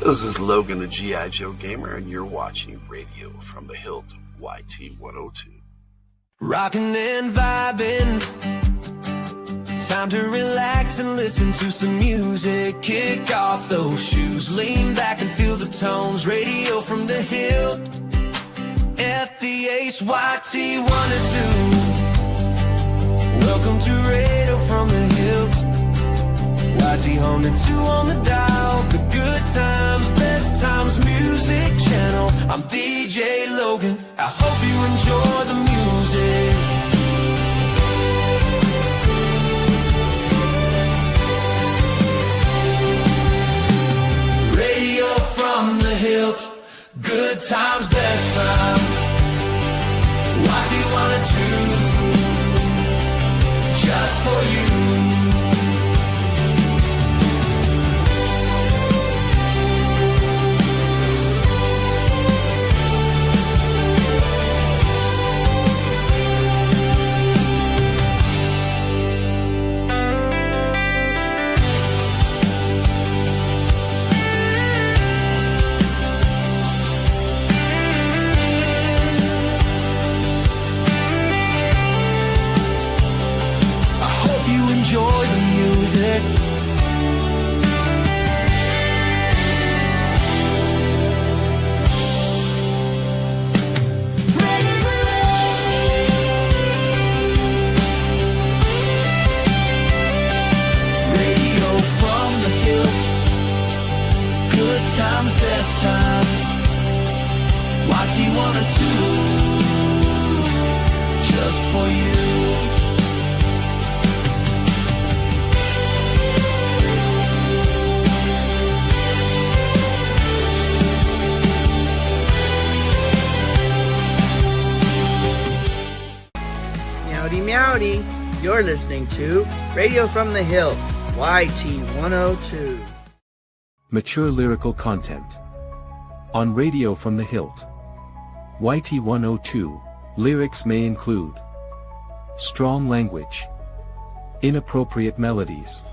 This is Logan, the G.I. Joe Gamer, and you're watching Radio from the Hildt YT 102. Rockin' and vibing, time to relax and listen to some music. Kick off those shoes, lean back and feel the tones. Radio from the Hildt, FtH YT 102. Welcome to Radio from the Hildt, YT 102 on the dial. The good times, best times, music channel. I'm DJ Logan, I hope you enjoy the music. Radio from the Hillt, good times, best times, YT 102, just for you. Enjoy the music. Radio from the Hillt, good times, best times, YT 102, just for you. Meowdy meowdy, you're listening to Radio from the Hillt, YT 102. Mature lyrical content. On Radio from the Hillt, YT 102, lyrics may include strong language, inappropriate melodies,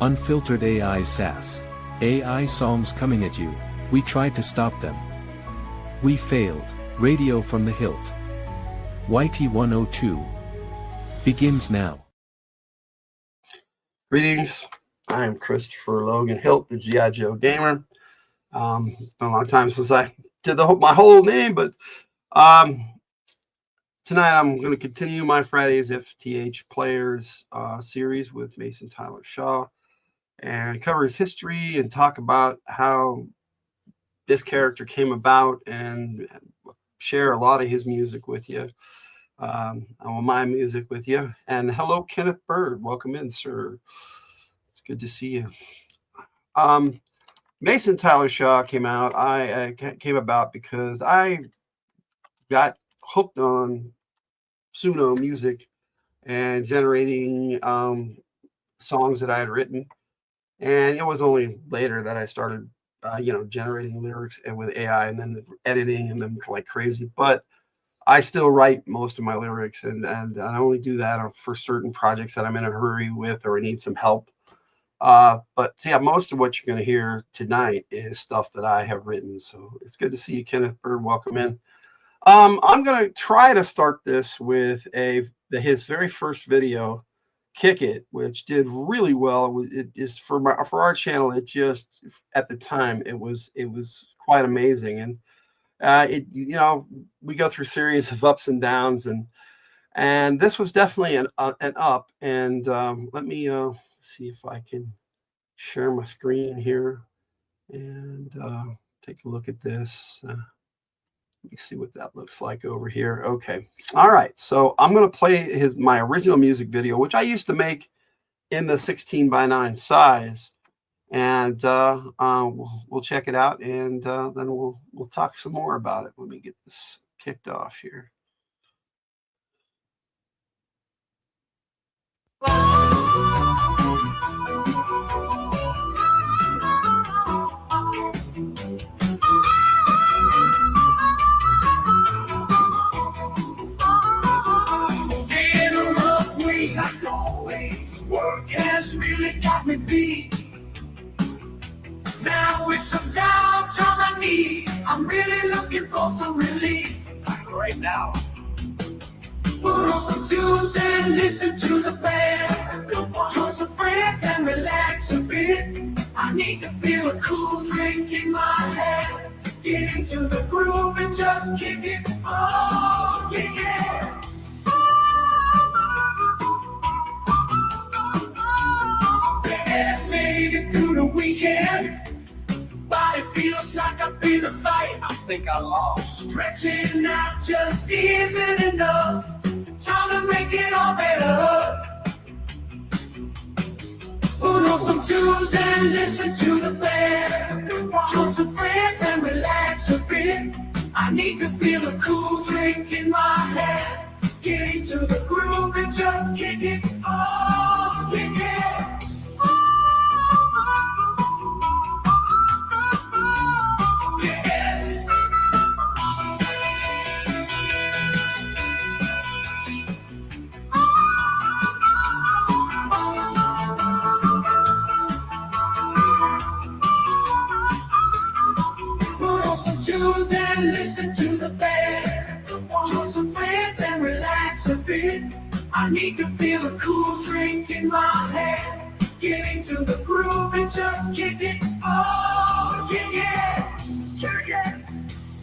unfiltered AI sass, AI songs coming at you. We tried to stop them. We failed. Radio from the Hillt, YT 102, begins now. Greetings, I am Christopher Logan Hildt, the G.I. Joe Gamer. It's been a long time since I did my whole name, but tonight I'm going to continue my Friday's FtH Players series with Mason Tyler Shaw and cover his history and talk about how this character came about and share a lot of his music with you. My music with you. And hello, Kenneth Bird. Welcome in, sir. It's good to see you. Mason Tyler Shaw came out. I came about because I got hooked on Suno music and generating songs that I had written. And it was only later that I started, generating lyrics and with AI and then editing and them like crazy. But I still write most of my lyrics, and I only do that for certain projects that I'm in a hurry with or I need some help. But yeah, most of what you're going to hear tonight is stuff that I have written. So it's good to see you, Kenneth Bird. Welcome in. I'm going to try to start this with his very first video, Kick It, which did really well. It is for our channel. It just, at the time, it was quite amazing. And we go through series of ups and downs, and this was definitely an up. And let me see if I can share my screen here and take a look at this. Let me see what that looks like over here. Okay, all right. So I'm going to play my original music video, which I used to make in the 16:9 size. And we'll check it out, and then we'll talk some more about it. Let me get this kicked off here. Work has really got me beat. Now with some time looking for some relief right now. Put on some tunes and listen to the band. Join some friends and relax a bit. I need to feel a cool drink in my hand. Get into the groove and just kick it. Oh, yeah. Yeah, made it through the weekend. Body feels like I've been a fight. I think I lost. Stretching out just isn't enough. Time to make it all better. Put on some tunes and listen to the band. Join some friends and relax a bit. I need to feel a cool drink in my hand. Get into the groove and just kick it. Oh, kick it. Tunes and listen to the band. Join some friends and relax a bit. I need to feel a cool drink in my hand. Get into the groove and just kick it. Oh, yeah, kick it.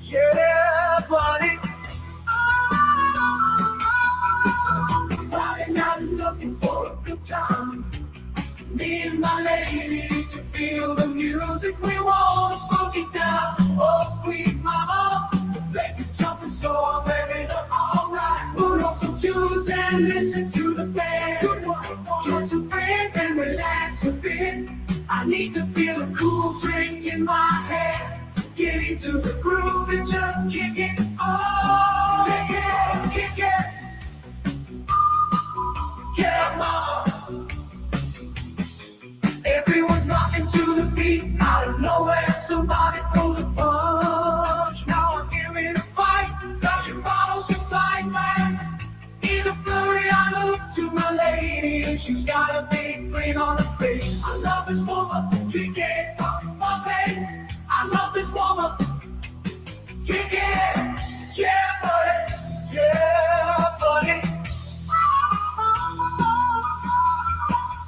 Yeah, buddy. Friday night looking for a good time. Me and my lady need to feel the music. We want to boogie down. Oh, sweet mama, the place is jumping, so I'm ready to alright. Put on some tunes and listen to the band. Join some friends and relax a bit. I need to feel a cool drink in my hand. Get into the groove and just kick it. Oh, kick it, kick it. Yeah, mama. Everyone's rocking to the beat. Out of nowhere, somebody throws a punch. Now I'm giving a fight. Dodging bottles and flying glass. In a flurry, I look to my lady, and she's got a big grin on her face. I love this woman. Kick it up my face. I love this woman. Kick it. Yeah, buddy. Yeah, buddy.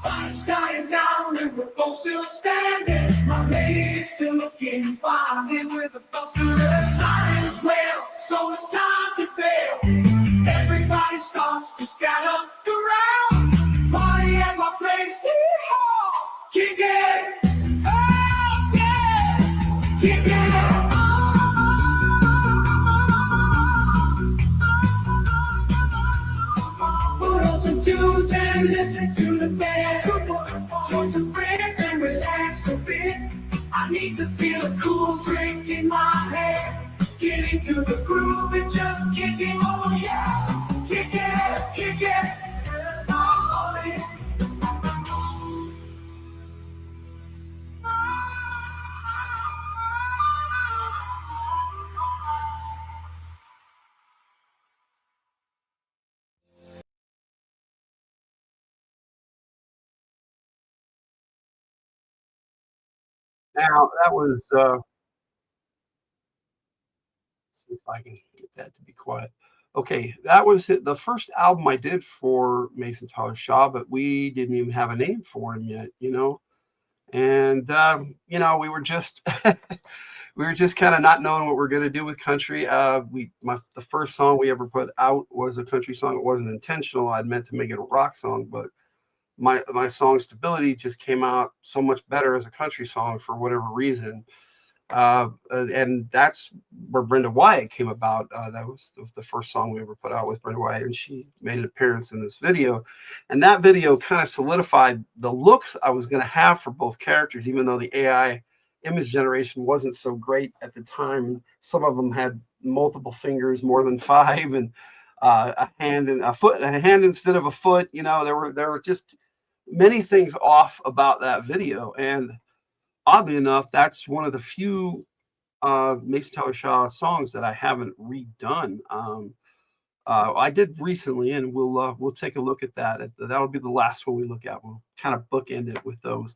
Fire's dying down and we're both still standing. My lady's still looking fine. And with a buster and sirens wail, so it's time to bail. Everybody starts to scatter around. Party at my place, yeehaw! Kick it! Oh, yeah! Kick it! Put on some tunes and listen to the band. Join some friends and relax a bit. I need to feel a cool drink in my hand. Get into the groove and just kick it. Oh yeah, kick it, kick it. Oh, yeah. Now that was let's see if I can get that to be quiet. Okay, that was the first album I did for Mason Tyler Shaw, but we didn't even have a name for him yet, you know. And we were just we were just kind of not knowing what we're going to do with country. The first song we ever put out was a country song. It wasn't intentional. I'd meant to make it a rock song, but my song Stability just came out so much better as a country song for whatever reason. And that's where Brenda Wyatt came about. That was the first song we ever put out with Brenda Wyatt, and she made an appearance in this video. And that video kind of solidified the looks I was going to have for both characters, even though the AI image generation wasn't so great at the time. Some of them had multiple fingers, more than 5, and a hand and a foot, a hand instead of a foot. You know, there were just many things off about that video. And oddly enough, that's one of the few Mason Tyler Shaw songs that I haven't redone. I did recently, and we'll take a look at that. That'll be the last one we look at. We'll kind of bookend it with those.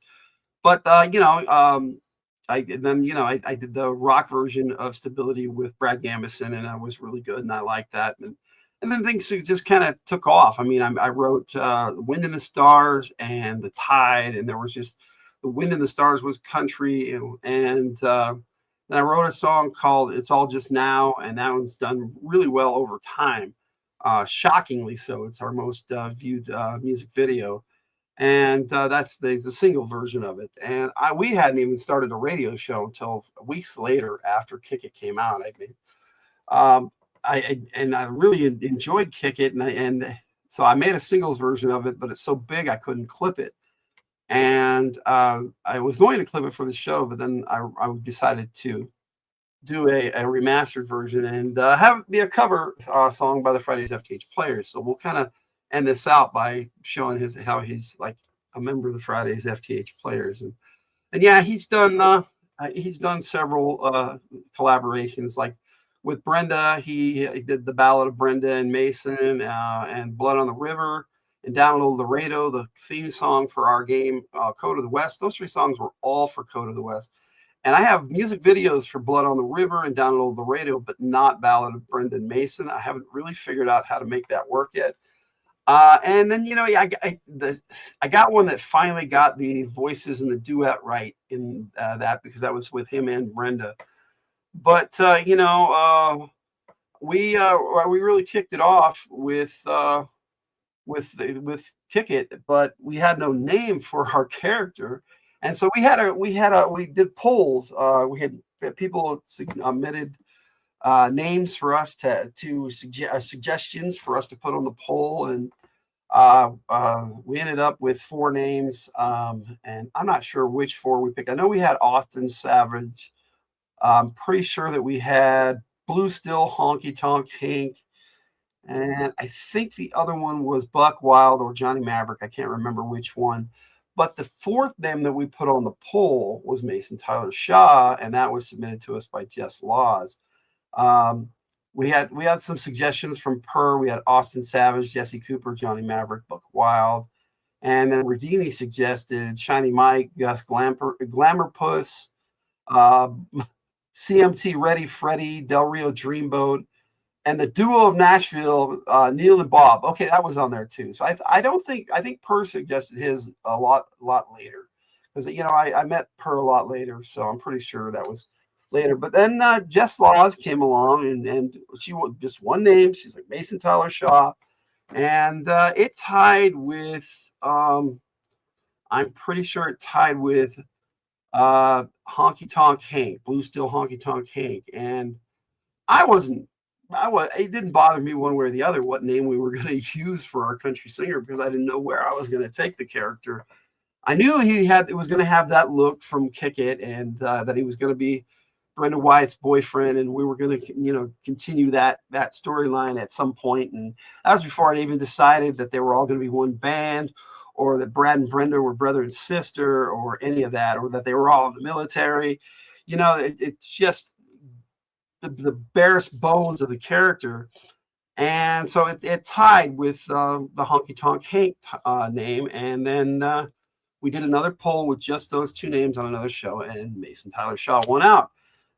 But and then I did the rock version of Stability with Brad Gambison, and I was really good, and I liked that. And then things just kind of took off. I mean, I wrote Wind in the Stars and The Tide, and there was just the Wind in the Stars was country, and then I wrote a song called It's All Just Now, and that one's done really well over time. Shockingly so. It's our most viewed music video. And that's the single version of it. And we hadn't even started a radio show until weeks later after Kick It came out. I really enjoyed Kick It, and so I made a singles version of it, but it's so big I couldn't clip it. And I was going to clip it for the show, but then I decided to do a remastered version and have it be a cover song by the Friday's FtH Players. So we'll kind of end this out by showing how he's like a member of the Friday's FtH Players, and yeah, he's done several collaborations, like with Brenda. He did the Ballad of Brenda and Mason, and Blood on the River, and Down Low Laredo, the theme song for our game Code of the West. Those 3 songs were all for Code of the West. And I have music videos for Blood on the River and Down Low Laredo, but not Ballad of Brenda and Mason. I haven't really figured out how to make that work yet. And then, I got one that finally got the voices and the duet right in that, because that was with him and Brenda. But, we really kicked it off with Kick It, but we had no name for our character. And so we did polls. We had people submitted names for us to suggestions for us to put on the poll, and we ended up with 4 names, and I'm not sure which 4 we picked. I know we had Austin Savage. I'm pretty sure that we had Blue Still Honky Tonk Hank, and I think the other one was Buck Wild or Johnny Maverick. I can't remember which one. But the 4th name that we put on the poll was Mason Tyler Shaw, and that was submitted to us by Jess Laws. We had some suggestions from Per. We had Austin Savage, Jesse Cooper, Johnny Maverick, Buck Wild, and then Radini suggested Shiny Mike, Gus Glamour Puss, CMT Ready Freddy, Del Rio Dreamboat, and the duo of Nashville, Neil and Bob. Okay, that was on there too. So I think Per suggested his a lot later, because I met Per a lot later, so I'm pretty sure that was later. But then Jess Laws came along, and she was just one name. She's like Mason Tyler Shaw, and it tied with I'm pretty sure it tied with Honky Tonk Hank, Blue Still Honky Tonk Hank, and it didn't bother me one way or the other what name we were going to use for our country singer, because I didn't know where I was going to take the character. I knew it was going to have that look from Kick It, and that he was going to be Brenda Wyatt's boyfriend, and we were going to continue that storyline at some point. And that was before I even decided that they were all going to be one band, or that Brad and Brenda were brother and sister, or any of that, or that they were all in the military. It's just the barest bones of the character. And so it tied with the Honky Tonk Hank name. And then we did another poll with just those 2 names on another show, and Mason Tyler Shaw won out.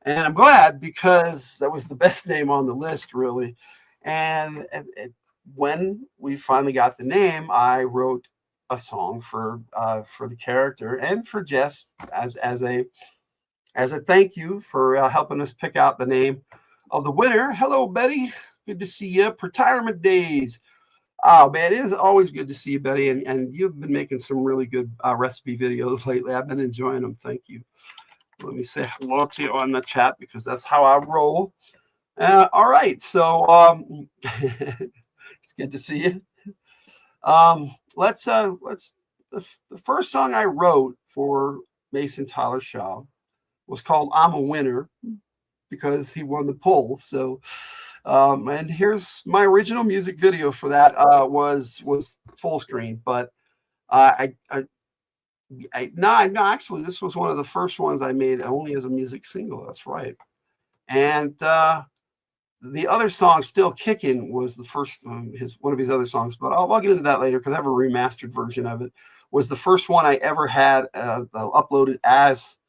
And I'm glad, because that was the best name on the list, really. And when we finally got the name, I wrote a song for the character and for Jess as a thank you for helping us pick out the name of the winner. Hello, Betty. Good to see you. Retirement days. Oh, man, it is always good to see you, Betty. And you've been making some really good recipe videos lately. I've been enjoying them. Thank you. Let me say hello to you on the chat, because that's how I roll. All right. So it's good to see you. The first song I wrote for Mason Tyler Shaw was called I'm a Winner, because he won the poll. So, and here's my original music video for that, was full screen, but actually this was one of the first ones I made only as a music single. That's right. And the other song, Still Kickin', was the first one of his other songs, but I'll get into that later, because I have a remastered version of it. Was the first one I ever had uploaded as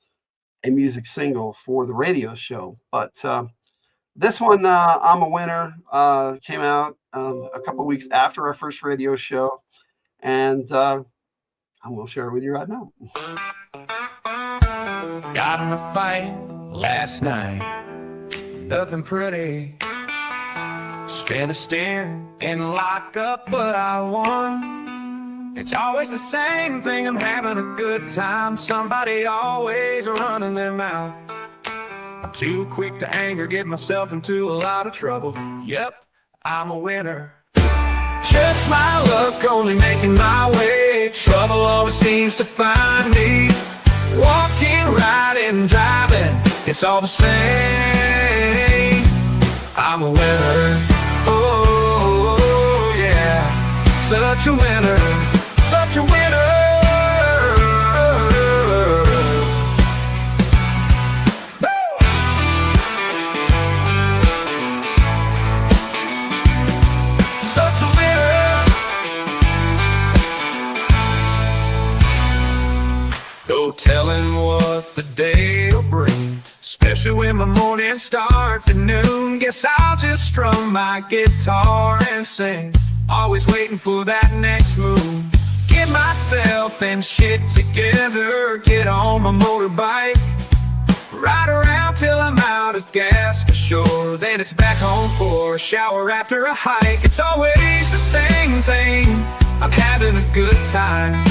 a music single for the radio show. But this one, I'm a Winner, came out a couple weeks after our first radio show, and I'm going to share it with you right now. Got in a fight last night, nothing pretty. Spent a stint in lockup, but I won. It's always the same thing, I'm having a good time. Somebody always running their mouth. I'm too quick to anger, get myself into a lot of trouble. Yep, I'm a winner. Just my luck, only making my way. Trouble always seems to find me. Walking, riding, driving, it's all the same. I'm a winner. Oh, yeah. Such a winner. Such a winner. Such a winner. No telling what the day will bring, especially when my morning starts at noon. Guess I'll just strum my guitar and sing, always waiting for that next move. Get myself and shit together, get on my motorbike, ride around till I'm out of gas for sure. Then it's back home for a shower after a hike. It's always the same thing, I'm having a good time.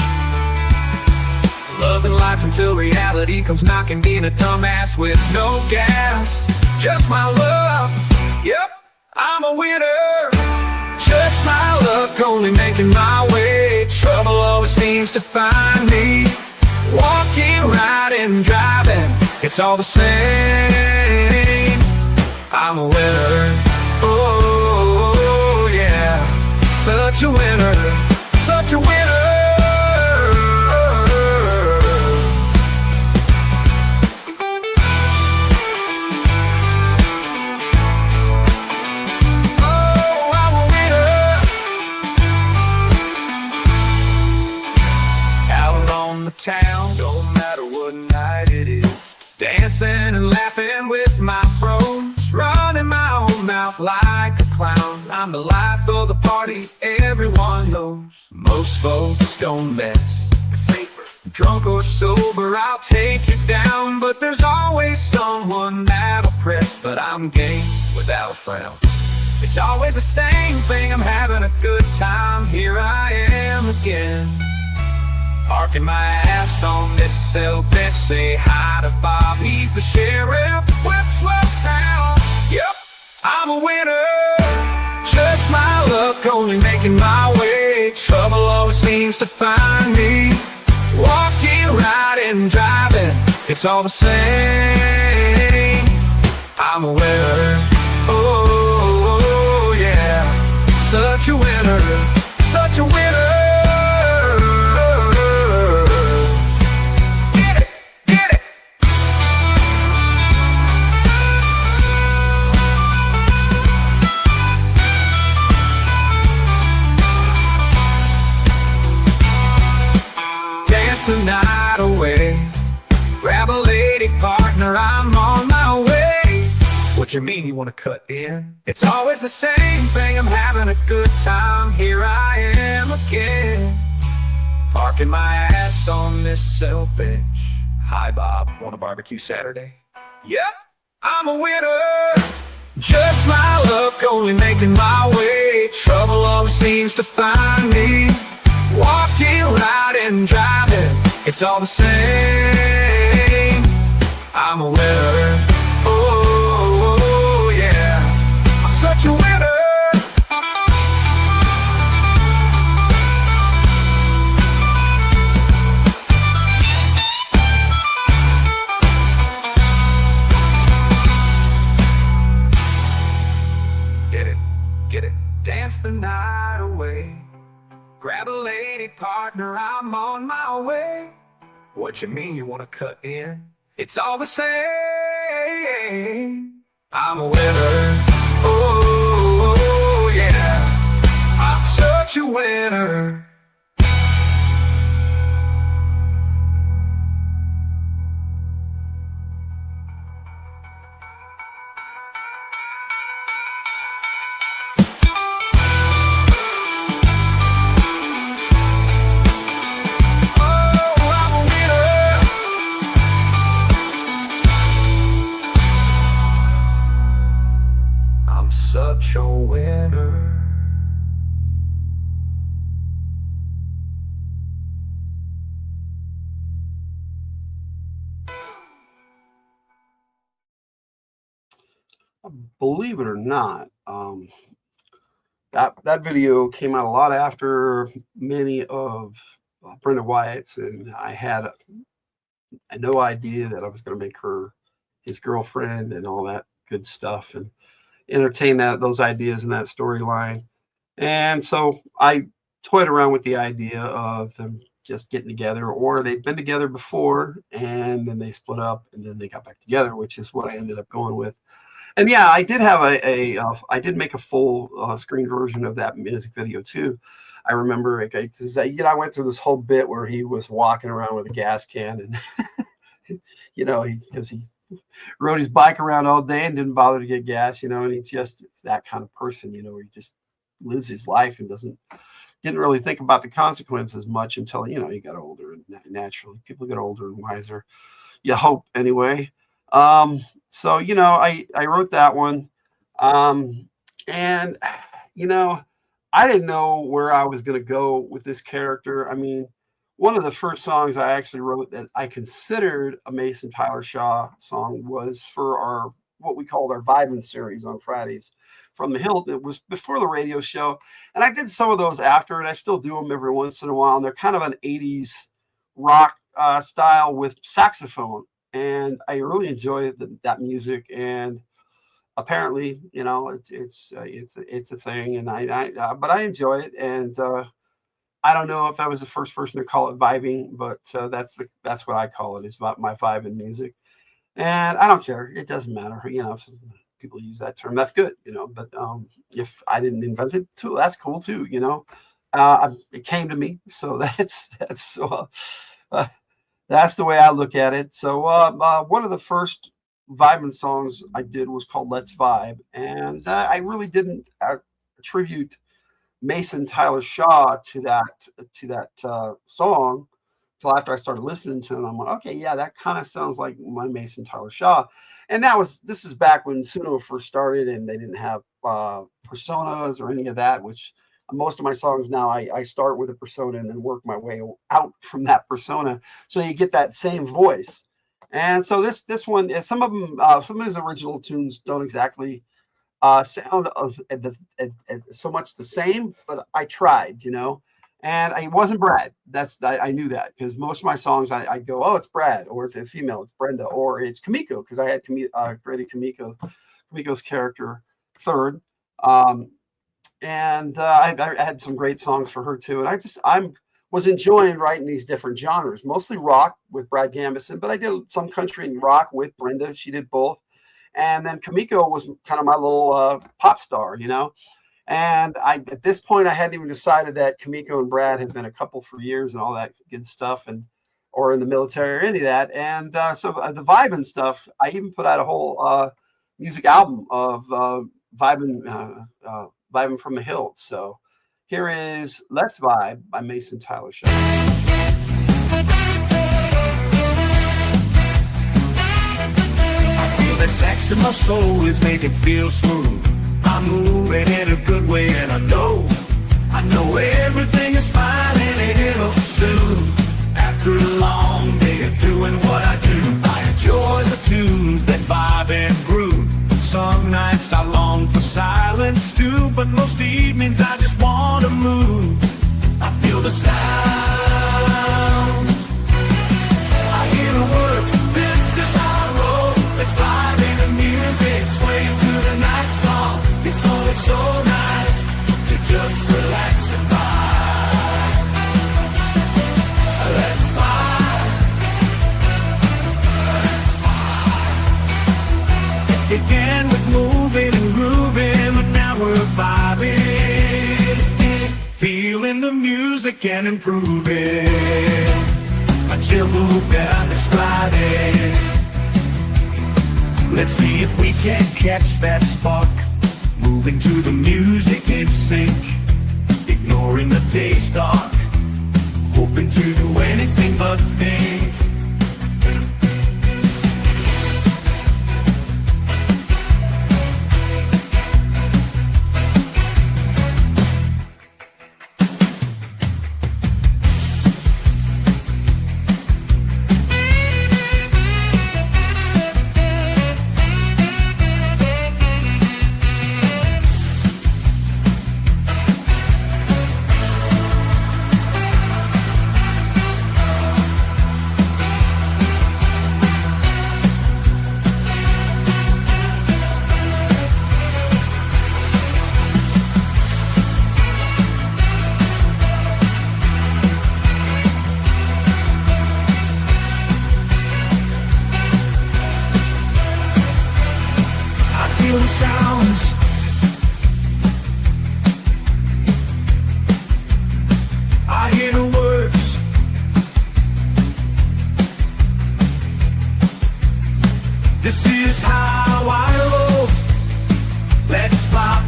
Loving life until reality comes knocking, being a dumbass with no gas. Just my luck, yep, I'm a winner. Just my luck, only making my way. Trouble always seems to find me. Walking, riding, driving, it's all the same. I'm a winner. Oh, yeah. Such a winner. Such a winner. Town, no matter what night it is, dancing and laughing with my bros, running my own mouth like a clown. I'm the life of the party, everyone knows. Most folks don't mess, drunk or sober, I'll take you down. But there's always someone that'll press, but I'm game without a frown. It's always the same thing, I'm having a good time. Here I am again, parking my ass on this cell bench. Say hi to Bob, he's the sheriff, West Town. Yep, I'm a winner. Just my luck, only making my way. Trouble always seems to find me. Walking, riding, driving, it's all the same. I'm a winner. Oh, yeah. Such a winner. Such a winner. The night away, grab a lady partner, I'm on my way. What you mean you wanna cut in? It's always the same thing, I'm having a good time. Here I am again, parking my ass on this cell bench. Hi Bob, want a barbecue Saturday? Yep, I'm a winner. Just my luck, only making my way. Trouble always seems to find me. Walking, riding, driving, it's all the same. I'm a winner. Oh, yeah. I'm such a winner. Get it, dance the night away. Grab a lady partner, I'm on my way. What you mean you wanna cut in? It's all the same. I'm a winner. Oh, yeah. I'm such a winner. such a winner. Believe it or not, that video came out a lot after many of Brenda Wyatt's, and I had no idea that I was going to make her his girlfriend and all that good stuff, and entertain those ideas in that storyline. And so I toyed around with the idea of them just getting together, or they've been together before and then they split up and then they got back together, which is what I ended up going with. And yeah, I did have I did make a full screen version of that music video too. I remember, I went through this whole bit where he was walking around with a gas can, and because he rode his bike around all day and didn't bother to get gas, and he's just that kind of person, where he just lives his life and didn't really think about the consequences much until he got older, and naturally people get older and wiser. You hope anyway. So, I wrote that one. And, I didn't know where I was going to go with this character. I mean, one of the first songs I actually wrote that I considered a Mason Tyler Shaw song was for what we called our Vibin' series on Fridays from the Hildt. It was before the radio show. And I did some of those after, and I still do them every once in a while. And they're kind of an 80s rock style with saxophone. And I really enjoy that music, and apparently, it's a thing, and but I enjoy it, and I don't know if I was the first person to call it vibing, but that's what I call it. It's about my vibe in music, and I don't care. It doesn't matter, if some people use that term, that's good, But if I didn't invent it too, that's cool too, It came to me, so that's the way I look at it. So one of the first vibing songs I did was called Let's Vibe. And I really didn't attribute Mason Tyler Shaw to that song until after I started listening to it. I'm like, okay, yeah, that kind of sounds like my Mason Tyler Shaw. And this is back when Suno first started, and they didn't have personas or any of that, which most of my songs now, I start with a persona and then work my way out from that persona, so you get that same voice. And so this one, some of his original tunes don't exactly sound so much the same, but I tried, and it wasn't Brad. I knew that, because most of my songs I go, oh, it's Brad, or it's a female, it's Brenda, or it's Kamiko, because I had created Kamiko's character third. And I had some great songs for her too. And I was enjoying writing these different genres, mostly rock with Brad Gambison, but I did some country and rock with Brenda. She did both. And then Kamiko was kind of my little pop star, And at this point, I hadn't even decided that Kamiko and Brad had been a couple for years and all that good stuff, or in the military or any of that. And so the vibing stuff, I even put out a whole music album of vibing from the Hildt. So here is Let's Vibe by Mason Tyler Shaw. I feel that sax in my soul is making feel smooth. I'm moving in a good way, and I know everything is fine, and it'll soon. After a long day of doing what I do, I enjoy the tunes that vibe and groove. Some nights I long for silence too, but most evenings I just want to move. I feel the sounds, I hear the words, this is how I roll. Let's vibe in the music, sway to the night song. It's always so nice to just relax and vibe. Let's vibe. Again with moving and grooving, but now we're vibing, feeling the music and improving. A chill move that I'm describing. Let's see if we can catch that spark, moving to the music in sync, ignoring the day's dark, hoping to do anything but think.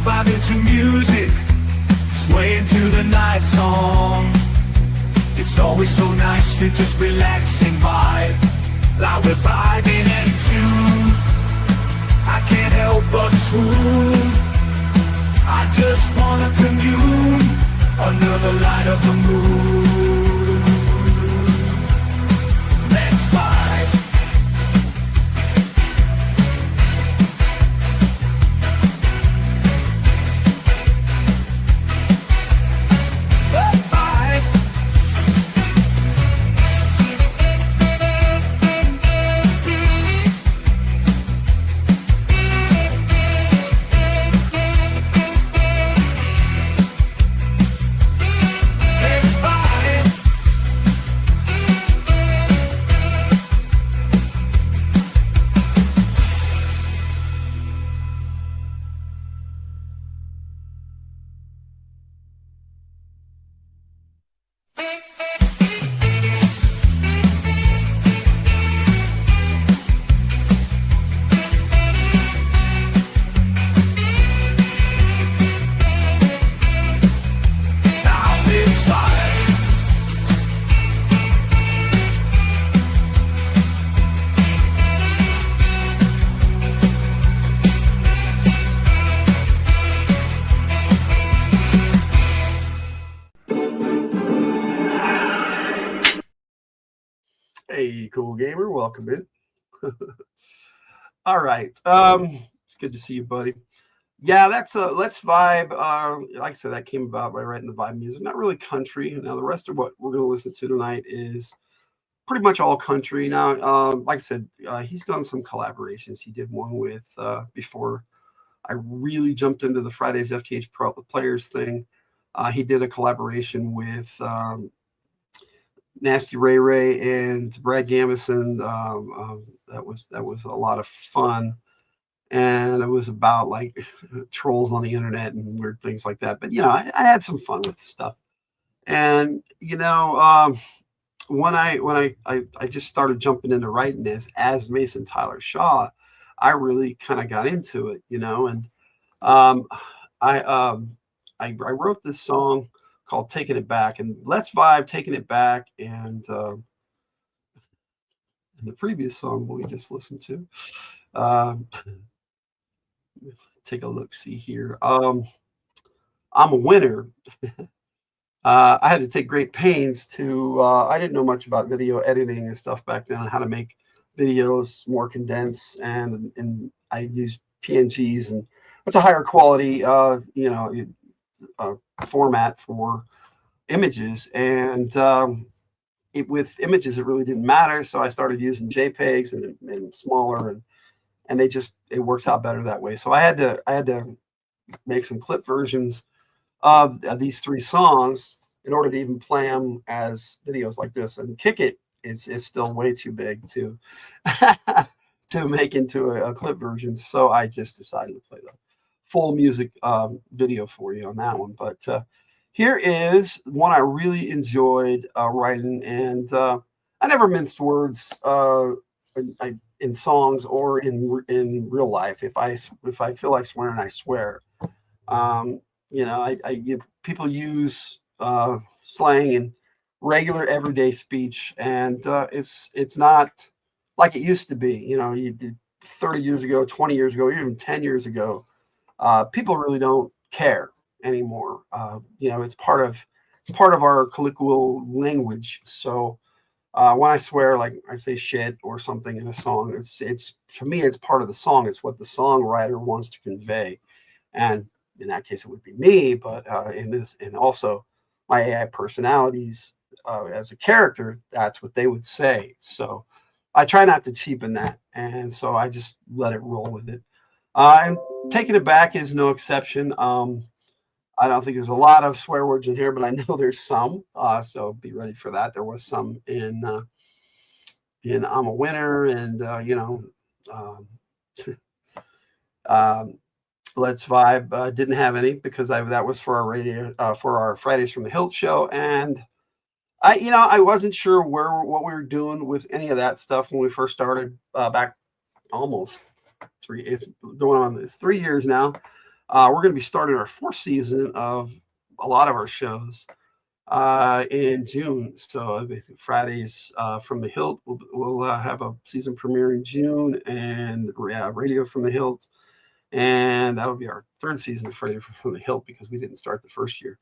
vibing to music, swaying to the night song. It's always so nice to just relax and vibe, like we're vibing in tune. I can't help but swoon. I just wanna commune under the light of the moon. Let's vibe. Let's vibe. Let's vibe. Now let's vibe. Hey, cool gamer, welcome in. All right, it's good to see you, buddy. Yeah, that's Let's Vibe. Like I said, that came about by writing the vibe music, not really country. Now the rest of what we're going to listen to tonight is pretty much all country. Now, like I said, he's done some collaborations. He did one with before I really jumped into the Fridays FtH Players thing. He did a collaboration with Nasty Ray Ray and Brad Gamison. That was a lot of fun, and it was about like trolls on the internet and weird things like that. But I had some fun with the stuff, and when I just started jumping into writing as Mason Tyler Shaw, I really kind of got into it, and I wrote this song called "Taking It Back," and Let's Vibe, "Taking It Back," and the previous song we just listened to. Take a look, see here. I'm a Winner. I had to take great pains to. I didn't know much about video editing and stuff back then, how to make videos more condensed, and I used PNGs, and it's a higher quality, format for images, and with images it really didn't matter, so I started using JPEGs and smaller, and it works out better that way. So I had to make some clip versions of these three songs in order to even play them as videos like this. And Kick It is still way too big to to make into a clip version, so I just decided to play the full music video for you on that one. But here is one I really enjoyed writing, and I never minced words in songs or in real life. If I feel like swearing, I swear. People use slang in regular everyday speech, and it's not like it used to be. You did 30 years ago, 20 years ago, even 10 years ago. People really don't care anymore. It's part of our colloquial language. So when I swear, like I say shit or something in a song, it's for me, it's part of the song. It's what the songwriter wants to convey, and in that case, it would be me. But and also my AI personalities as a character, that's what they would say. So I try not to cheapen that, and so I just let it roll with it. And Taking It Back is no exception. I don't think there's a lot of swear words in here, but I know there's some. So be ready for that. There was some in I'm a Winner, and Let's Vibe didn't have any because that was for our radio for our Fridays from the Hildt show, and I wasn't sure what we were doing with any of that stuff when we first started back almost 3 years now. We're going to be starting our 4th season of a lot of our shows in June. So Fridays from the Hildt, we'll have a season premiere in June, and Radio from the Hildt, and that'll be our 3rd season of Radio from the Hildt because we didn't start the first year.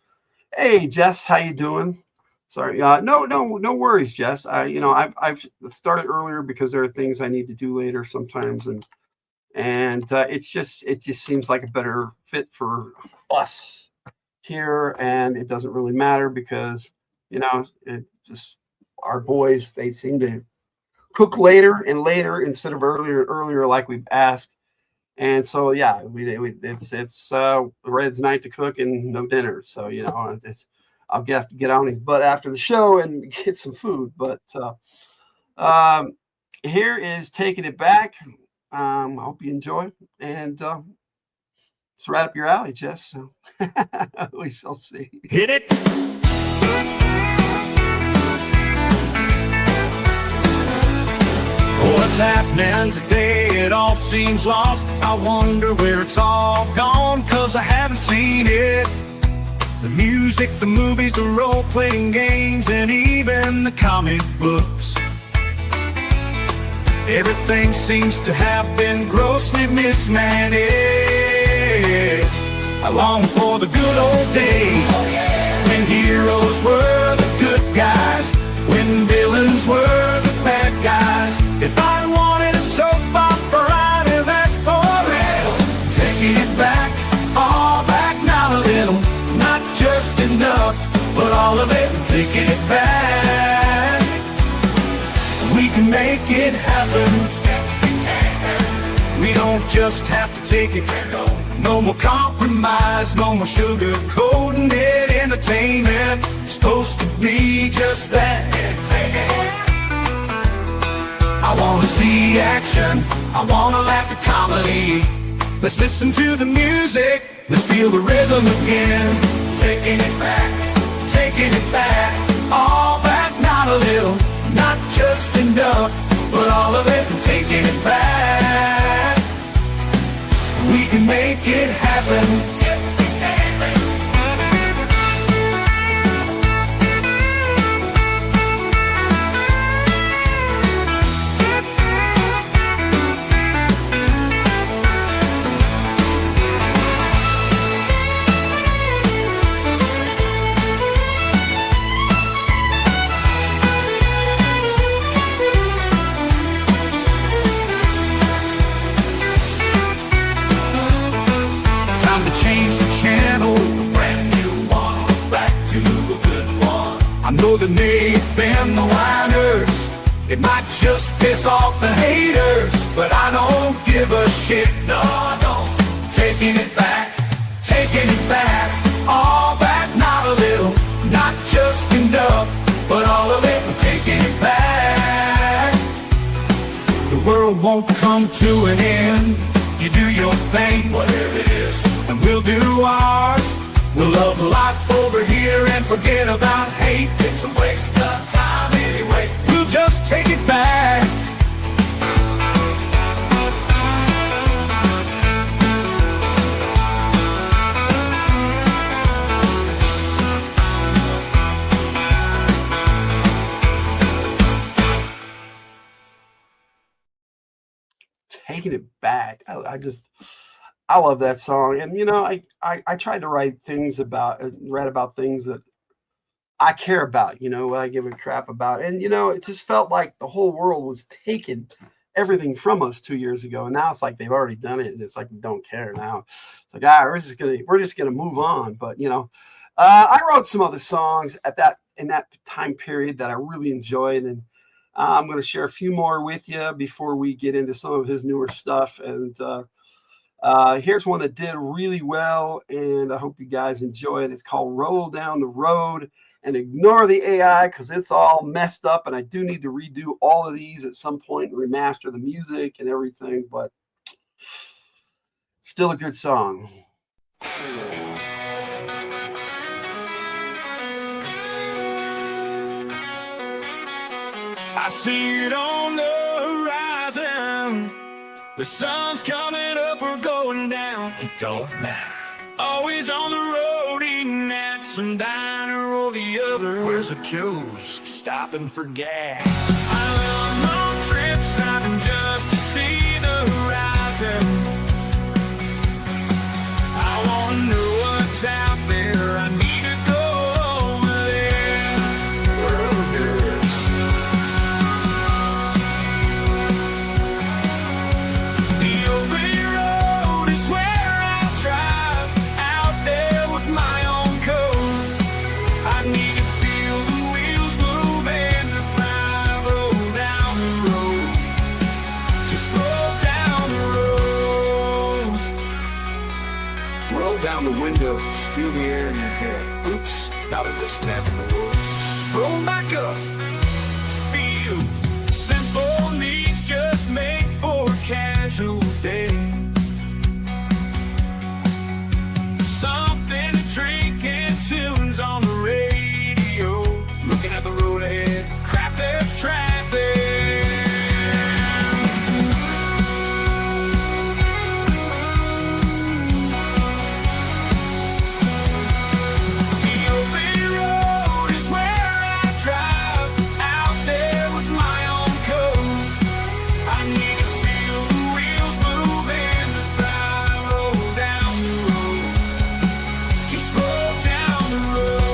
Hey, Jess, how you doing? Sorry, no worries, Jess. I've started earlier because there are things I need to do later sometimes, and it just seems like a better fit for us here, and it doesn't really matter because it just our boys, they seem to cook later and later instead of earlier and earlier like we've asked, and so yeah, it's Red's night to cook and no dinner, so I'll have to get on his butt after the show and get some food. But here is Taking It Back. I hope you enjoy, and it's right up your alley, Jess. So we shall see. Hit it. What's happening today? It all seems lost. I wonder where it's all gone, 'cause I haven't seen it. The music, the movies, the role-playing games, and even the comic books. Everything seems to have been grossly mismanaged. I long for the good old days, when heroes were the good guys, when villains were the bad guys. If I wanted a soap opera, I'd have asked for it. Taking it back, all back, not a little, not just enough, but all of it, taking it back. We can make it happen. We don't just have to take it. No more compromise, no more sugarcoating it. Entertainment is supposed to be just that. I wanna see action, I wanna laugh at comedy. Let's listen to the music, let's feel the rhythm again. Taking it back, all back, not a little, not just enough, but all of it, taking it back. We can make it happen. I know that they've been the whiners. It might just piss off the haters, but I don't give a shit, no I don't. Taking it back, all back, not a little, not just enough, but all of it, taking it back. The world won't come to an end. You do your thing, whatever it is, and we'll do ours. We'll love life over here and forget about hate. It's a waste of time anyway. We'll just take it back. Taking It Back. I love that song. And, I tried to write read about things that I care about, what I give a crap about. And, it just felt like the whole world was taking everything from us 2 years ago. And now it's like they've already done it. And it's like, we don't care now. It's like, we're just going to move on. But, I wrote some other songs in that time period that I really enjoyed. And I'm going to share a few more with you before we get into some of his newer stuff. And, here's one that did really well, and I hope you guys enjoy it. It's called Roll Down the Road. And ignore the AI because it's all messed up, and I do need to redo all of these at some point and remaster the music and everything, but still a good song. I see it on the horizon. The sun's coming up or going down. It don't matter. always on the road, eating at some diner or the other. Where's a Joe's? Stopping for gas. I love long trips, driving just to see the horizon. I wanna know what's out there. I need to go over there. Wherever it is. The open road is where I drive, out there with my own code. I need to feel the wheels moving to fly, roll down the road. Just roll down the road. Roll down the windows, feel the air in your hair. Oops, not a snap in the road. Roll back up, feel simple needs just made for a casual day. Something to drink and tunes on the radio. Looking at the road ahead, crap, there's traffic. The open road is where I drive, out there with my own code. I need to feel the wheels moving to fly, roll down the road. Just roll down the road.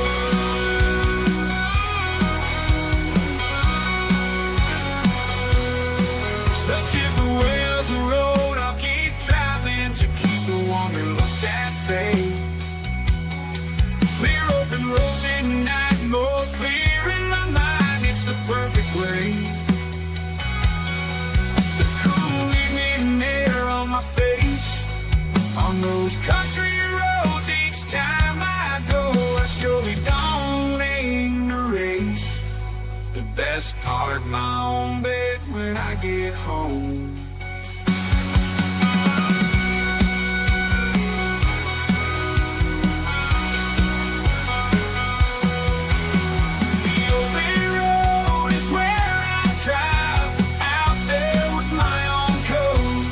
Such is the way of the road, I'll keep driving to keep the woman lost at bay. Clear open roads at night, more clear in my mind, it's the perfect way. The cool evening air on my face, on those country roads, each time I go, I surely don't aim to race. The best part, my own bed when I get home. The open road is where I drive, out there with my own code.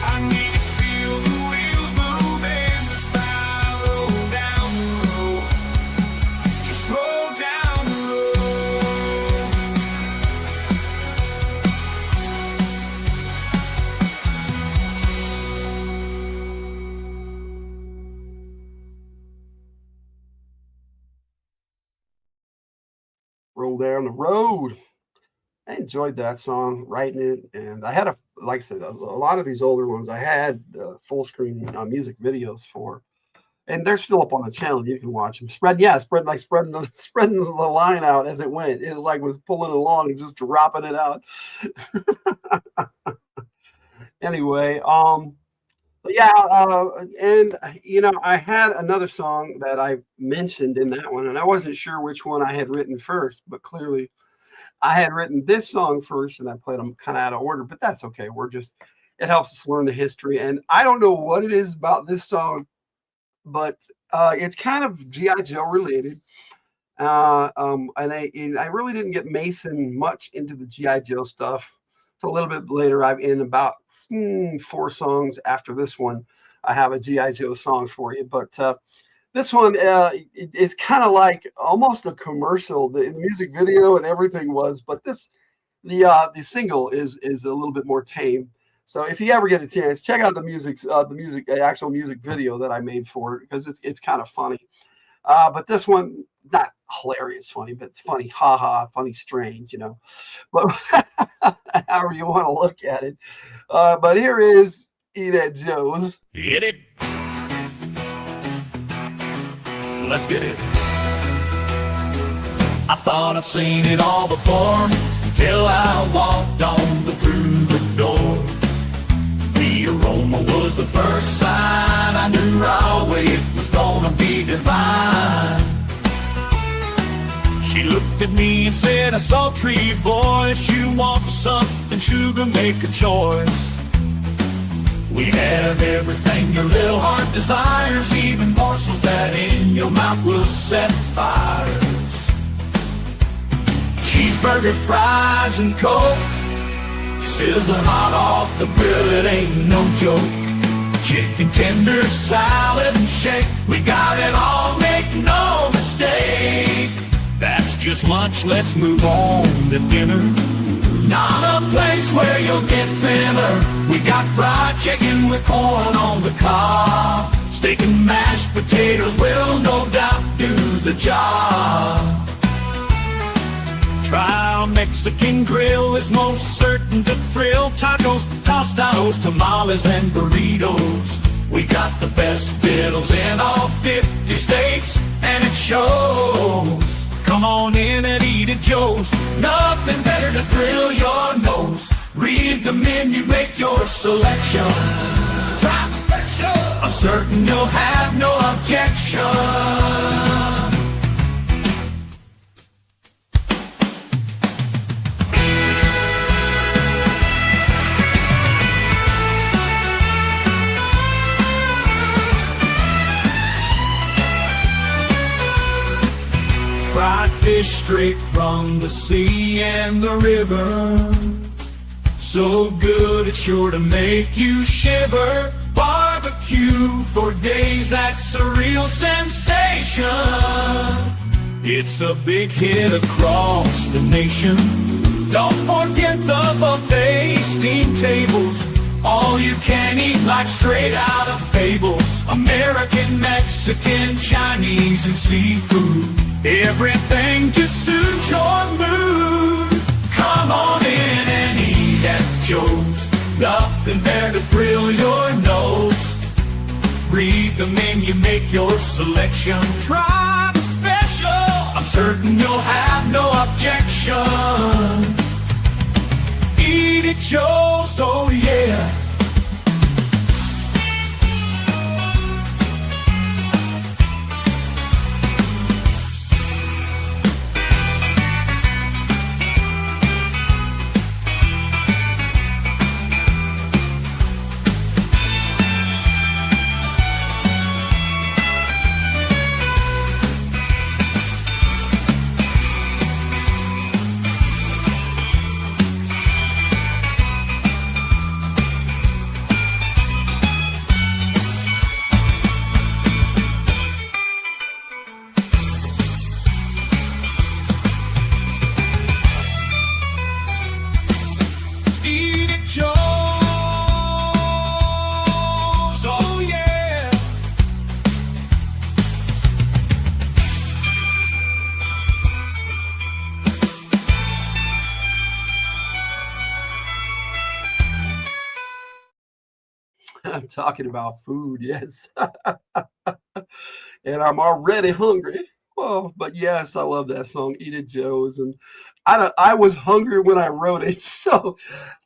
I need to feel the wheels moving to fly, roll down the road. Just roll down the road. Roll down the road. I enjoyed that song, writing it, and I had like I said, a lot of these older ones I had full screen music videos for, and they're still up on the channel. You can watch them. Spreading the spreading the line out as it went. It was like was pulling it along and just dropping it out. Anyway, but yeah, and I had another song that I mentioned in that one, and I wasn't sure which one I had written first, but clearly I had written this song first, and I played them kind of out of order, but that's okay. It helps us learn the history, and I don't know what it is about this song, but it's kind of G.I. Joe related. And I really didn't get Mason much into the G.I. Joe stuff. It's a little bit later. I'm in about 4 songs after this one. I have a G.I. Joe song for you, but this one is kind of like almost a commercial. The music video and everything was, but the single is a little bit more tame. So if you ever get a chance, check out the actual music video that I made for it, because it's kind of funny. But this one, not hilarious funny, but it's funny, haha, funny, strange, but however you want to look at it. But here is Eat at Joe's. Hit it. Let's get it. I thought I'd seen it all before, until I walked through the door. The aroma was the first sign I knew right away it was gonna be divine. She looked at me and said, a sultry voice, you want something, sugar, make a choice. We have everything your little heart desires, even morsels that in your mouth will set fires. Cheeseburger, fries, and Coke, sizzling hot off the grill, it ain't no joke. chicken tender, salad, and shake. We got it all, make no mistake. That's just lunch, let's move on to dinner. Not a place where you'll get thinner. We got fried chicken with corn on the cob. Steak and mashed potatoes will no doubt do the job. Try our Mexican grill, is most certain to thrill. Tacos, tostados, tamales, and burritos. We got the best fiddles in all 50 states, and it shows. Come on in and eat at Joe's. Nothing better to thrill your nose. Read the menu, make your selection. Try special. I'm certain you'll have no objection. Fried fish straight from the sea and the river. So good it's sure to make you shiver. Barbecue for days, that's a real sensation. It's a big hit across the nation. Don't forget the buffet, steam tables. All you can eat like straight out of fables. American, Mexican, Chinese, and seafood. Everything to suit your mood. Come on in and eat at Joe's. Nothing there to thrill your nose. Read the menu, make your selection. Try the special. I'm certain you'll have no objection. Eat at Joe's, oh yeah. I'm talking about food, yes. And I'm already hungry. Oh, but yes, I love that song, Eat at Joe's. And I was hungry when I wrote it. So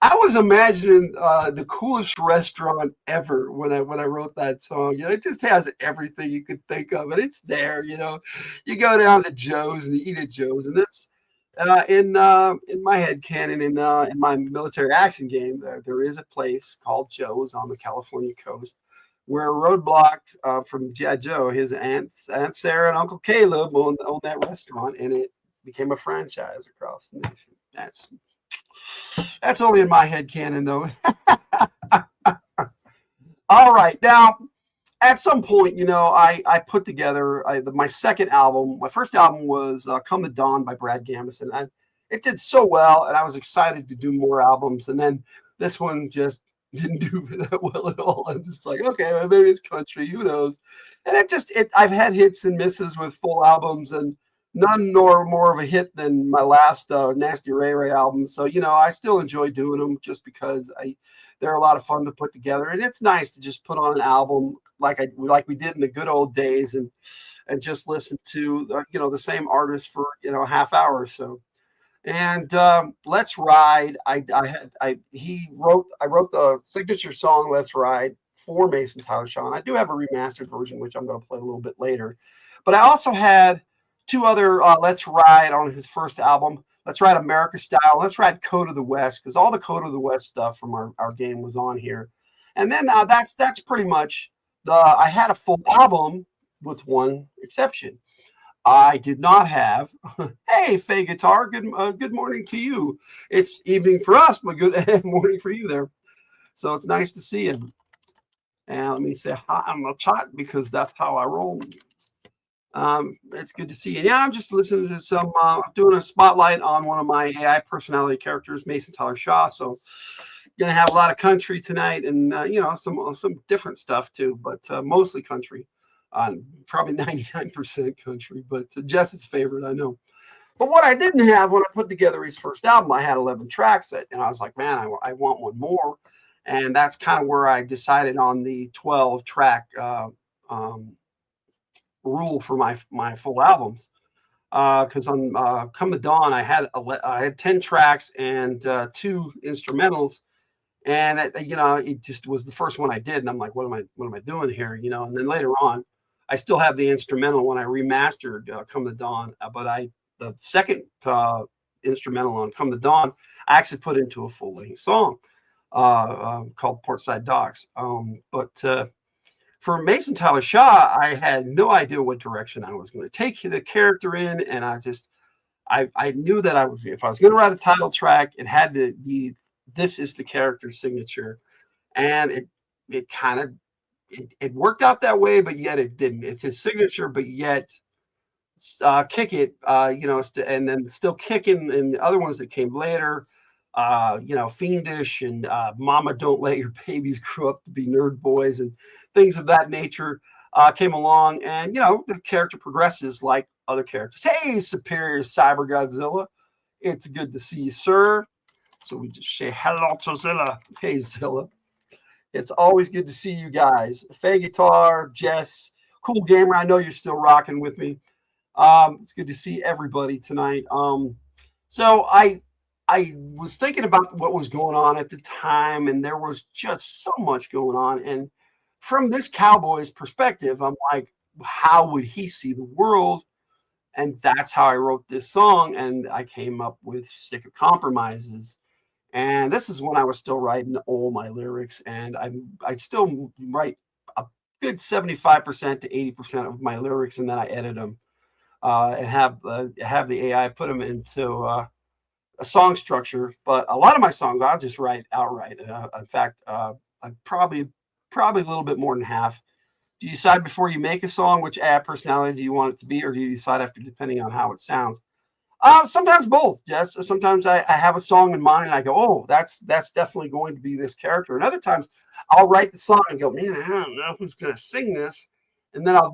I was imagining the coolest restaurant ever when I wrote that song. You know, it just has everything you could think of, and it's there. You know, you go down to Joe's and you eat at Joe's, and it's in my head canon in my military action game. There is a place called Joe's on the California coast where Roadblock from G.I. Joe, his Aunt Sarah and Uncle Caleb owned that restaurant, and it became a franchise across the nation. That's only in my head canon, though. All right, now at some point, you know, I put together my second album. My first album was "Come the Dawn" by Brad Gamison, and it did so well, and I was excited to do more albums. And then this one just didn't do that well at all. I'm just like, okay, well, maybe it's country, who knows? And I've had hits and misses with full albums, and none nor more of a hit than my last Nasty Ray Ray album. So, you know, I still enjoy doing them just because they're a lot of fun to put together, and it's nice to just put on an album like we did in the good old days, and just listen to the same artist for a half hour or so. And Let's Ride. I wrote the signature song Let's Ride for Mason Tyler Shaw. I do have a remastered version, which I'm going to play a little bit later. But I also had two other Let's Ride on his first album. Let's Ride America Style. Let's Ride Code of the West, because all the Code of the West stuff from our game was on here. And then that's pretty much I had a full album with one exception. I did not have. Hey, Faye Guitar, good morning to you. It's evening for us, but good morning for you there. So it's nice to see you. And let me say hi, I'm a chat because that's how I roll. It's good to see you. Yeah, I'm just listening to some, doing a spotlight on one of my AI personality characters, Mason Tyler Shaw. So, gonna have a lot of country tonight, and some different stuff too, but mostly country. Probably 99% country, but Jess's favorite, I know. But what I didn't have when I put together his first album, I had 11 tracks, and I was like, man, I want one more, and that's kind of where I decided on the 12-track rule for my full albums, because on Come the Dawn I had 10 tracks and 2 instrumentals, and it just was the first one I did, and I'm like, what am I doing here, and then later on I still have the instrumental when I remastered Come the Dawn, but the second instrumental on Come the Dawn I actually put into a full-length song called Portside Docks. But for Mason Tyler Shaw, I had no idea what direction I was going to take the character in, and I knew that if I was going to write a title track, it had to be, this is the character's signature, and it kind of it worked out that way, but yet it didn't. It's his signature, but yet Kick It, and then still Kicking, and the other ones that came later, Fiendish and Mama Don't Let Your Babies Grow Up to Be Nerd Boys and things of that nature came along, and the character progresses like other characters. Hey, Superior Cyber Godzilla, it's good to see you, sir. So we just say hello to Zilla. Hey, Zilla, it's always good to see you guys. Fay Guitar, Jess, Cool Gamer, I know you're still rocking with me. It's good to see everybody tonight. So I was thinking about what was going on at the time, and there was just so much going on, and from this cowboy's perspective, I'm like, how would he see the world? And that's how I wrote this song, and I came up with Sick of Compromises. And this is when I was still writing all my lyrics, and I still write a good 75% to 80% of my lyrics, and then I edit them and have the AI put them into a song structure. But a lot of my songs I'll just write outright. In fact, I probably a little bit more than half. Do you decide before you make a song which AI personality do you want it to be, or do you decide after, depending on how it sounds? Sometimes both, Jess. Sometimes I have a song in mind and I go, oh, that's definitely going to be this character. And other times I'll write the song and go, man, I don't know who's going to sing this. And then I'll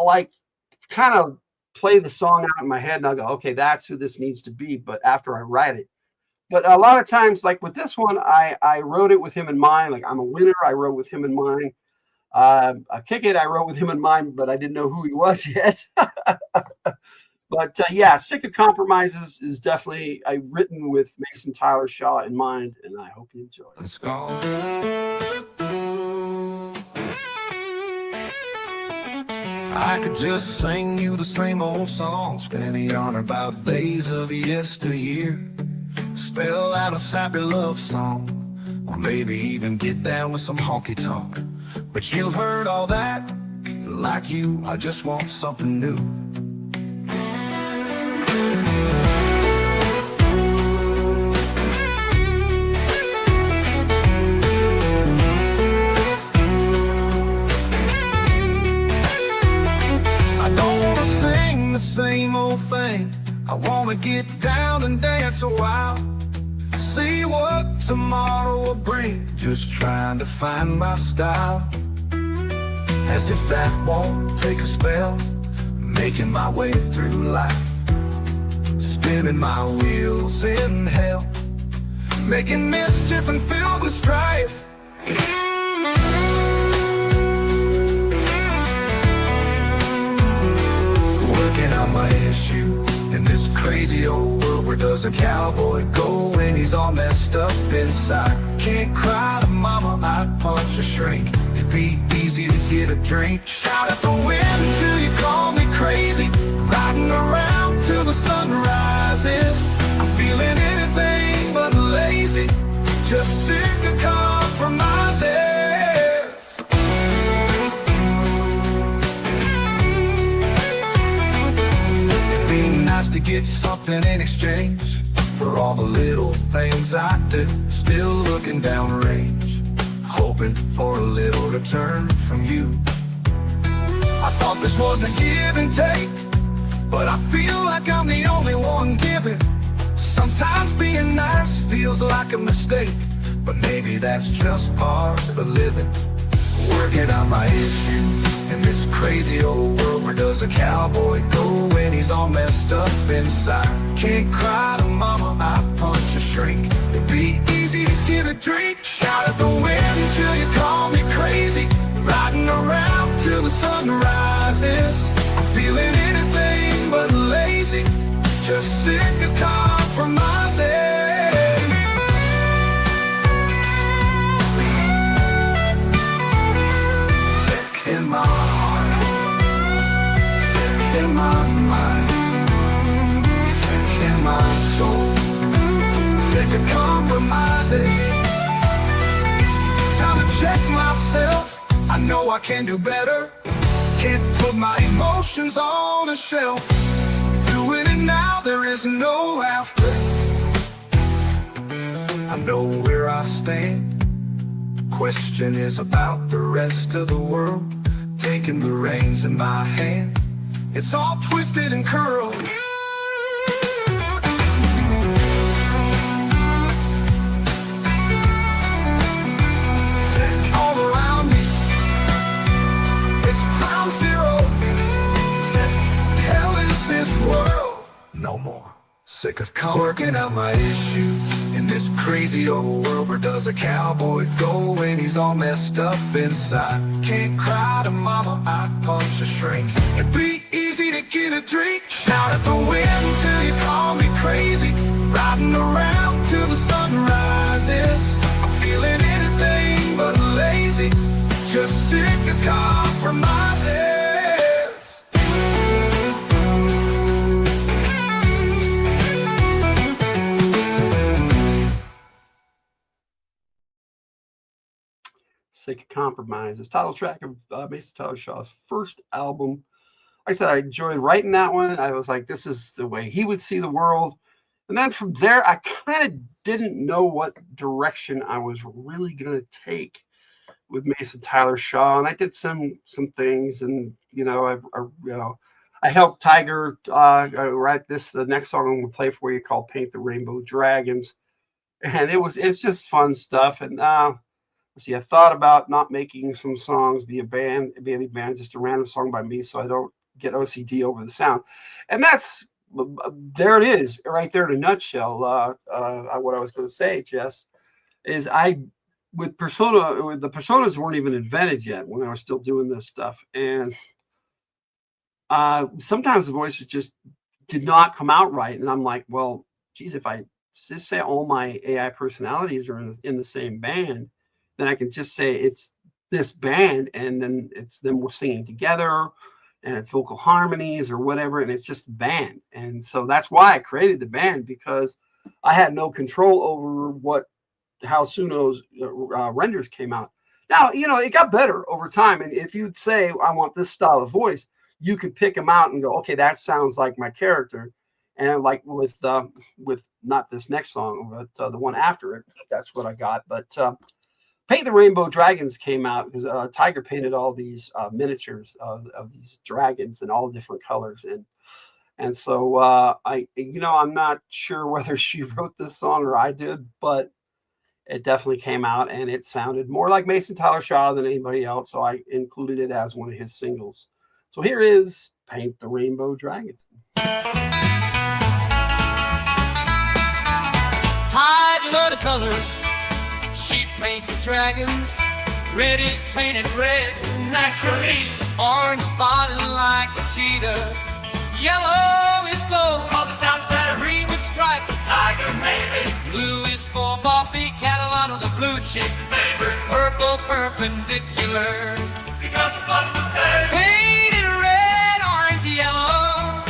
like kind of play the song out in my head and I'll go, okay, that's who this needs to be. But after I write it. But a lot of times, like with this one, I wrote it with him in mind. Like I'm a winner, I wrote with him in mind. Kick It, I wrote with him in mind, but I didn't know who he was yet. But yeah, Sick of Compromises is definitely written with Mason Tyler Shaw in mind, and I hope you enjoy it. Let's go. I could just sing you the same old songs, spinning on about days of yesteryear. Spell out a sappy love song, or maybe even get down with some honky tonk. But you've heard all that, like you, I just want something new. I don't want to sing the same old thing, I want to get down and dance a while. See what tomorrow will bring, just trying to find my style. As if that won't take a spell, making my way through life, spinning my wheels in hell, making mischief and filled with strife. Working on my issues in this crazy old world. Where does a cowboy go when he's all messed up inside? Can't cry to mama, I'd punch a shrink. It'd be easy to get a drink. Shout at the wind till you call me crazy, riding around till the sun rises. I'm feeling anything but lazy, just sick of compromises. It'd be nice to get something in exchange for all the little things I do. Still looking downrange, hoping hoping for a little return from you. I thought this was a give and take, but I feel like I'm the only one giving. Sometimes being nice feels like a mistake, but maybe that's just part of the living. Working on my issues in this crazy old world. Where does a cowboy go when he's all messed up inside? Can't cry to mama, I punch a shrink. It'd be easy to get a drink. Shout at the wind till you call me crazy. Riding around till the sun rises. I'm feeling anything but lazy, just sick of compromising. Sick in my heart, sick in my mind, sick in my soul, sick of compromises. Time to check myself, I know I can do better. Can't put my emotions on a shelf. Doing it now, there is no after. I know where I stand. Question is about the rest of the world. Taking the reins in my hand, it's all twisted and curled. Sick all around me, it's ground zero. Sick, hell is this world, no more. Sick of working out my issues in this crazy old world. Where does a cowboy go when he's all messed up inside? Can't cry to mama, I punch a shrink. It'd be easy to get a drink. Shout at the wind till you call me crazy. Riding around till the sun rises. I'm feeling anything but lazy, just sick of compromises. Sick of Compromises, title track of Mason Tyler Shaw's first album. Like I said, I enjoyed writing that one. I was like, this is the way he would see the world. And then from there, I kind of didn't know what direction I was really going to take with Mason Tyler Shaw. And I did some things, and I helped Tyger write the next song I'm going to play for you, called "Paint the Rainbow Dragons," and it's just fun stuff. And see, I thought about not making some songs be a band, just a random song by me, so I don't get OCD over the sound. And there it is, right there in a nutshell. What I was going to say, Jess, is the personas weren't even invented yet when I was still doing this stuff. And sometimes the voices just did not come out right. And I'm like, well, geez, if I just say all my AI personalities are in the same band, then I can just say it's this band, and then it's them we're singing together, and it's vocal harmonies or whatever, and it's just band. And so that's why I created the band, because I had no control over how Suno's renders came out. Now, it got better over time, and if you'd say I want this style of voice, you could pick them out and go, okay, that sounds like my character. And like with not this next song, but the one after it, that's what I got. But Paint the Rainbow Dragons came out because Tyger painted all these miniatures of these dragons in all different colors, and so I'm not sure whether she wrote this song or I did, but it definitely came out, and it sounded more like Mason Tyler Shaw than anybody else, so I included it as one of his singles. So here is Paint the Rainbow Dragons. Tyger the colors. She paints the dragons. Red is painted red, naturally. Orange spotted like a cheetah. Yellow is gold, cause it sounds better. Green with stripes, a tiger maybe. Blue is for Bobby Catalano, the blue chick favorite. Purple perpendicular, because it's fun to say. Painted red, orange, yellow.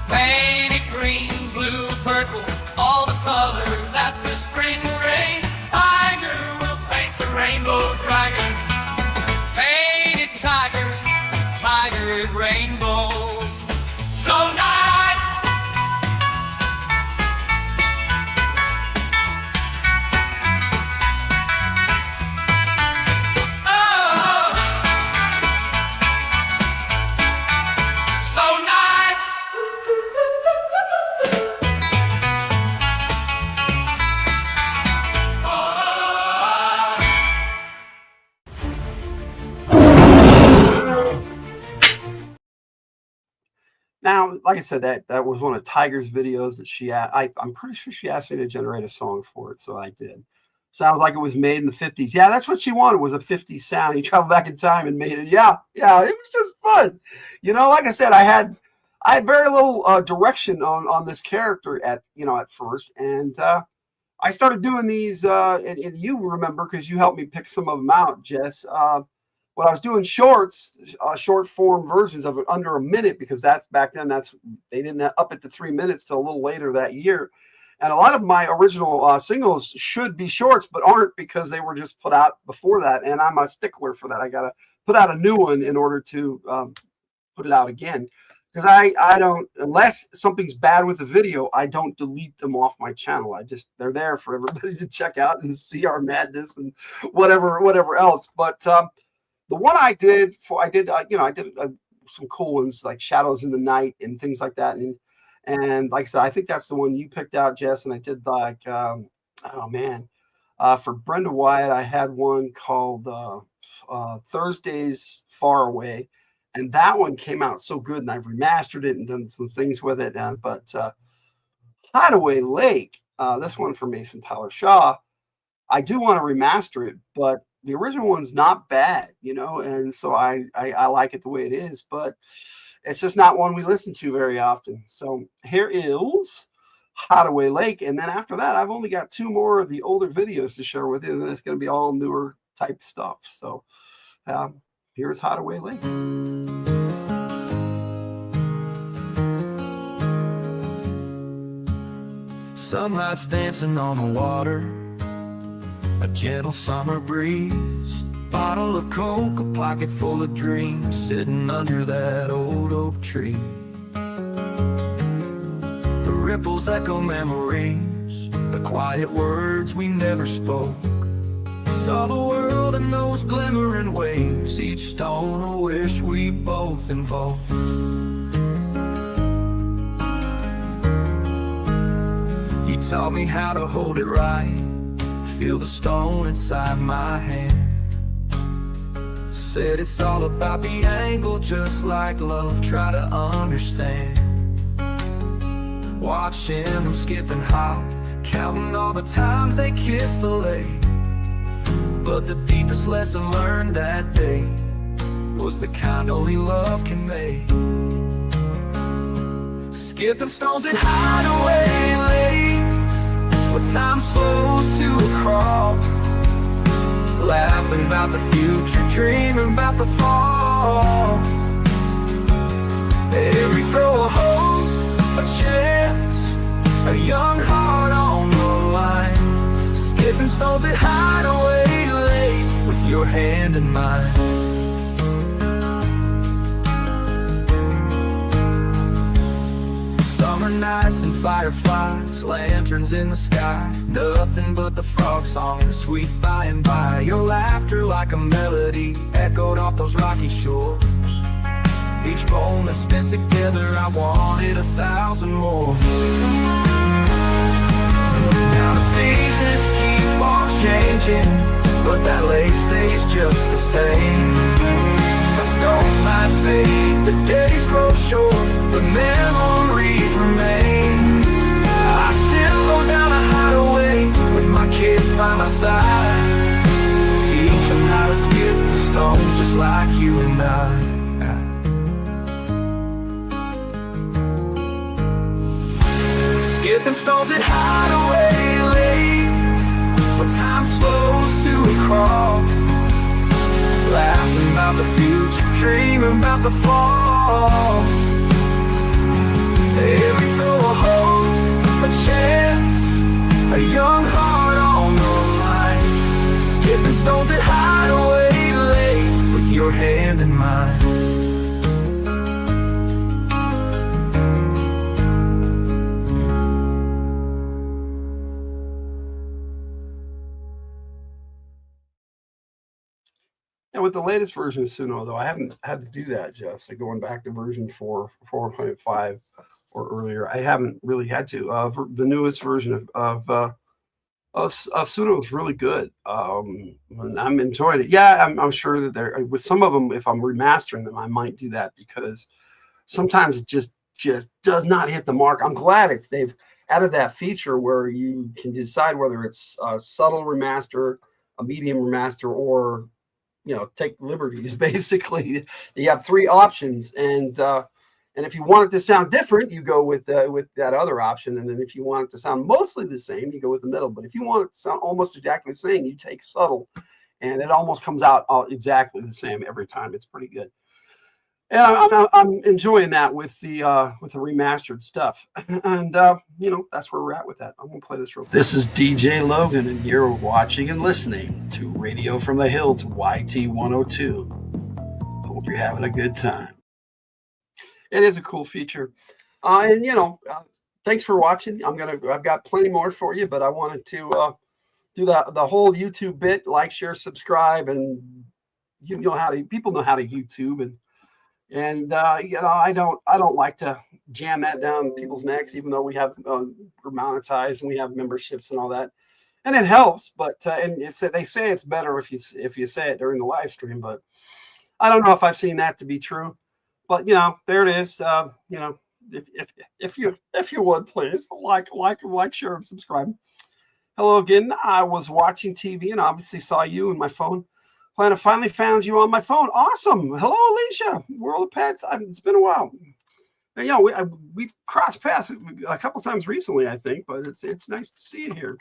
Painted green, blue, purple. All the colors after spring rain. Tyger will paint the rainbow dragons. Painted tiger, tiger rainbow. So nice. Now, like I said, that was one of Tyger's videos that I'm pretty sure she asked me to generate a song for it, so I did. Sounds like it was made in the 50s. Yeah, that's what she wanted, was a 50s sound. He traveled back in time and made it. Yeah, it was just fun. Like I said, I had very little direction on this character at first, and I started doing these, and you remember because you helped me pick some of them out, Jess. When I was doing shorts, short form versions of it under a minute, because back then they didn't up it to 3 minutes till a little later that year. And a lot of my original singles should be shorts, but aren't, because they were just put out before that. And I'm a stickler for that. I got to put out a new one in order to put it out again. Because I don't, unless something's bad with the video, I don't delete them off my channel. They're there for everybody to check out and see our madness and whatever else. But the one I did some cool ones like Shadows in the Night and things like that. And like I said, I think that's the one you picked out, Jess. And I did like, for Brenda Wyatt, I had one called Thursdays Far Away. And that one came out so good, and I've remastered it and done some things with it. But Hideaway Lake, this one for Mason Tyler Shaw, I do want to remaster it, but the original one's not bad, and so I like it the way it is, but it's just not one we listen to very often. So here is Hideaway Lake, and then after that, I've only got 2 more of the older videos to share with you, and then it's going to be all newer type stuff. So here's Hideaway Lake. Sunlight's dancing on the water, a gentle summer breeze, bottle of Coke, a pocket full of dreams, sitting under that old oak tree. The ripples echo memories, the quiet words we never spoke. Saw the world in those glimmering waves, each stone a wish we both invoked. You taught me how to hold it right, feel the stone inside my hand. Said it's all about the angle, just like love, try to understand. Watching them skipping high, counting all the times they kissed the lake. But the deepest lesson learned that day was the kind only love can make. Skipping stones at Hideaway Lake, where time slows to a crawl, laughing about the future, dreaming about the fall. Every throw a hope, a chance, a young heart on the line. Skipping stones at Hideaway Lake, with your hand in mine. Summer nights and fireflies, lanterns in the sky, nothing but the frog song and the sweet by and by. Your laughter like a melody echoed off those rocky shores. Each moment spent together, I wanted 1,000 more. Now the seasons keep on changing, but that lake stays just the same. The stones might fade, the days grow short, but memories remain. I still go down a hideaway with my kids by my side, teach them how to skip the stones just like you and I. Skipping stones at Hideaway Lake, where time slows to a crawl, laughing about the future, dreaming about the fall. Every throw a hope, a chance, a young heart on the line. Skipping stones at Hideaway Lake, with your hand in mine. And with the latest version of Suno, though, I haven't had to do that, Jess. Like going back to version 4.5 or earlier, I haven't really had to. The newest version of Suno is really good. And I'm enjoying it. Yeah, I'm sure that with some of them, if I'm remastering them, I might do that, because sometimes it just just does not hit the mark. I'm glad they've added that feature where you can decide whether it's a subtle remaster, a medium remaster, or take liberties. Basically, you have 3 options, and if you want it to sound different, you go with that other option, and then if you want it to sound mostly the same, you go with the middle. But if you want it to sound almost exactly the same, you take subtle, and it almost comes out exactly the same every time. It's pretty good. And I'm enjoying that with the remastered stuff, and that's where we're at with that. I'm gonna play this real quick. This is DJ Logan, and you're watching and listening to Radio from the Hillt YT 102. Hope you're having a good time. It is a cool feature, and thanks for watching. I've got plenty more for you, but I wanted to do the whole YouTube bit, like, share, subscribe, and people know how to YouTube, and I don't like to jam that down people's necks, even though we're monetized and we have memberships and all that, and it helps. But and they say it's better if you say it during the live stream, but I don't know if I've seen that to be true. But there it is. If you would please like, share, and subscribe. Hello again. I was watching TV and obviously saw you in my phone. I finally found you on my phone. Awesome. Hello, Alicia. World of Pets. It's been a while. We've crossed paths a couple times recently, I think, but it's nice to see you here.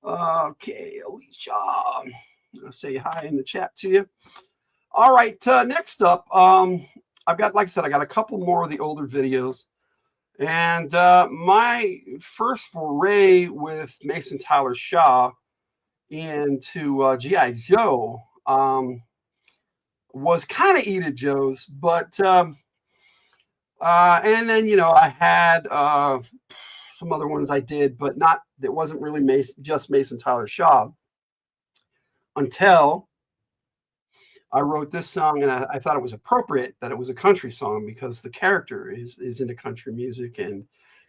Okay, Alicia. I'll say hi in the chat to you. All right. Next up, I've got, like I said, I got a couple more of the older videos, and my first foray with Mason Tyler Shaw into G.I. Joe was kind of Eat Joe's, but and then I had some other ones I did, but it wasn't really just Mason Tyler Shaw until I wrote this song, and I thought it was appropriate that it was a country song because the character is into country music and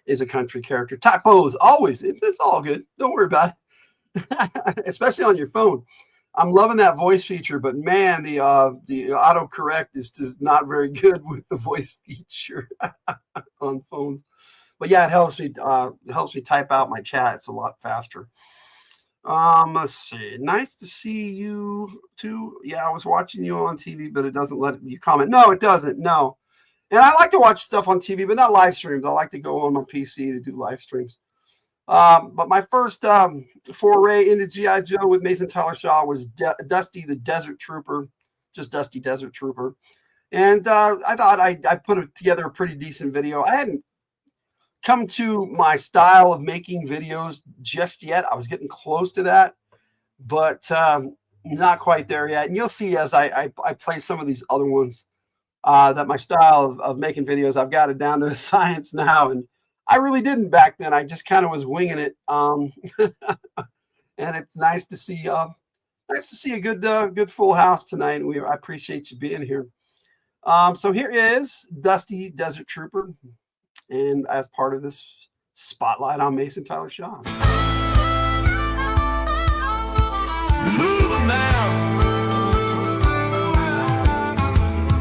is a country character. Typos, always. It's all good. Don't worry about it, especially on your phone. I'm loving that voice feature, but man, the autocorrect is just not very good with the voice feature on phones. But yeah, it helps me type out my chat. It's a lot faster. Let's see. Nice to see you too. Yeah, I was watching you on TV, but it doesn't let you comment. No, it doesn't. No. And I like to watch stuff on TV, but not live streams. I like to go on my PC to do live streams. But my first foray into G.I. Joe with Mason Tyler Shaw was Dusty the Desert Trooper, just Dusty Desert Trooper. And I thought I put together a pretty decent video. I hadn't come to my style of making videos just yet. I was getting close to that, but not quite there yet. And you'll see as I play some of these other ones that my style of making videos, I've got it down to a science now. And I really didn't back then. I just kind of was winging it. And it's nice to see a good full house tonight. I appreciate you being here. So here is Dusty Desert Trooper, and as part of this spotlight on Mason Tyler Shaw. Move 'em now.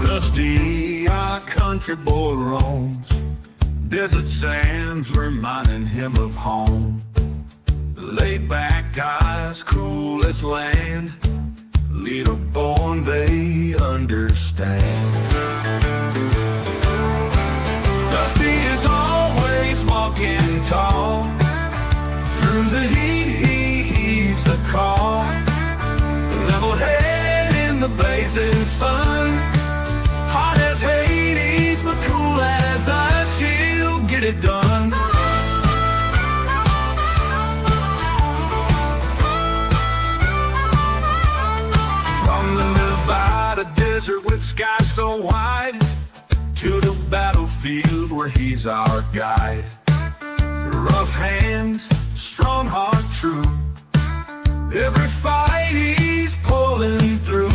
Dusty, our country boy roams. Desert sands reminding him of home. Laid back eyes, cool as land. Leader born, they understand. Dusty is always walking tall. Through the heat, he heeds the call. Level head in the blazing sun. Hot as Hades, but cool as ice. He'll get it done. From the Nevada desert with skies so wide to the battlefield where he's our guide. Rough hands, strong heart true. Every fight he's pulling through.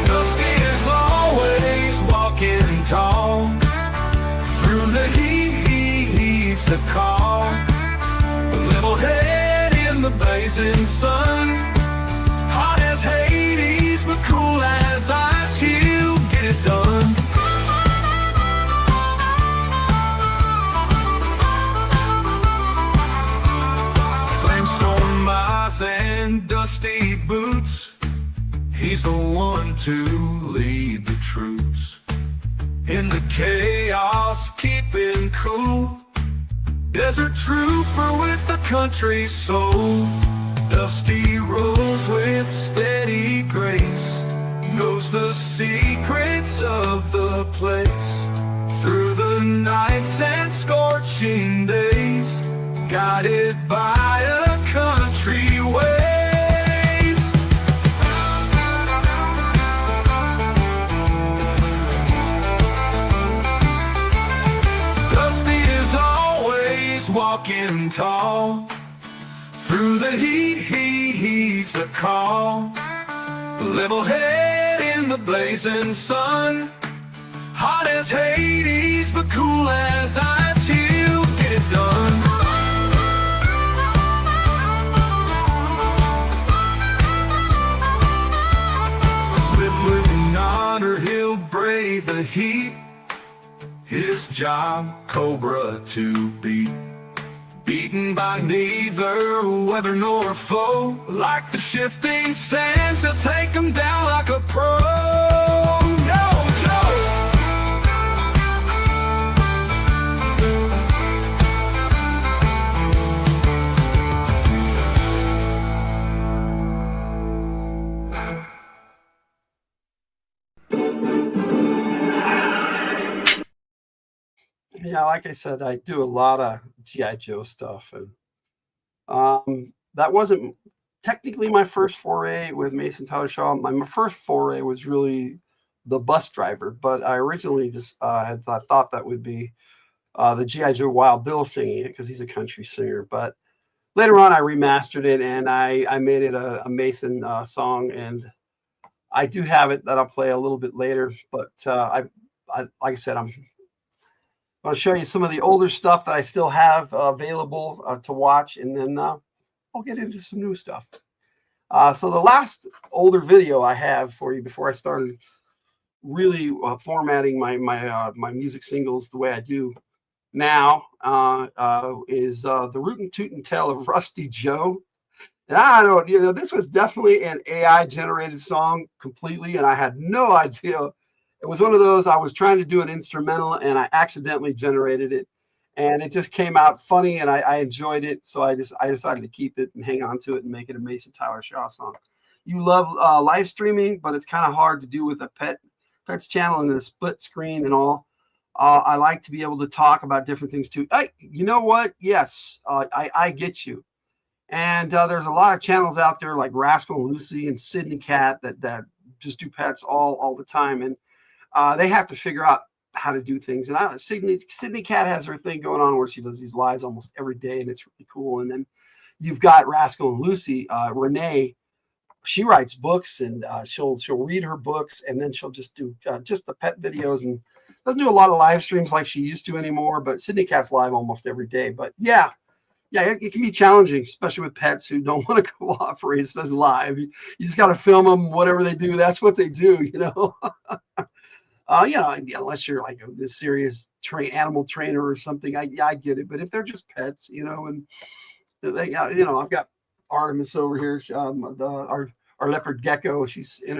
Dusty is always walking tall. Through the heat he heeds the call. Level head in the blazing sun. Hot as Hades but cool as ice. He'll get it done. to lead the troops. In the chaos, keeping cool. Desert trooper with a country soul. Dusty roads with steady grace. Knows the secrets of the place. Through the nights and scorching days, guided by a country ways. Dusty is always walking tall. Through the heat he heeds the call. Level head in the blazing sun. Hot as Hades, but cool as ice. He'll get it done. With an honor, he'll brave the heat. His job, Cobra to beat. Beaten by neither weather nor foe. Like the shifting sands, he'll take them down like a pro. No joke. Yeah, like I said, I do a lot of GI Joe stuff, and that wasn't technically my first foray with Mason Tyler Shaw. My first foray was really the bus driver, but I originally just had thought that would be the GI Joe Wild Bill singing it because he's a country singer. But later on, I remastered it and I made it a Mason song, and I do have it that I'll play a little bit later. But like I said, I'll show you some of the older stuff that I still have available to watch, and then I'll get into some new stuff. So the last older video I have for you before I started really formatting my music singles the way I do now is the Rootin' Tootin' Tale of Rusty Joe. And I don't, this was definitely an AI generated song completely, and I had no idea. It was one of those, I was trying to do an instrumental and I accidentally generated it, and it just came out funny and I enjoyed it. So I decided to keep it and hang on to it and make it a Mason Tyler Shaw song. You love live streaming, but it's kind of hard to do with a Pet's channel and a split screen and all. I like to be able to talk about different things too. Hey, you know what? Yes, I get you. And there's a lot of channels out there like Rascal and Lucy and Sydney Cat that just do pets all the time. And they have to figure out how to do things. And Sydney Cat has her thing going on where she does these lives almost every day, and it's really cool. And then you've got Rascal and Lucy. Renee, she writes books, and she'll read her books, and then she'll just do just the pet videos, and doesn't do a lot of live streams like she used to anymore. But Sydney Cat's live almost every day. But yeah, it can be challenging, especially with pets who don't want to cooperate, especially live. You just got to film them. Whatever they do, that's what they do. Unless you're like a serious animal trainer or something, I get it. But if they're just pets, and they, I've got Artemis over here, our leopard gecko. She's in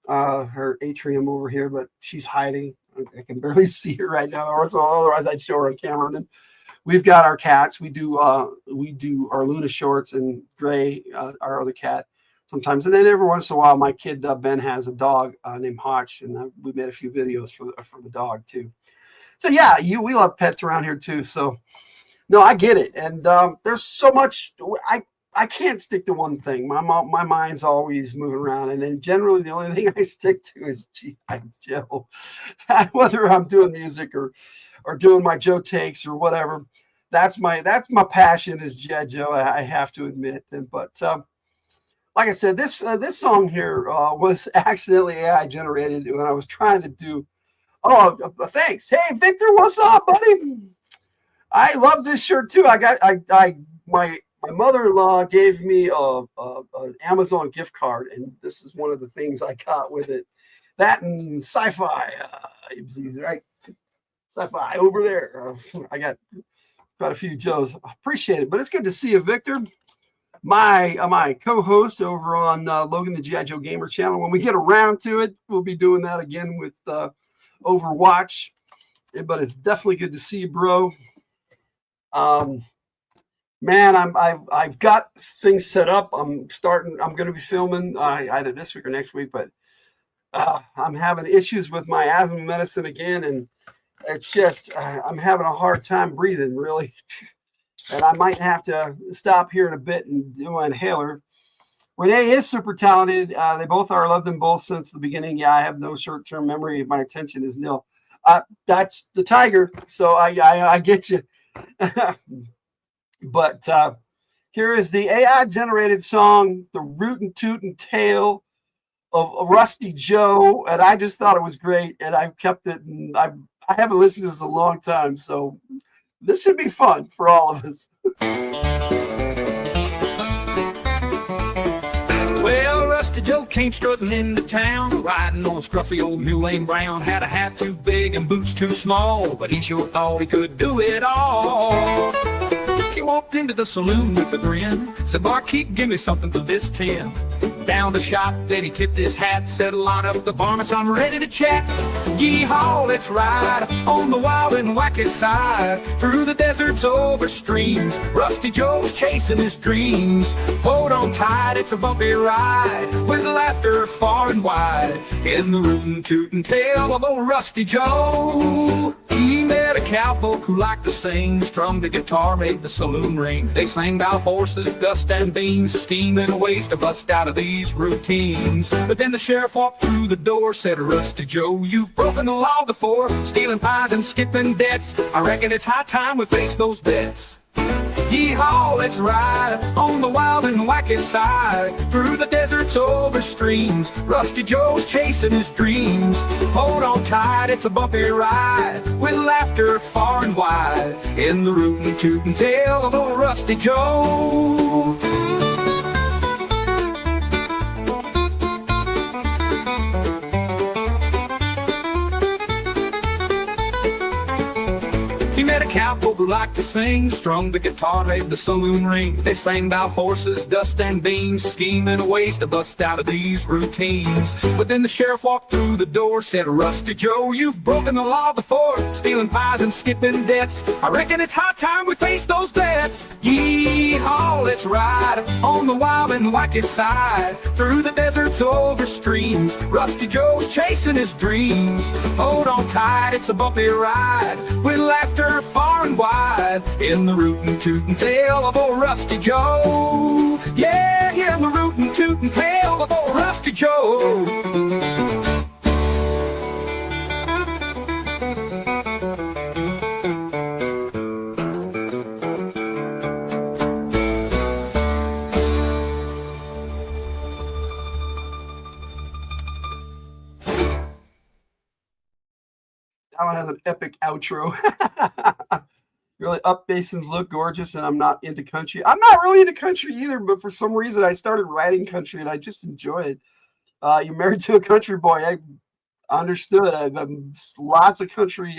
her atrium over here, but she's hiding. I can barely see her right now. Otherwise, I'd show her on camera. And then we've got our cats. We do our Luna Shorts, and Gray, our other cat. Sometimes, and then every once in a while, my kid Ben has a dog named Hotch, and we made a few videos for the dog too. So yeah, we love pets around here too. So no, I get it, and there's so much. I can't stick to one thing. My mind's always moving around, and then generally the only thing I stick to is G.I. Joe, whether I'm doing music or doing my Joe takes or whatever. That's my passion is G.I. Joe. I have to admit, but. Like I said, this song here was accidentally AI generated when I was trying to do. Oh, thanks. Hey, Victor, what's up, buddy? I love this shirt too. My mother-in-law gave me an Amazon gift card, and this is one of the things I got with it. That and sci-fi, right? Sci-fi over there. I got a few Joes. I appreciate it, but it's good to see you, Victor. my co-host over on Logan the GI Joe Gamer channel. When we get around to it, we'll be doing that again with Overwatch. But it's definitely good to see you, bro. Man, I've got things set up. I'm going to be filming either this week or next week, but I'm having issues with my asthma medicine again, and it's just I'm having a hard time breathing, really. And I might have to stop here in a bit and do an inhaler. Renee is super talented. They both are. I loved them both since the beginning. Yeah, I have no short-term memory. My attention is nil. That's the Tyger, so I get you. But here is the AI-generated song, "The Rootin' Tootin' Tale of Rusty Joe," and I just thought it was great, and I've kept it, and I haven't listened to this in a long time, so this should be fun for all of us. Well, Rusty Joe came strutting into town, riding on a scruffy old mule named Brown. Had a hat too big and boots too small, but he sure thought he could do it all. He walked into the saloon with a grin, said, "Barkeep, give me something for this tin." Down the shop, then he tipped his hat, said, "Line up the varmints, I'm ready to chat." Yee-haw, let's ride on the wild and wacky side, through the deserts, over streams. Rusty Joe's chasing his dreams. Hold on tight, it's a bumpy ride, with laughter far and wide, in the rootin' tootin' tale of old Rusty Joe. He met a cowpoke who liked to sing, strummed the guitar, made the saloon ring. They sang about horses, dust and beans, scheming ways to bust out of these routines. But then the sheriff walked through the door, said, "Rusty Joe, you've broken the law before, stealing pies and skipping debts. I reckon it's high time we face those bets." Yee-haw, let's ride on the wild and wacky side, through the deserts, over streams. Rusty Joe's chasing his dreams. Hold on tight, it's a bumpy ride, with laughter far and wide, in the rootin' tootin' tale of old Rusty Joe. He met a cowpoke who liked to sing, strummed the guitar, made the saloon ring. They sang about horses, dust and beans, scheming ways to bust out of these routines. But then the sheriff walked through the door, said, "Rusty Joe, you've broken the law before, stealing pies and skipping debts. I reckon it's high time we face those bets." Yee-haw, let's ride on the wild and wacky side, through the deserts, over streams. Rusty Joe's chasing his dreams. Hold on tight, it's a bumpy ride, with laughter far and wide, in the rootin' tootin' tale of old Rusty Joe. Yeah, in the rootin' tootin' tale of old Rusty Joe. That one has an epic outro. Really, up basins look gorgeous, and I'm not into country. I'm not really into country either, but for some reason I started writing country, and I just enjoy it. You're married to a country boy. I understood. I've lots of country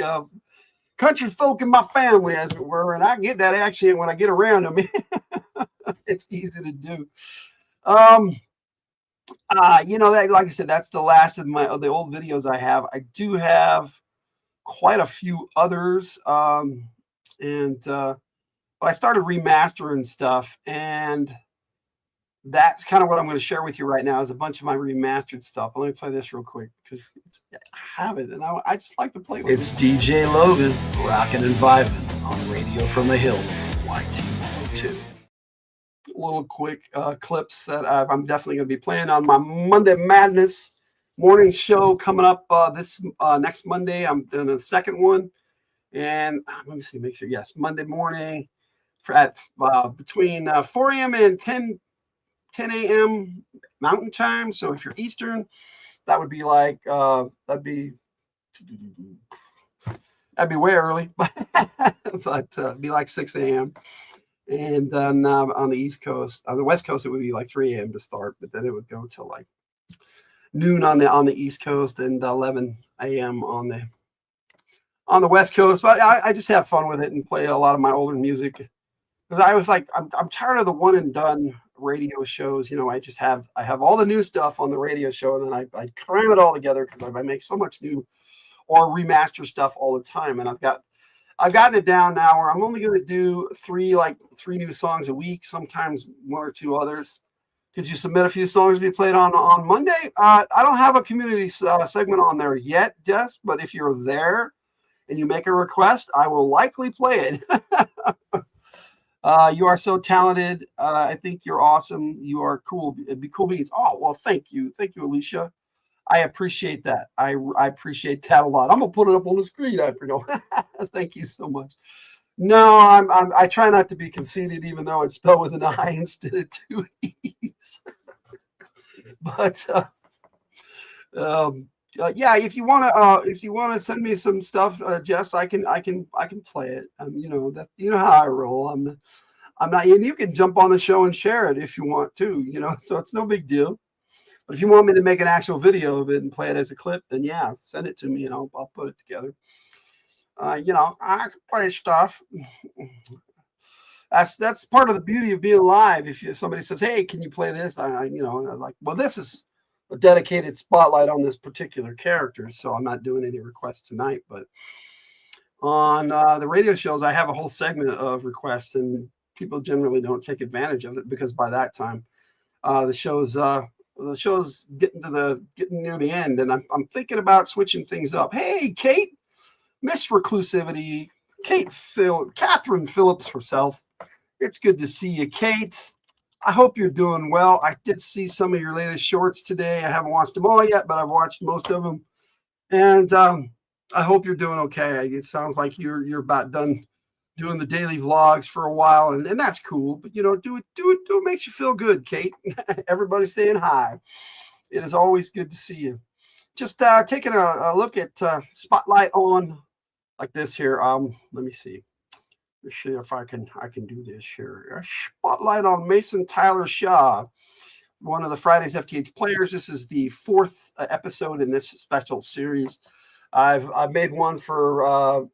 folk in my family, as it were, and I get that accent when I get around them. It's easy to do. You know, that, like I said, that's the last of the old videos I have. I do have quite a few others, but I started remastering stuff, and that's kind of what I'm going to share with you right now, is a bunch of my remastered stuff. Let me play this real quick, because I have it, and I just like to play with it. It's DJ Logan, rocking and vibing on Radio from the Hillt, YT102. Little quick clips that I'm definitely going to be playing on my Monday Madness morning show coming up this next Monday. I'm doing the second one, and let me see, make sure. Yes, Monday morning at between 4 a.m. and 10 a.m. Mountain Time. So if you're Eastern, that would be like that'd be way early, but it'd be like 6 a.m. And then on the East Coast, on the West Coast, it would be like 3 a.m. to start, but then it would go till like noon on the East Coast, and 11 a.m. on the West Coast. But I just have fun with it and play a lot of my older music, because I was like, I'm tired of the one and done radio shows. You know, I have all the new stuff on the radio show, and then I cram it all together because I make so much new or remaster stuff all the time. And I've gotten it down now where I'm only going to do three new songs a week, sometimes one or two others. Could you submit a few songs to be played on Monday? I don't have a community segment on there yet, Des, but if you're there and you make a request, I will likely play it. You are so talented. I think you're awesome. You are cool. It'd be cool beans. Oh, well, thank you. Thank you, Alicia. I appreciate that. I appreciate that a lot. I'm gonna put it up on the screen after. No, thank you so much. No, I try not to be conceited, even though it's spelled with an I instead of two E's. But yeah, if you wanna send me some stuff, Jess, I can play it. You know that how I roll. I'm not, and you can jump on the show and share it if you want to. You know, so it's no big deal. But if you want me to make an actual video of it and play it as a clip, then yeah, send it to me and I'll put it together. You know, I can play stuff. That's part of the beauty of being live. If somebody says, "Hey, can you play this?" I'm like, well, this is a dedicated spotlight on this particular character, so I'm not doing any requests tonight. But on the radio shows, I have a whole segment of requests, and people generally don't take advantage of it because by that time, the show's getting near the end, and I'm thinking about switching things up. Hey, Kate, Miss Reclusivity, Catherine Phillips herself. It's good to see you, Kate. I hope you're doing well. I did see some of your latest shorts today. I haven't watched them all yet, but I've watched most of them, and I hope you're doing okay. It sounds like you're about done doing the daily vlogs for a while, and that's cool. But do it makes you feel good, Kate. Everybody's saying hi. It is always good to see you. Just taking a look at spotlight on like this here. Let me see. Let's see if I can do this here. A spotlight on Mason Tyler Shaw, one of the Fridays FtH Players. This is the 4th episode in this special series. I've made one for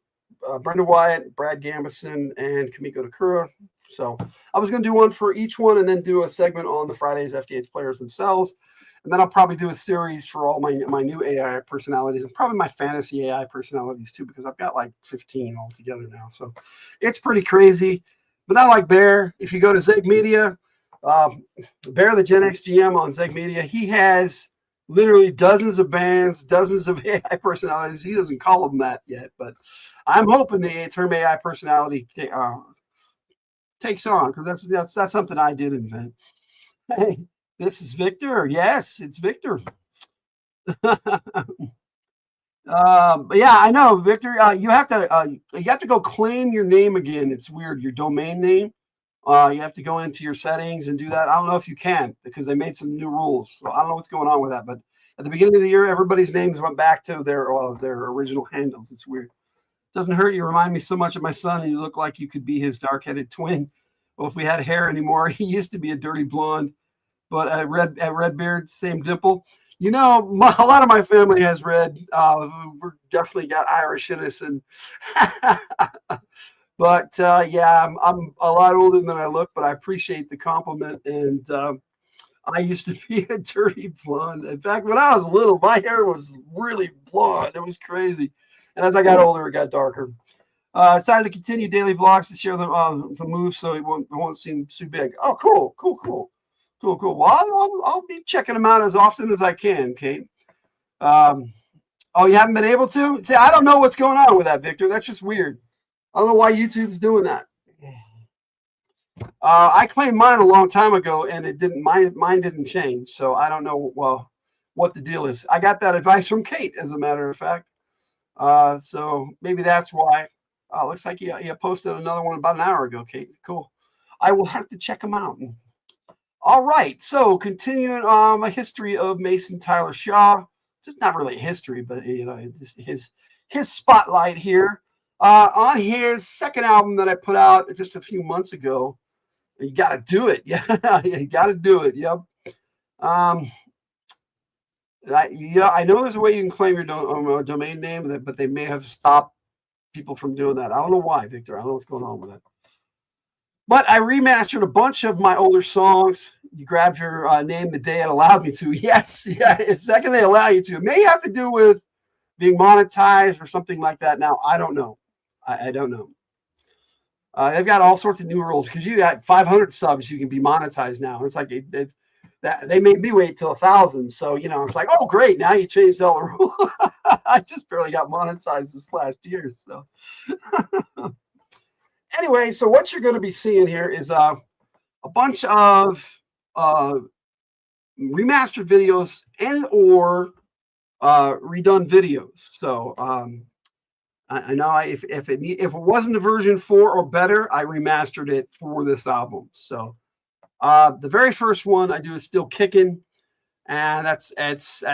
Brenda Wyatt, Brad Gambison, and Kamiko Nakura. So I was going to do one for each one and then do a segment on the Fridays FtH Players themselves. And then I'll probably do a series for all my new AI personalities and probably my fantasy AI personalities too, because I've got like 15 altogether now. So it's pretty crazy. But I like Bear. If you go to Zeg Media, Bear the Gen X GM on Zeg Media, he has literally dozens of bands, dozens of AI personalities. He doesn't call them that yet, but I'm hoping the term AI personality takes on, because that's something I did invent. Hey, this is Victor. Yes, it's Victor. But yeah, I know, Victor. You have to go claim your name again. It's weird, your domain name. You have to go into your settings and do that. I don't know if you can, because they made some new rules. So I don't know what's going on with that. But at the beginning of the year, everybody's names went back to their original handles. It's weird. Doesn't hurt. You remind me so much of my son, and you look like you could be his dark-headed twin. Well, if we had hair anymore, he used to be a dirty blonde, but a red beard, same dimple. A lot of my family has red. We're definitely got Irish in us, and but yeah, I'm a lot older than I look, but I appreciate the compliment. And I used to be a dirty blonde. In fact, when I was little, my hair was really blonde. It was crazy. And as I got older, it got darker. Decided to continue daily vlogs to share the move, so it won't seem too big. Oh, cool. Well, I'll be checking them out as often as I can, Kate. Oh, you haven't been able to? See, I don't know what's going on with that, Victor. That's just weird. I don't know why YouTube's doing that. I claimed mine a long time ago, and it didn't. Mine didn't change, so I don't know what the deal is. I got that advice from Kate, as a matter of fact. So maybe that's why. Looks like you posted another one about an hour ago, Kate. Cool. I will have to check them out. All right. So continuing my history of Mason Tyler Shaw. Just not really history, but just his spotlight here. On his second album that I put out just a few months ago. You got to do it. Yeah, you got to do it. Yep. I know there's a way you can claim your domain name, but they may have stopped people from doing that. I don't know why, Victor. I don't know what's going on with that. But I remastered a bunch of my older songs. You grabbed your name the day it allowed me to. Yes, yeah. The second they allow you to, it may have to do with being monetized or something like that. Now I don't know. I don't know. They've got all sorts of new rules because you got 500 subs, you can be monetized now. It's like that they made me wait till 1,000. So it's like, oh great, now you changed all the rules. I just barely got monetized this last year. So anyway, so what you're going to be seeing here is a bunch of remastered videos and or redone videos. So I know if it wasn't a version 4 or better, I remastered it for this album. So the very first one I do is Still Kicking, and that's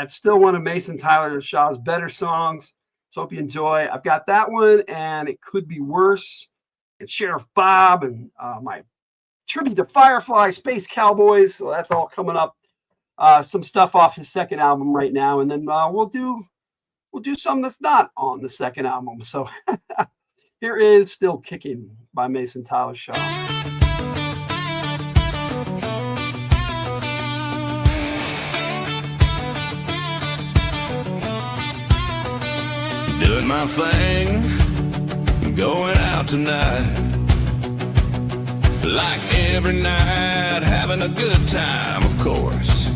still one of Mason Tyler Shaw's better songs. So hope you enjoy. I've got that one, and It Could Be Worse. It's Sheriff Bob and my tribute to Firefly, Space Cowboys. So that's all coming up. Some stuff off his second album right now, and then we'll do something that's not on the second album. So here is Still Kicking by Mason Tyler Shaw. Doing my thing, going out tonight. Like every night, having a good time, of course.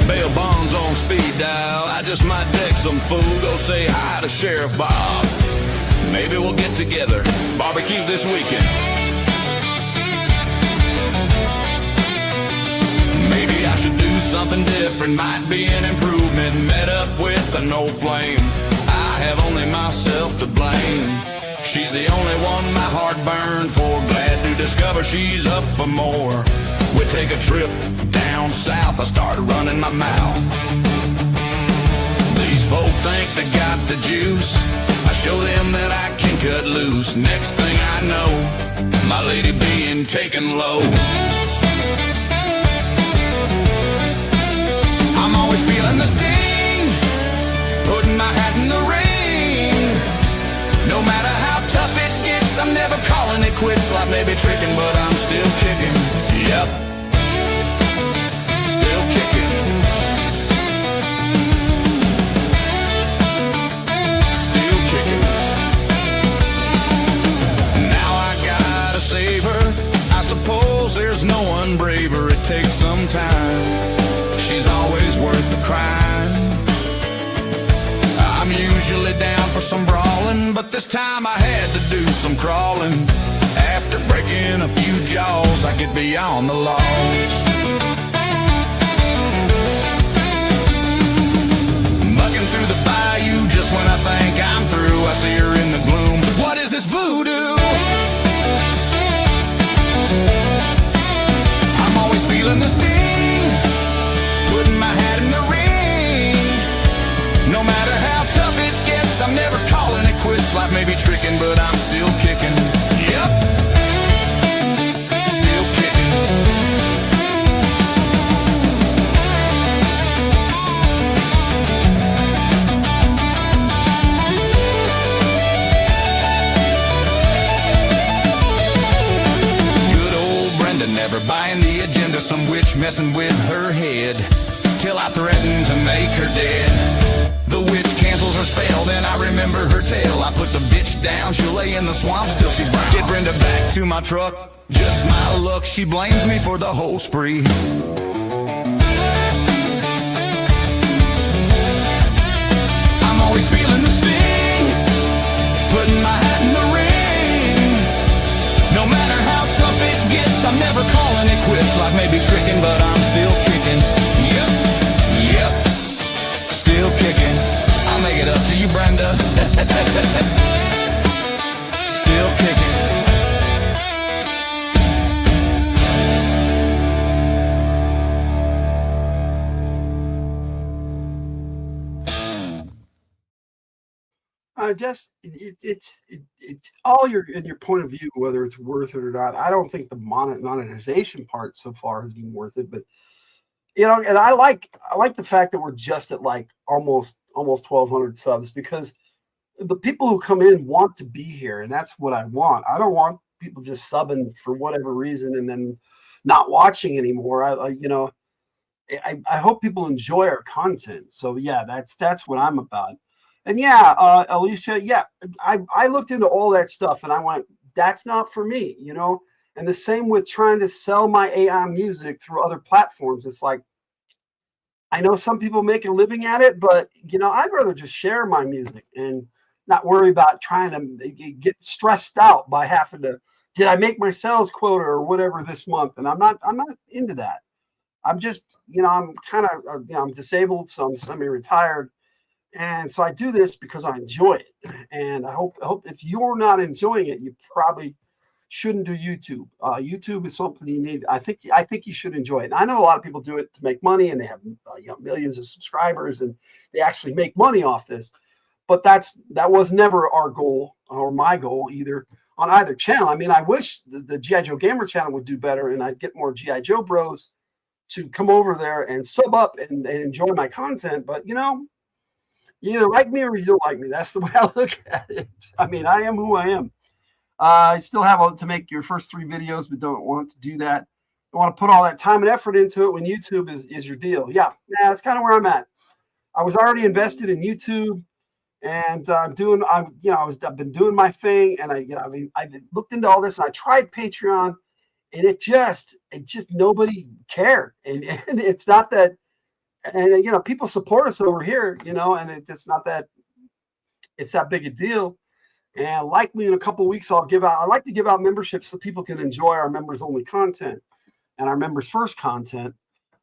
Bail bonds on speed dial, I just might deck some fool, go say hi to Sheriff Bob. Maybe we'll get together, barbecue this weekend. Maybe I should do something different, might be an improvement. Met up with an old flame, I have only myself to blame. She's the only one my heart burned for, glad to discover she's up for more. We take a trip down south, I start running my mouth. These folk think they got the juice, I show them that I can cut loose. Next thing I know, my lady being taken low. I'm always feeling the sting, putting my hat in the ring. No matter how tough it gets, I'm never calling it quits. Life may be tricking, but I'm still kicking. Yep, still kicking. Still kicking. Now I gotta save her, I suppose there's no one braver. It takes some time, she's always worth the crime. I'm usually down for some brawling, but this time I had to do some crawling. After breaking a few jaws, I get beyond the laws. Mucking through the bayou, just when I think I'm through, I see her in the gloom. What is this voodoo? I'm always feeling the sting, putting my hat in the ring. No matter how tough it gets, I'm never calling it quits. Life may be tricking, but I'm still kicking. Yep, still kicking. Good old Brenda, never buying the agenda. Some witch messing with her head, till I threatened to make her dead. The witch cancels her spell, then I remember her tale. I put the bitch down, she'll lay in the swamps till she's brown. Get Brenda back to my truck, just my luck, she blames me for the whole spree. I'm always feeling the sting, putting my hat in the ring. No matter how tough it gets, I'm never calling it quits. Life may be tricking, but I'm still kicking. Yep, yep, still kicking. I'll make it up to you, Brenda. Still kicking. It's all in your point of view, whether it's worth it or not. I don't think the monetization part so far has been worth it, but and I like the fact that we're just at like almost 1,200 subs, because the people who come in want to be here, and that's what I want. I don't want people just subbing for whatever reason and then not watching anymore. I hope people enjoy our content. So yeah, that's what I'm about. And yeah, Alicia, yeah, I looked into all that stuff and I went, that's not for me, you know? And the same with trying to sell my AI music through other platforms. It's like, I know some people make a living at it, but you know, I'd rather just share my music and not worry about trying to get stressed out by having to, did I make my sales quota or whatever this month? And I'm not into that. I'm just, you know, I'm kind of, you know, I'm disabled, so I'm semi-retired. And so I do this because I enjoy it. And I hope if you're not enjoying it, you probably shouldn't do YouTube. YouTube is something you need. I think you should enjoy it. And I know a lot of people do it to make money, and they have millions of subscribers, and they actually make money off this. But that was never our goal or my goal either on either channel. I mean, I wish the G.I. Joe Gamer channel would do better, and I'd get more G.I. Joe bros to come over there and sub up and enjoy my content. But you know, you either like me or you don't like me. That's the way I look at it. I mean, I am who I am. I still have to make your first 3 videos, but don't want to do that. I want to put all that time and effort into it when YouTube is your deal. Yeah, that's kind of where I'm at. I was already invested in YouTube, and I've been doing my thing, and I've looked into all this, and I tried Patreon, and it just nobody cared, and it's not that, and you know, people support us over here, you know, and it's not that it's that big a deal. And likely in a couple of weeks, I like to give out memberships so people can enjoy our members only content and our members first content.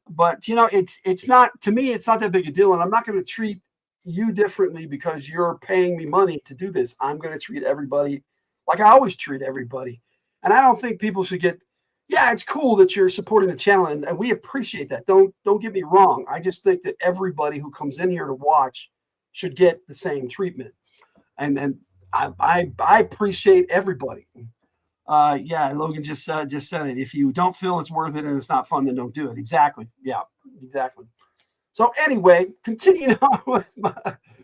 But you know, it's not, to me, it's not that big a deal. And I'm not going to treat you differently because you're paying me money to do this. I'm going to treat everybody like I always treat everybody. And I don't think people should get, yeah, it's cool that you're supporting the channel, and we appreciate that. Don't get me wrong. I just think that everybody who comes in here to watch should get the same treatment. And I appreciate everybody. Yeah, Logan just said it. If you don't feel it's worth it and it's not fun, then don't do it. Exactly. Yeah, exactly. So anyway, continuing on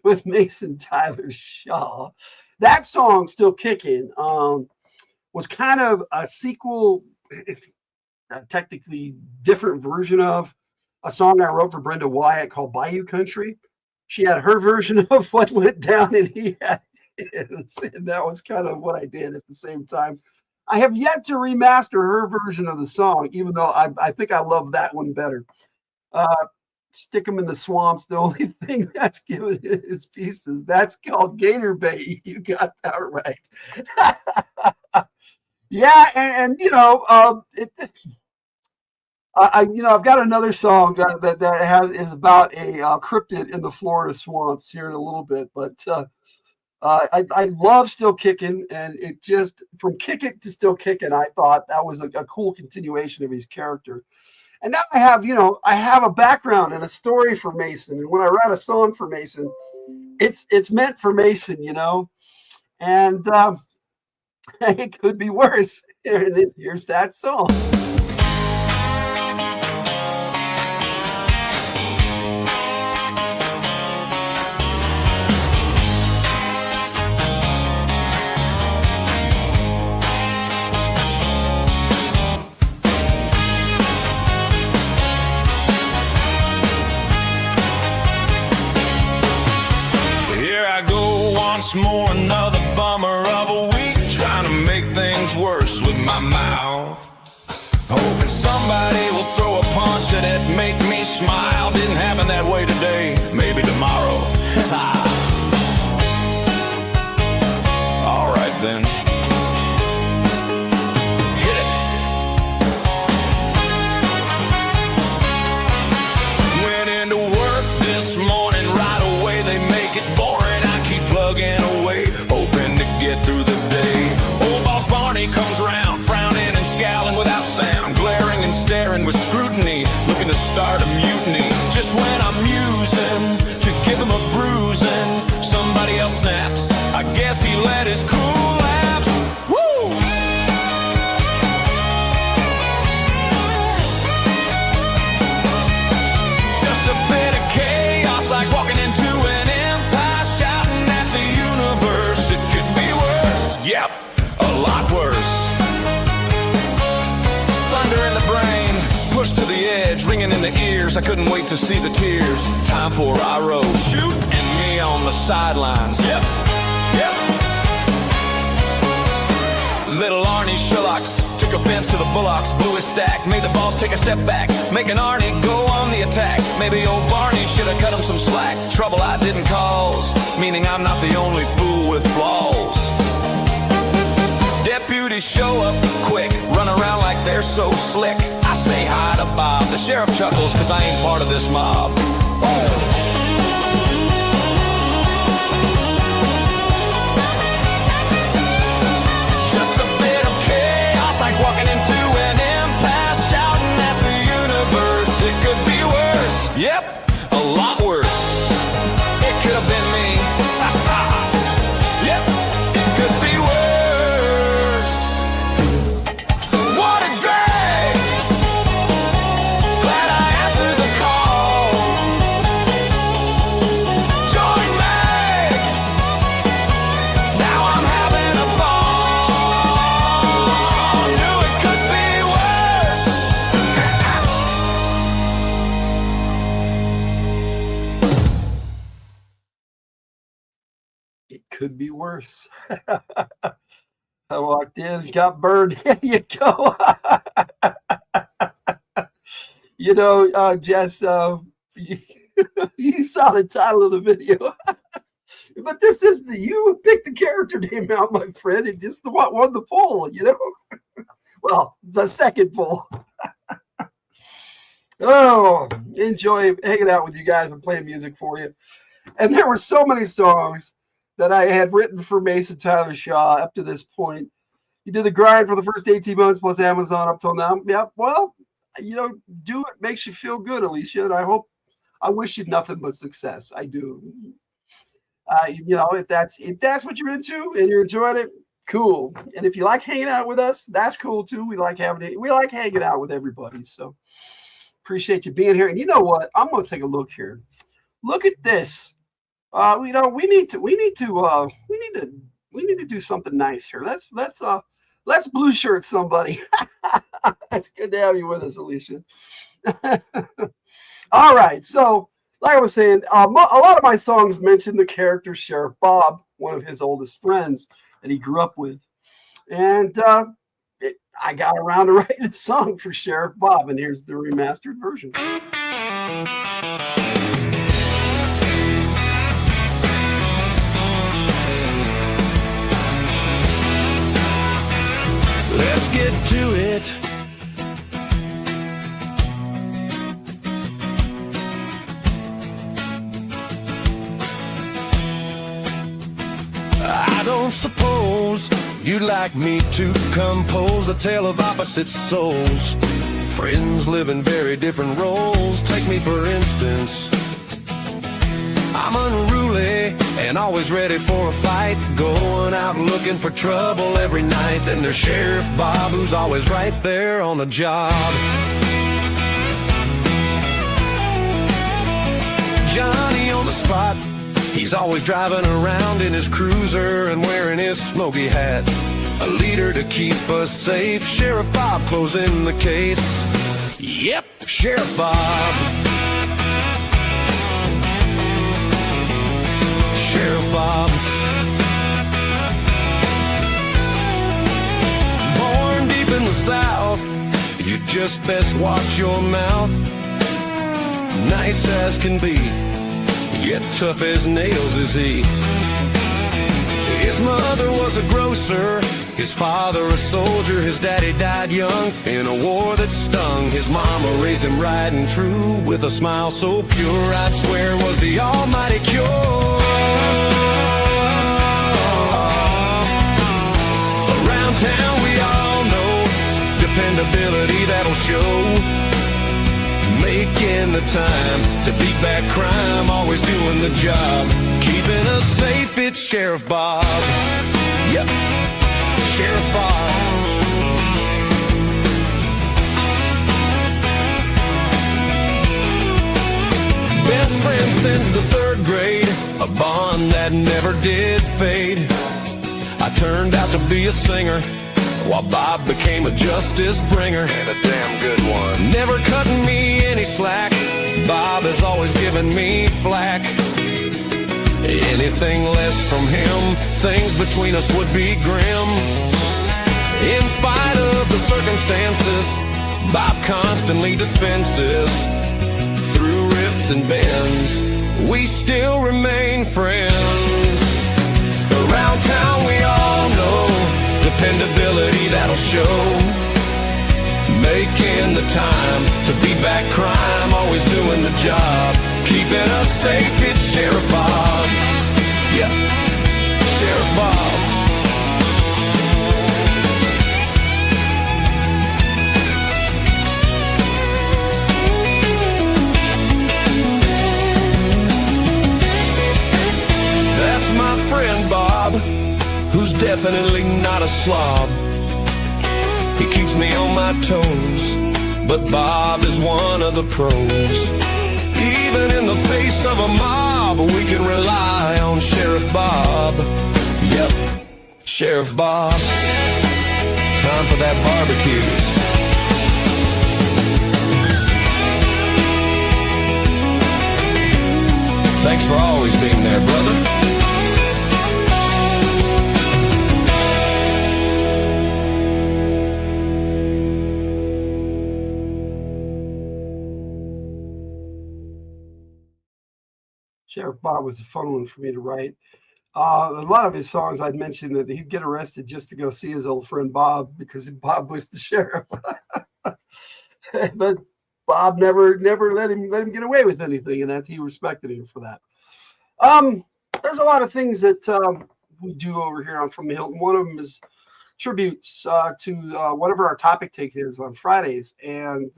with Mason Tyler Shaw, that song "Still Kicking" was kind of a sequel, technically different version of a song I wrote for Brenda Wyatt called "Bayou Country." She had her version of what went down, and he had his, and that was kind of what I did at the same time. I have yet to remaster her version of the song, even though I think I love that one better. Stick 'em in the swamps. The only thing that's given it is pieces. That's called Gator Bait. You got that right. Yeah, and you know, I've got another song that is about a cryptid in the Florida swamps here in a little bit, but I love Still Kicking, and it just, from Kick It to Still Kicking, I thought that was a cool continuation of his character. And now I have a background and a story for Mason, and when I write a song for Mason, it's meant for Mason, you know, and it could be worse. Here's that song. Once more, another bummer of a week, trying to make things worse with my mouth. Hoping somebody will throw a punch that'd make me smile. Didn't happen that way today, maybe tomorrow. All right then. Hit it. Went into work this morning, right away they make it boring. Plugging away, hoping to get through the day. Old boss Barney comes round, frowning and scowling without sound, glaring and staring with scrutiny, looking to start a mutiny. Just when I'm using to give him a bruising, somebody else snaps. I guess he let his cool lapse. Woo! Just a bit of chaos, like walking into an empire, shouting at the universe. ringing in the ears. I couldn't wait to see the tears. Time for Iro, shoot, and me on the sidelines. Yep, yep. Little Arnie Shillocks took offense to the Bullocks, blew his stack, made the balls take a step back, making Arnie go on the attack. Maybe old Barney should have cut him some slack. Trouble I didn't cause, meaning I'm not the only fool with flaws. Deputies show up quick, run around like they're so slick. I say hi to Bob, the sheriff chuckles cause I ain't part of this mob. Just a bit of chaos, like walking into an impasse, shouting at the universe. It could be worse, yep, a lot worse. It could have been me. Yep, it could be worse. What a drag! Glad I answered the call. Join Meg. Now I'm having a ball. Knew it could be worse. It could be worse. I walked in, got burned. There you go. You know, Jess, you saw the title of the video. But this is you picked the character name out, my friend. It just the one won the poll, you know? Well, the second poll. Oh, enjoy hanging out with you guys and playing music for you. And there were so many songs that I had written for Mason Tyler Shaw up to this point. You did the grind for the first 18 months plus Amazon up till now. Yeah, well, you know, do it makes you feel good, Alicia. And I wish you nothing but success. I do. You know, if that's what you're into and you're enjoying it, cool. And if you like hanging out with us, that's cool too. We like hanging out with everybody. So appreciate you being here. And you know what? I'm gonna take a look here. Look at this. You know, we need to do something nice here. Let's blue shirt somebody. It's good to have you with us, Alicia. All right. So, like I was saying, a lot of my songs mention the character Sheriff Bob, one of his oldest friends that he grew up with. And I got around to writing a song for Sheriff Bob, and here's the remastered version. Let's get to it. I don't suppose you'd like me to compose a tale of opposite souls, friends living very different roles. Take me for instance. I'm unruly and always ready for a fight, going out looking for trouble every night. Then there's Sheriff Bob, who's always right there on the job. Johnny on the spot, he's always driving around in his cruiser and wearing his smoky hat. A leader to keep us safe, Sheriff Bob closing the case. Yep, Sheriff Bob. Sheriff Bob. Born deep in the South, you just best watch your mouth. Nice as can be, yet tough as nails is he. His mother was a grocer, his father a soldier. His daddy died young in a war that stung. His mama raised him right and true with a smile so pure, I'd swear was the almighty cure. Around town we all know dependability that'll show. Making the time to beat back crime, always doing the job, keeping us safe. It's Sheriff Bob. Yep, Sheriff Bob. Best friend since the 3rd grade, a bond that never did fade. I turned out to be a singer while Bob became a justice bringer, and a damn good one. Never cutting me any slack, Bob has always given me flack. Anything less from him, things between us would be grim. In spite of the circumstances, Bob constantly dispenses. Through rifts and bends, we still remain friends. Around town we all know dependability that'll show. Making the time to beat back crime, always doing the job, keeping us safe. It's Sheriff Bob. Yeah, Sheriff Bob. That's my friend Bob, who's definitely not a slob. He keeps me on my toes, but Bob is one of the pros. Even in the face of a mob, we can rely on Sheriff Bob. Yep, Sheriff Bob. Time for that barbecue. Thanks for always being there, brother. Sheriff Bob was a fun one for me to write. A lot of his songs, I'd mentioned that he'd get arrested just to go see his old friend Bob because Bob was the sheriff. But Bob never let him get away with anything, and he respected him for that. There's a lot of things that we do over here on From the Hilton. One of them is tributes to whatever our topic take is on Fridays, and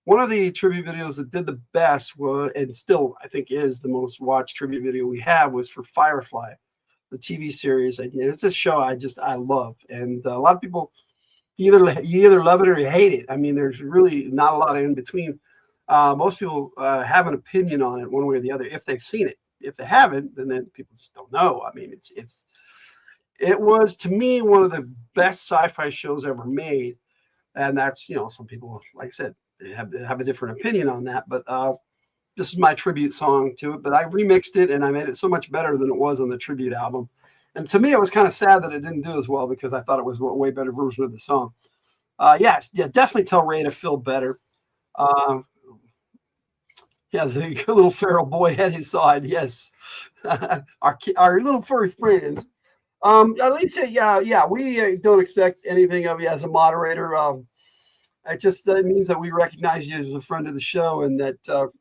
one of the tribute videos that did the best was, and still I think is the most watched tribute video we have, was for Firefly, the TV series. And it's a show I love, and a lot of people you either love it or you hate it. I mean, there's really not a lot of in between. Most people have an opinion on it one way or the other if they've seen it. If they haven't, then people just don't know. I mean, it was, to me, one of the best sci-fi shows ever made, and that's, some people, like I said, have a different opinion on that, but this is my tribute song to it. But I remixed it and I made it so much better than it was on the tribute album. And to me, it was kind of sad that it didn't do as well because I thought it was a way better version of the song. Yes, definitely tell Ray to feel better. Yes, a little feral boy at his side. Yes, our little furry friend. At least, yeah, we don't expect anything of you as a moderator. It just means that we recognize you as a friend of the show and that the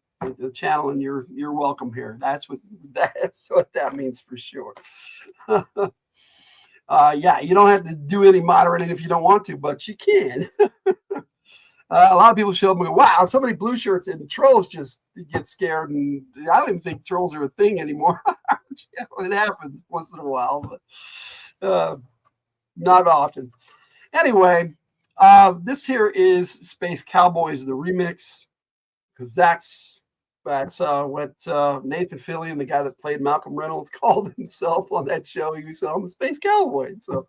channel, and you're welcome here. That's what that means for sure. Yeah, you don't have to do any moderating if you don't want to, but you can. A lot of people show up and go, "Wow, so many blue shirts," and trolls just get scared. And I don't even think trolls are a thing anymore. Yeah, it happens once in a while, but not often. Anyway. This here is Space Cowboys, the remix, because that's what Nathan Fillion, the guy that played Malcolm Reynolds, called himself on that show. He said, "I'm a space cowboy." So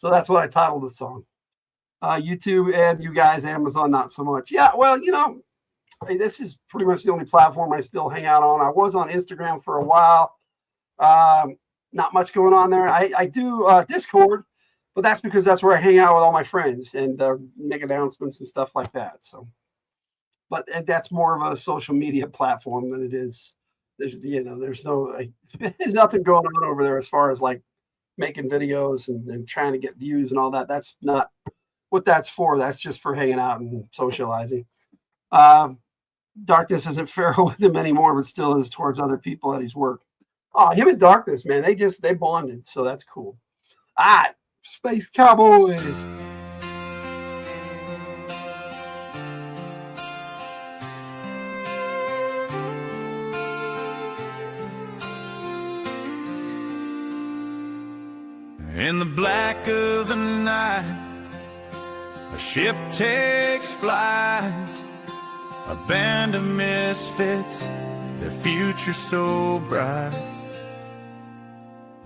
that's what I titled the song. YouTube and you guys, Amazon, not so much. Yeah, well, this is pretty much the only platform I still hang out on. I was on Instagram for a while. Not much going on there. I do Discord. But that's because that's where I hang out with all my friends and make announcements and stuff like that. So, but that's more of a social media platform than it is. There's nothing going on over there as far as like making videos and trying to get views and all that. That's not what that's for. That's just for hanging out and socializing. Darkness isn't fair with him anymore, but still is towards other people at his work. Oh, him and Darkness, man, they bonded. So that's cool. All right. Space Cowboys. In the black of the night, a ship takes flight. A band of misfits, their future so bright.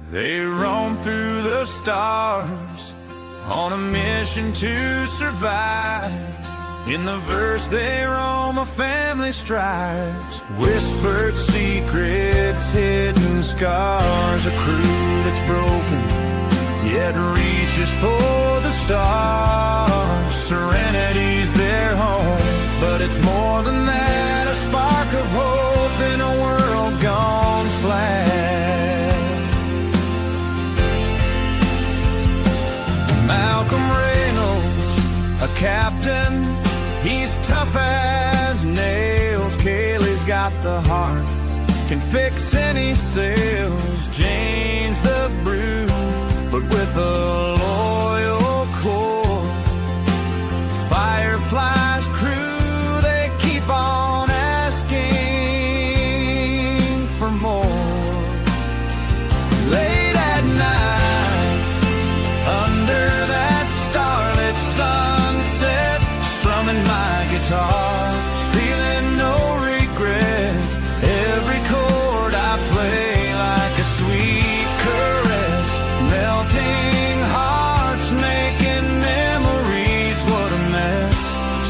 They roam through the stars on a mission to survive. In the verse they roam a family strives, whispered secrets, hidden scars, a crew that's broken yet reaches for the stars. Serenity's their home, but it's more than that, a spark of hope in a world gone flat. Malcolm Reynolds, a captain, he's tough as nails. Kaylee's got the heart, can fix any sails. Jane's the brew, but with a loyal core. Firefly's crew, they keep on asking for more. Late at night, under that starlit sunset, strumming my guitar, feeling no regret. Every chord I play like a sweet caress, melting hearts, making memories. What a mess.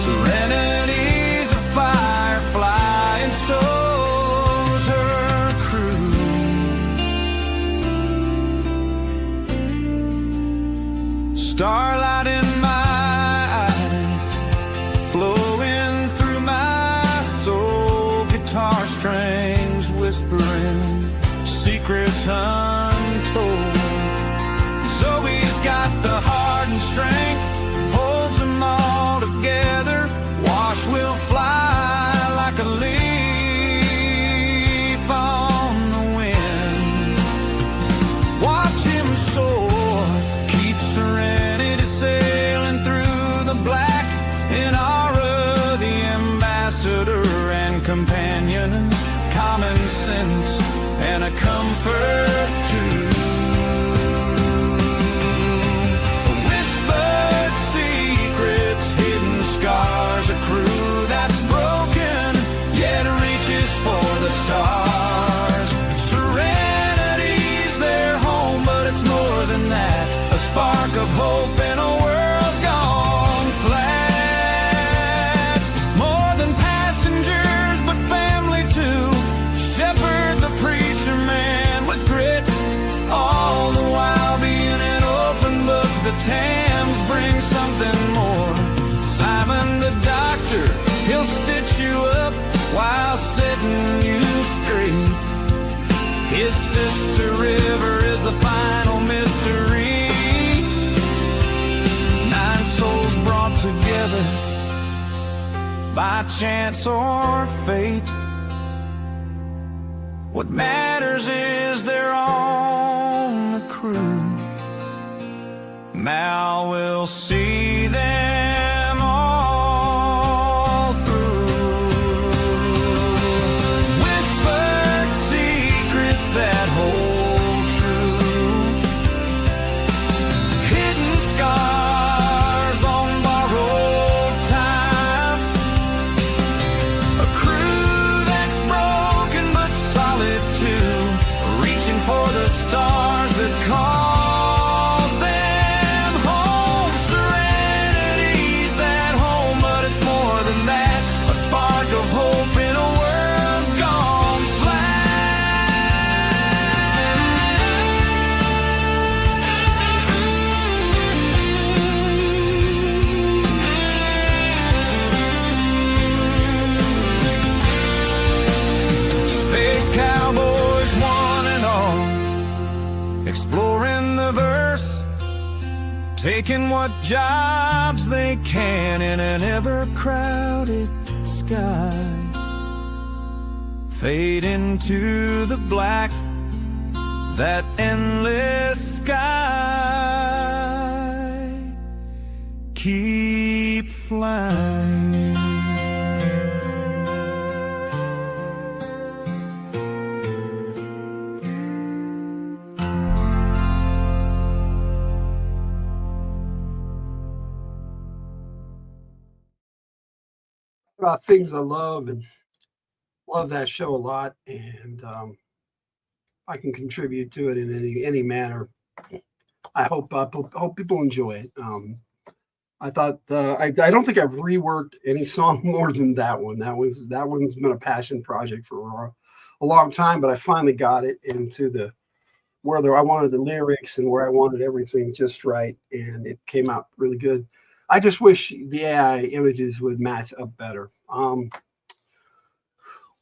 Serenity's a firefly, and so's her crew. Starlight in my eyes, flowing through my soul. Guitar strings whispering secrets untold. Zoe's got the heart and strength, holds them all together. Wash will fly like a leaf on the wind. Watch him soar, keep serenity sailing through the black. Inara, the ambassador and companion, common sense and a comfort too. Whispered secrets, hidden scars, a crew that's broken yet reaches for the stars. Serenity's their home, but it's more than that, a spark of hope in a world gone flat. More than passengers, but family too. Shepherd the preacher man with grit, all the while being an open book. The Thames brings something more. Simon the doctor, he'll stitch you up while setting you straight. His sister river is the final mystery. 9 souls brought together by chance or fate. What matters is they're on the crew. Now we'll see them all through. Whispered secrets that hold true. Hidden scars on borrowed time. A crew that's broken but solid too, reaching for the stars that calls them home. Serenity's that home, but it's more than that, a spark of hope in a world gone flat. Space cowboys, one and all, exploring the verse, taking what jobs they can in an ever-crowded sky. Fade into the black, that endless sky. Keep flying. About things I love and love that show a lot, and I can contribute to it in any manner. I hope hope people enjoy it. I thought I don't think I've reworked any song more than that one. That one's been a passion project for a long time, but I finally got it into the where I wanted the lyrics and where I wanted everything just right, and it came out really good. I just wish the AI images would match up better.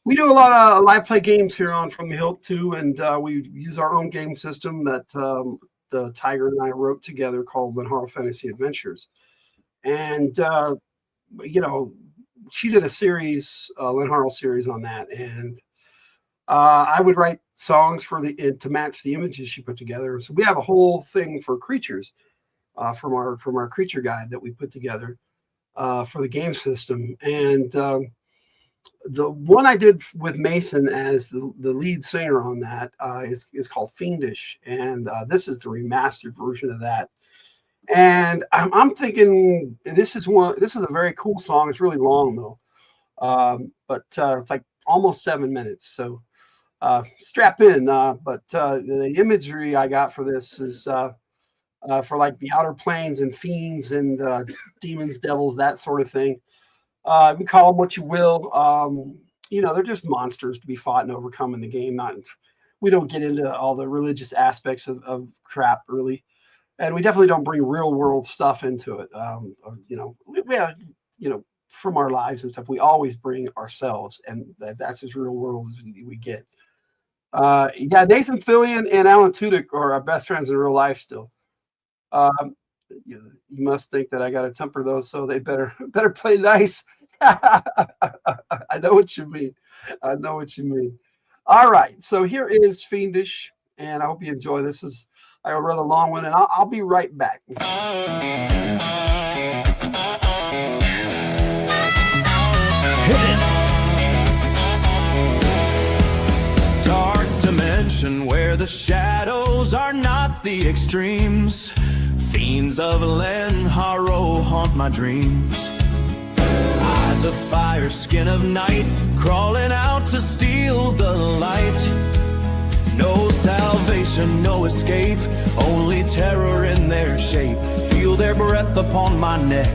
We do a lot of live play games here on From the Hillt too, and we use our own game system that the Tyger and I wrote together called Lenharo Fantasy Adventures. And you know, she did a series, Lenharo series on that, and I would write songs for to match the images she put together. So we have a whole thing for creatures from our creature guide that we put together for the game system. And the one I did with Mason as the lead singer on that is called Fiendish, and this is the remastered version of that. And I'm thinking this is a very cool song. It's really long though, but it's like almost 7 minutes. So strap in. But the imagery I got for this is for like the outer planes and fiends and demons, devils, that sort of thing. We call them what you will. You know, they're just monsters to be fought and overcome in the game. We don't get into all the religious aspects of crap really. And we definitely don't bring real world stuff into it. You know, from our lives and stuff, we always bring ourselves, and that's as real world as we get. Yeah, Nathan Fillion and Alan Tudyk are our best friends in real life still. You must think that I got to temper those, so they better play nice. I know what you mean. I know what you mean. All right, so here is Fiendish, and I hope you enjoy this. Is a rather long one, and I'll be right back. Dark dimension where the shadows are not the extremes. Fiends of Lenharo haunt my dreams. Eyes of fire, skin of night, crawling out to steal the light. No salvation, no escape, only terror in their shape. Feel their breath upon my neck.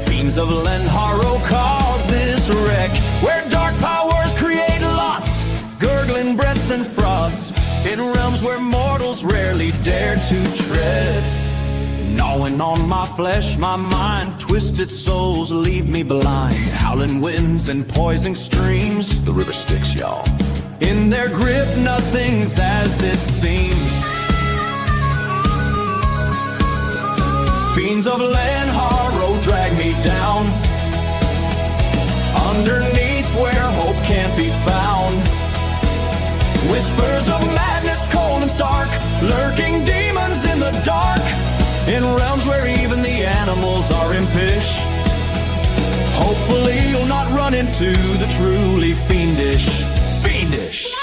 Fiends of Lenharo cause this wreck, where dark powers create lots, gurgling breaths and froths, in realms where mortals rarely dare to tread. Gnawing on my flesh, my mind, twisted souls leave me blind. Howling winds and poison streams, the river Styx, y'all. In their grip, nothing's as it seems. Fiends of Lenharo drag me down, underneath where hope can't be found. Whispers of madness, cold and stark, lurking demons in the dark, in realms where even the animals are impish. Hopefully you'll not run into the truly fiendish. Fiendish.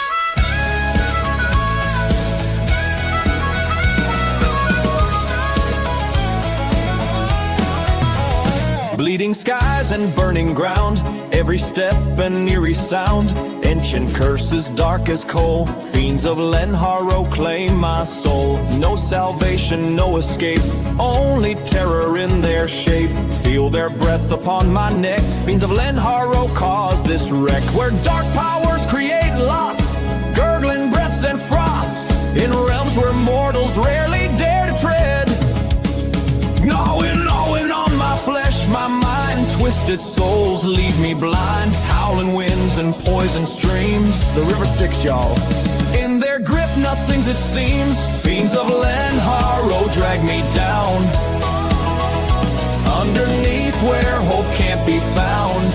Bleeding skies and burning ground, every step an eerie sound, ancient curses dark as coal. Fiends of Lenharo claim my soul. No salvation, no escape, only terror in their shape. Feel their breath upon my neck. Fiends of Lenharo cause this wreck, where dark powers create lots, gurgling breaths and froths, in realms where mortals rarely dare to tread. Gnawing on my flesh, my mind, twisted souls leave me blind. Howling winds and poison streams, the river Styx, y'all. In their grip, nothing's it seems. Fiends of Lenharo drag me down, underneath where hope can't be found.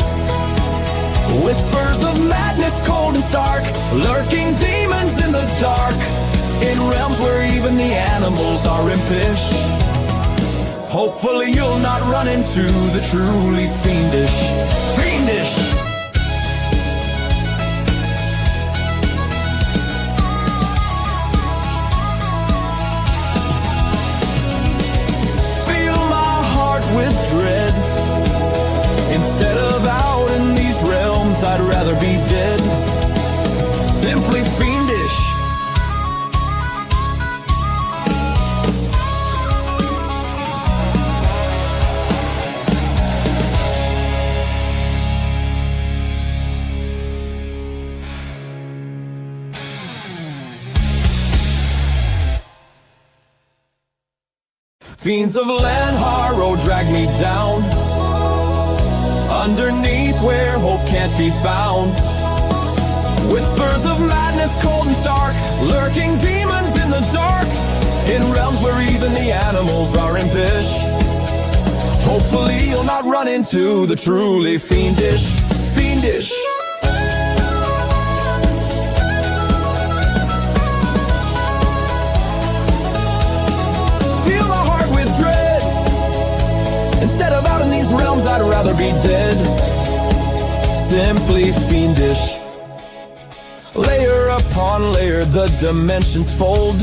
Whispers of madness, cold and stark, lurking demons in the dark, in realms where even the animals are impish. Hopefully you'll not run into the truly fiendish. Fiendish. Fill my heart with dread. Instead of out in these realms, I'd rather be dead. Simply fiendish. Fiends of Lanharrow drag me down, underneath where hope can't be found. Whispers of madness, cold and stark, lurking demons in the dark, in realms where even the animals are impish. Hopefully you'll not run into the truly fiendish. Feel my heart with dread. Instead of out in these realms, I'd rather be dead. Simply fiendish. Layer upon layer, the dimensions fold.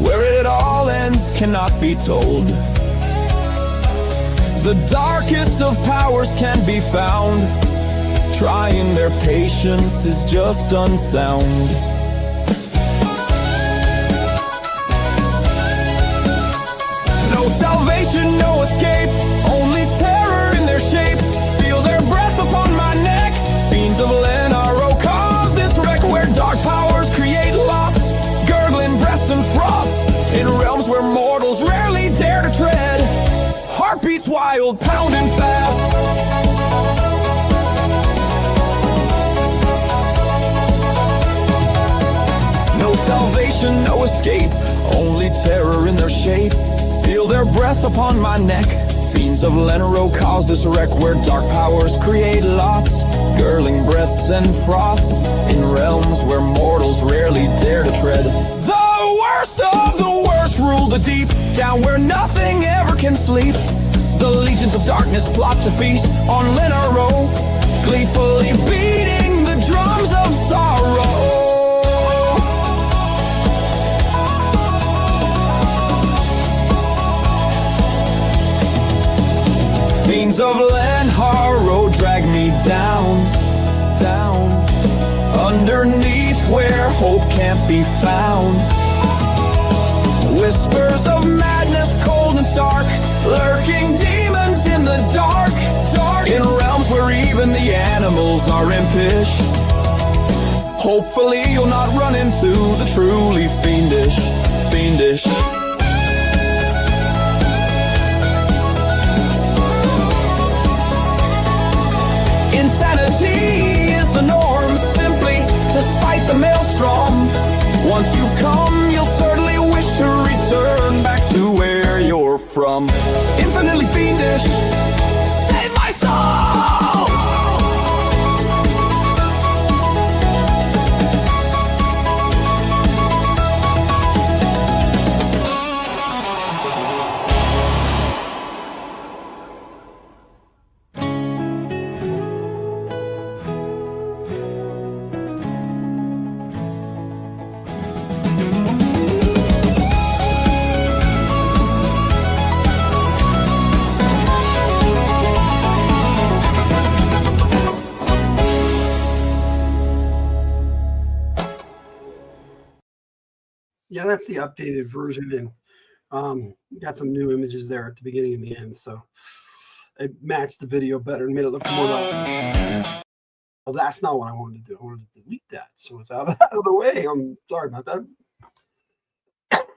Where it all ends cannot be told. The darkest of powers can be found. Trying their patience is just unsound. No salvation, no escape, only terror in their shape. Feel their breath upon my neck. Fiends of Lanharrow cause this wreck, where dark powers create lots, gurgling breaths and froths, in realms where mortals rarely dare to tread. Heartbeats wild, pounding fast. No salvation, no escape, only terror in their shape. Feel their breath upon my neck. Fiends of Lanharrow cause this wreck, where dark powers create lots, gurgling breaths and froths, in realms where mortals rarely dare to tread. The worst of the worst rule the deep, down where nothing ever can sleep. The legions of darkness plot to feast on Lanharrow, gleefully beating the drums of sorrow. Fiends of Lanharrow drag me down, underneath where hope can't be found. Whispers of madness, cold and stark, lurking demons in the dark, in realms where even the animals are impish. Hopefully you'll not run into the truly fiendish. Insanity is the norm, simply to spite the maelstrom. Once you've come, you'll certainly wish to return back to where you're from. Infinitely fiendish, save my soul! Yeah, that's the updated version, and got some new images there at the beginning and the end, so it matched the video better and made it look more like. Well, that's not what I wanted to do. I wanted to delete that, so it's out of the way. I'm sorry about that.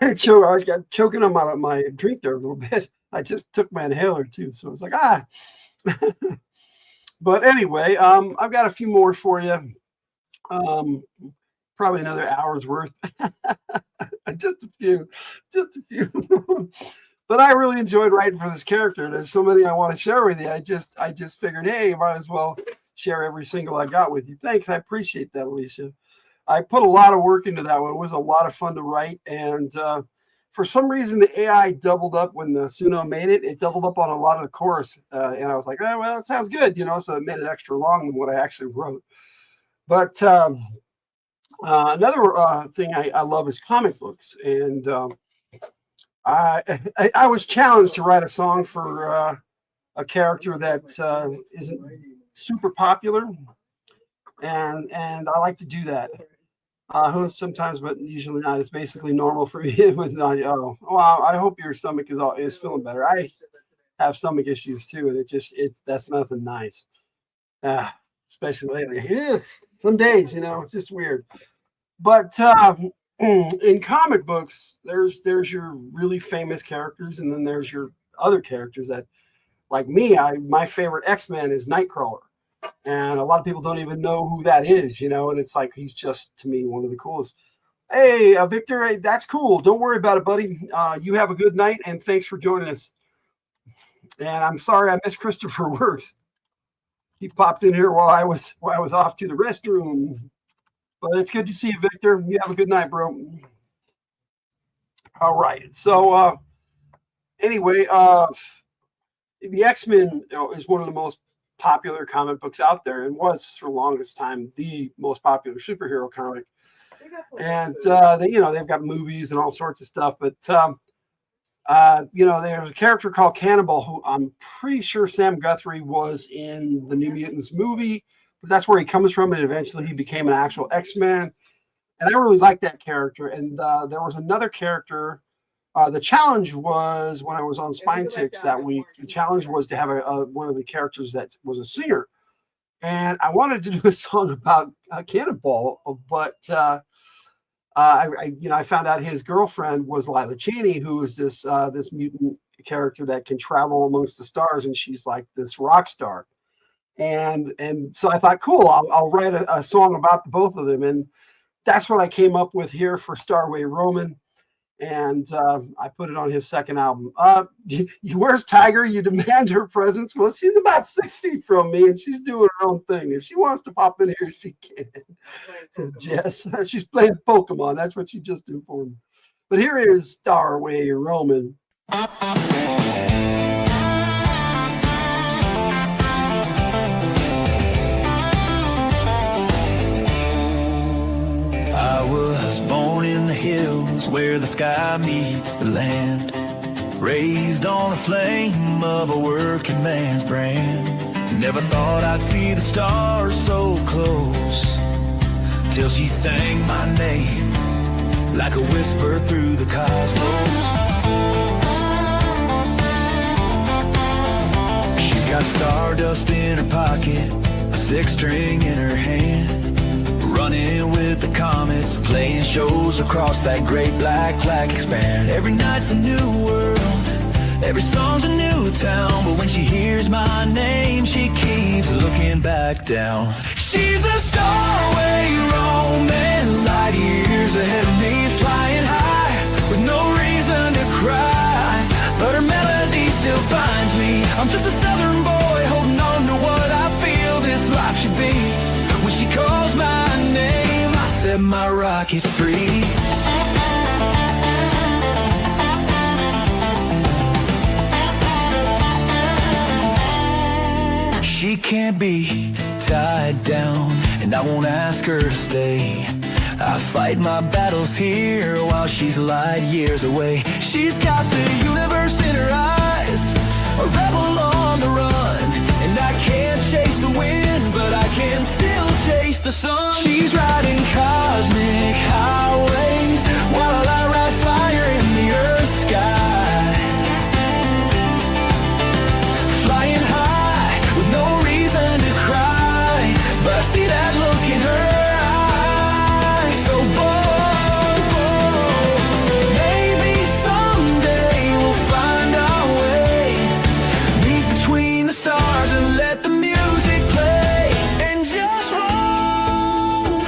I got choking on my drink there a little bit. I just took my inhaler too, so it's like But anyway, I've got a few more for you. Probably another hour's worth. just a few. But I really enjoyed writing for this character. There's so many I want to share with you. I just figured, hey, you might as well share every single I got with you. Thanks. I appreciate that, Alicia. I put a lot of work into that one. It was a lot of fun to write. And for some reason, the AI doubled up when the Suno made it. It doubled up on a lot of the chorus. And I was like, oh, well, it sounds good, so it made it extra long than what I actually wrote. But another thing I love is comic books. And I was challenged to write a song for a character that isn't super popular. And I like to do that. Sometimes, but usually not. It's basically normal for me. Well, I hope your stomach is feeling better. I have stomach issues too, and that's nothing nice. Especially lately. Yeah, some days, it's just weird. But in comic books, there's your really famous characters, and then there's your other characters that, like me, my favorite X-Men is Nightcrawler, and a lot of people don't even know who that is, and it's like he's just, to me, one of the coolest. Hey, Victor, hey, that's cool. Don't worry about it, buddy. You have a good night, and thanks for joining us. And I'm sorry I missed Christopher Works. He popped in here while I was off to the restroom. But it's good to see you, Victor. You have a good night, bro. All right. So anyway, the X-Men is one of the most popular comic books out there, and was for the longest time the most popular superhero comic. And they've got movies and all sorts of stuff, but there's a character called Cannibal who I'm pretty sure Sam Guthrie was in the New Mutants movie, but that's where he comes from, and eventually he became an actual X-Men. And I really liked that character. And there was another character. The challenge was, when I was on Spine Ticks that week, the challenge was to have one of the characters that was a singer. And I wanted to do a song about Cannonball, but I found out his girlfriend was Lila Cheney, who is this mutant character that can travel amongst the stars, and she's like this rock star. And so I thought, cool, I'll write a song about both of them, and that's what I came up with here for Starway Roman. And I put it on his second album. Where's Tyger? You demand her presence. Well, she's about 6 feet from me, and she's doing her own thing. If she wants to pop in here, she can. Jess, she's playing Pokemon. That's what she just did for me. But here is Starway Roman. I was born in the hills where the sky meets the land, raised on the flame of a working man's brand. Never thought I'd see the stars so close, till she sang my name like a whisper through the cosmos. She's got stardust in her pocket, a six-string in her hand, running with the comets, playing shows across that great black expanse. Every night's a new world, every song's a new town, but when she hears my name, she keeps looking back down. She's a starway roaming, light years ahead of me, flying high with no reason to cry, but her melody still finds me. I'm just a southern boy holding on to what I feel this life should be. When she calls my name, I set my rocket free. She can't be tied down, and I won't ask her to stay. I fight my battles here while she's light years away. She's got the universe in her eyes, a rebel on the run, and I can't chase the wind, but I can still chase the sun. She's riding cosmic highways while I ride fire in the earth sky, flying high with no reason to cry, but I see that look in her eyes, so bold. Maybe someday we'll find our way, meet between the stars and let the music play, and just roll.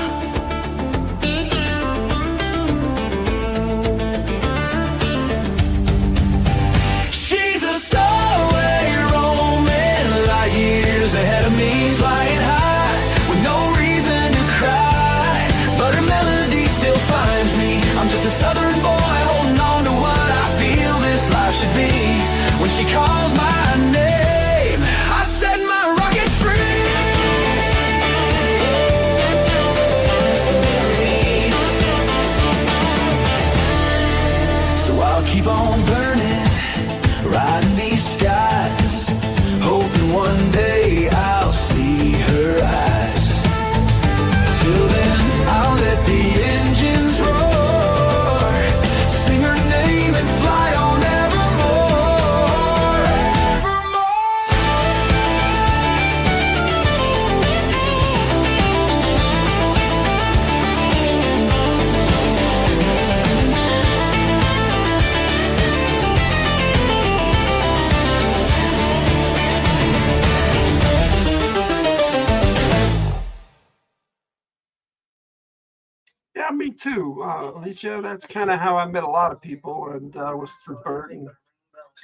Yeah, me too, Alicia. That's kind of how I met a lot of people, and was through Bert. And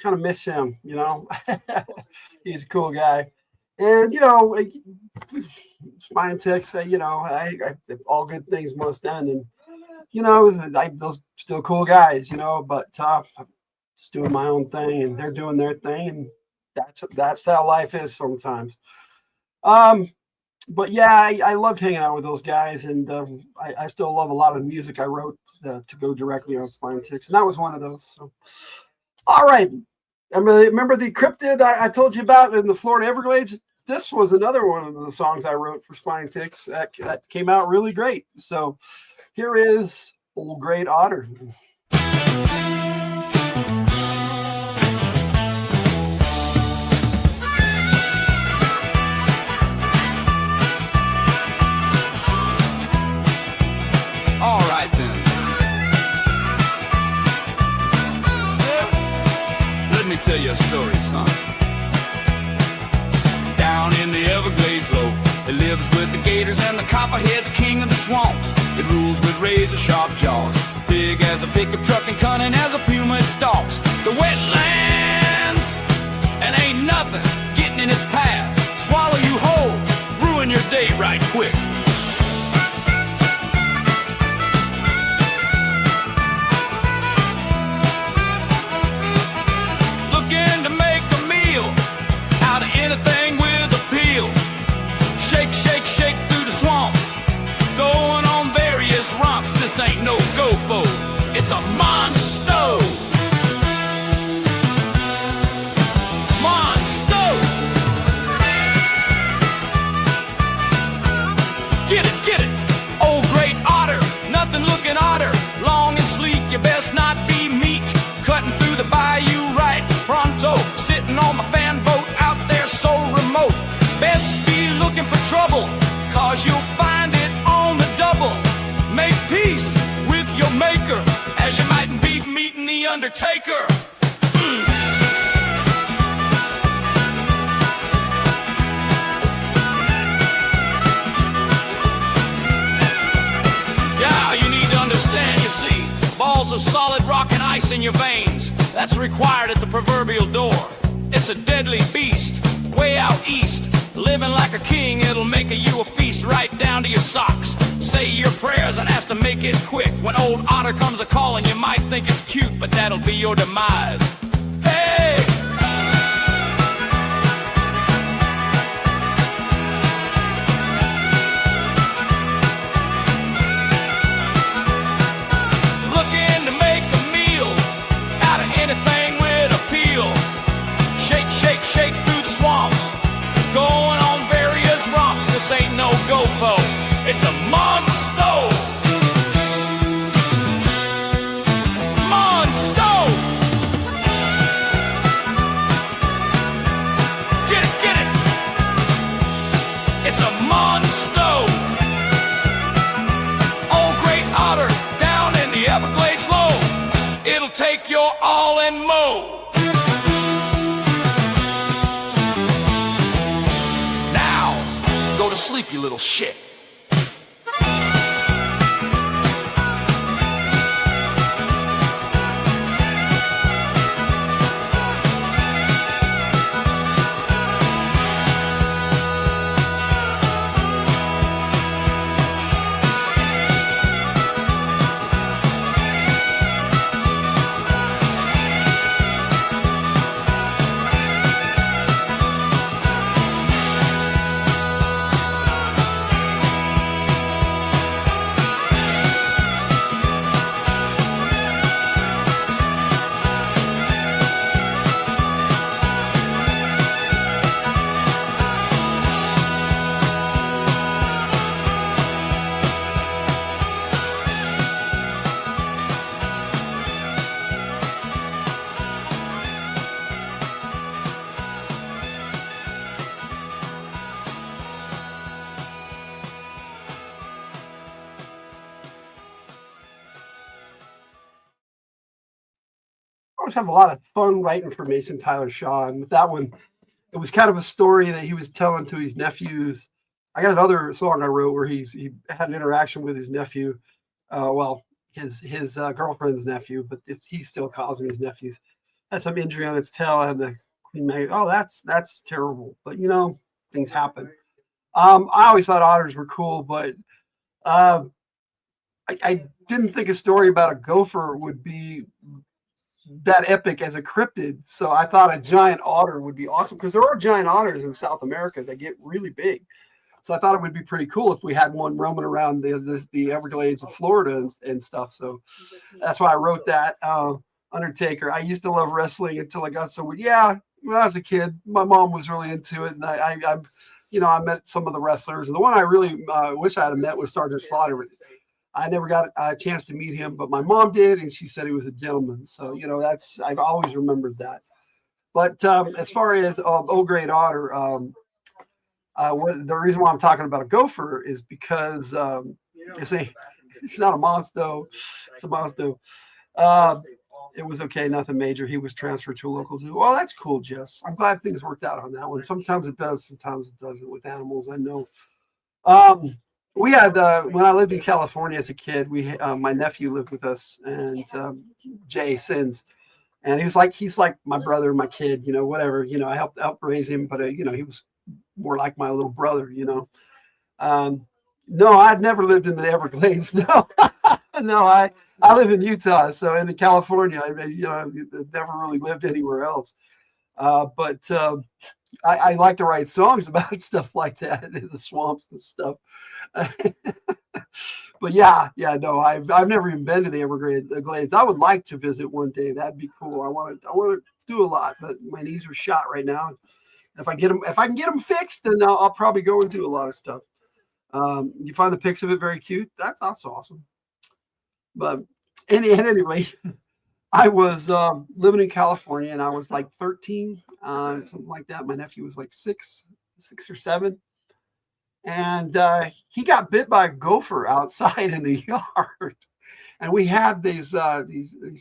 kind of miss him, you know. He's a cool guy, and spine ticks. All good things must end, and those still cool guys, But I'm just doing my own thing, and they're doing their thing, and that's how life is sometimes. Um, but yeah, I loved hanging out with those guys, and I still love a lot of the music I wrote to go directly on Spine Ticks, and that was one of those. So, all right, remember the cryptid I told you about in the Florida Everglades? This was another one of the songs I wrote for Spine Ticks that came out really great. So here is Old Great Otter. All right then. Let me tell you a story, son. Down in the Everglades low, it lives with the gators and the copperheads, king of the swamps. It rules with razor sharp jaws, big as a pickup truck and cunning as a puma it stalks. The wetlands, and ain't nothing getting in its path. Swallow you whole, ruin your day right quick. Looking to make a meal out of anything with appeal. Shake, shake, shake through the swamps, going on various romps. This ain't no gofo, it's a monster. Monster. Get it, old great otter, nothing looking odder. Long and sleek, you best not be meek. Cutting through the bayou right pronto, sitting on my fan boat out there so remote. Best be looking for trouble, cause you'll find it on the double. Make peace with your maker, as you might be meeting the Undertaker. Yeah, you need to understand, you see, balls of solid rock and ice in your veins, that's required at the proverbial door. It's a deadly beast, way out east. Living like a king, it'll make you a feast right down to your socks. Say your prayers and ask to make it quick. When old otter comes a-calling, you might think it's cute, but that'll be your demise. Hey! Looking to make a meal out of anything with appeal. Shake, shake, shake through the swamps, going on various romps. This ain't no gofo, it's a monster. Monster. Get it. It's a monster. Old great otter down in the Everglades low. It'll take your all and mow. Go to sleep, you little shit. always have a lot of fun writing for Mason Tyler Shaw. And with that one, it was kind of a story that he was telling to his nephews. I got another song I wrote where he had an interaction with his nephew, Well, his girlfriend's nephew, but he still calls me his nephews. Had some injury on its tail. I had the queen maggot. Oh, that's terrible. But things happen. I always thought otters were cool, but uh, I didn't think a story about a gopher would be that epic as a cryptid. So I thought a giant otter would be awesome, because there are giant otters in South America that get really big. So I thought it would be pretty cool if we had one roaming around the Everglades of Florida and stuff. So that's why I wrote that. Undertaker. I used to love wrestling until I got so, yeah, when I was a kid, my mom was really into it. And I met some of the wrestlers. And the one I really wish I had met was Sergeant Slaughter. I never got a chance to meet him, but my mom did. And she said he was a gentleman. So, I've always remembered that. But as far as old great otter, the reason why I'm talking about a gopher is because it's not a monster, it's a monster. It was okay, nothing major. He was transferred to a local zoo. Oh, that's cool, Jess. I'm glad things worked out on that one. Sometimes it does, sometimes it doesn't with animals. I know. We had when I lived in California as a kid, my nephew lived with us, and Jay Sins, and he's like my brother, my kid, whatever. I helped raise him, but he was more like my little brother, No, I'd never lived in the Everglades. No, no, I live in Utah, so in California, I never really lived anywhere else. But I like to write songs about stuff like that in the swamps and stuff. But no, I've never even been to the Everglades. I would like to visit one day. That'd be cool. I want to do a lot, but my knees are shot right now. If I can get them fixed, then I'll probably go and do a lot of stuff. You find the pics of it very cute. That's awesome. But at any rate, I was living in California, and I was like 13, something like that. My nephew was like six or seven, and he got bit by a gopher outside in the yard. And we had these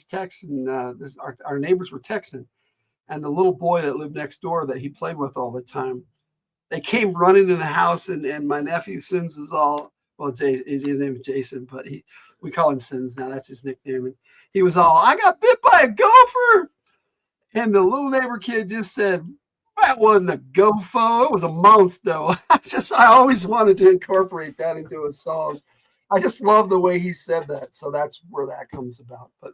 texts, and our neighbors were texting. And the little boy that lived next door that he played with all the time, they came running in the house, and my nephew Sins is all, well, his name is Jason, but we call him Sins now. That's his nickname. And he was all, I got bit by a gopher. And the little neighbor kid just said, that wasn't a gopher, it was a monster. I always wanted to incorporate that into a song. I just love the way he said that. So that's where that comes about. But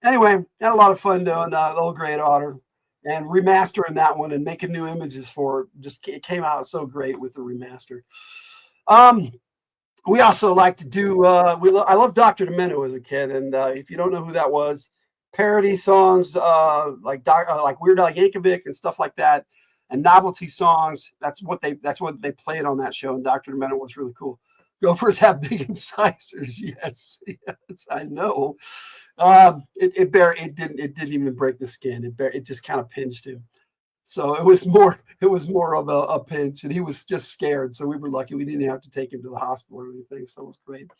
anyway, had a lot of fun doing the Old Great Otter. And remastering that one and making new images for it, it came out so great with the remaster. We also like to do. I love Dr. Demento as a kid, and if you don't know who that was, parody songs like Weird Al Yankovic and stuff like that, and novelty songs. That's what they played on that show. And Dr. Demento was really cool. Gophers have big incisors. Yes, I know. It didn't even break the skin. It just kind of pinched him. So it was more of a pinch, and he was just scared. So we were lucky we didn't have to take him to the hospital or anything. So it was great.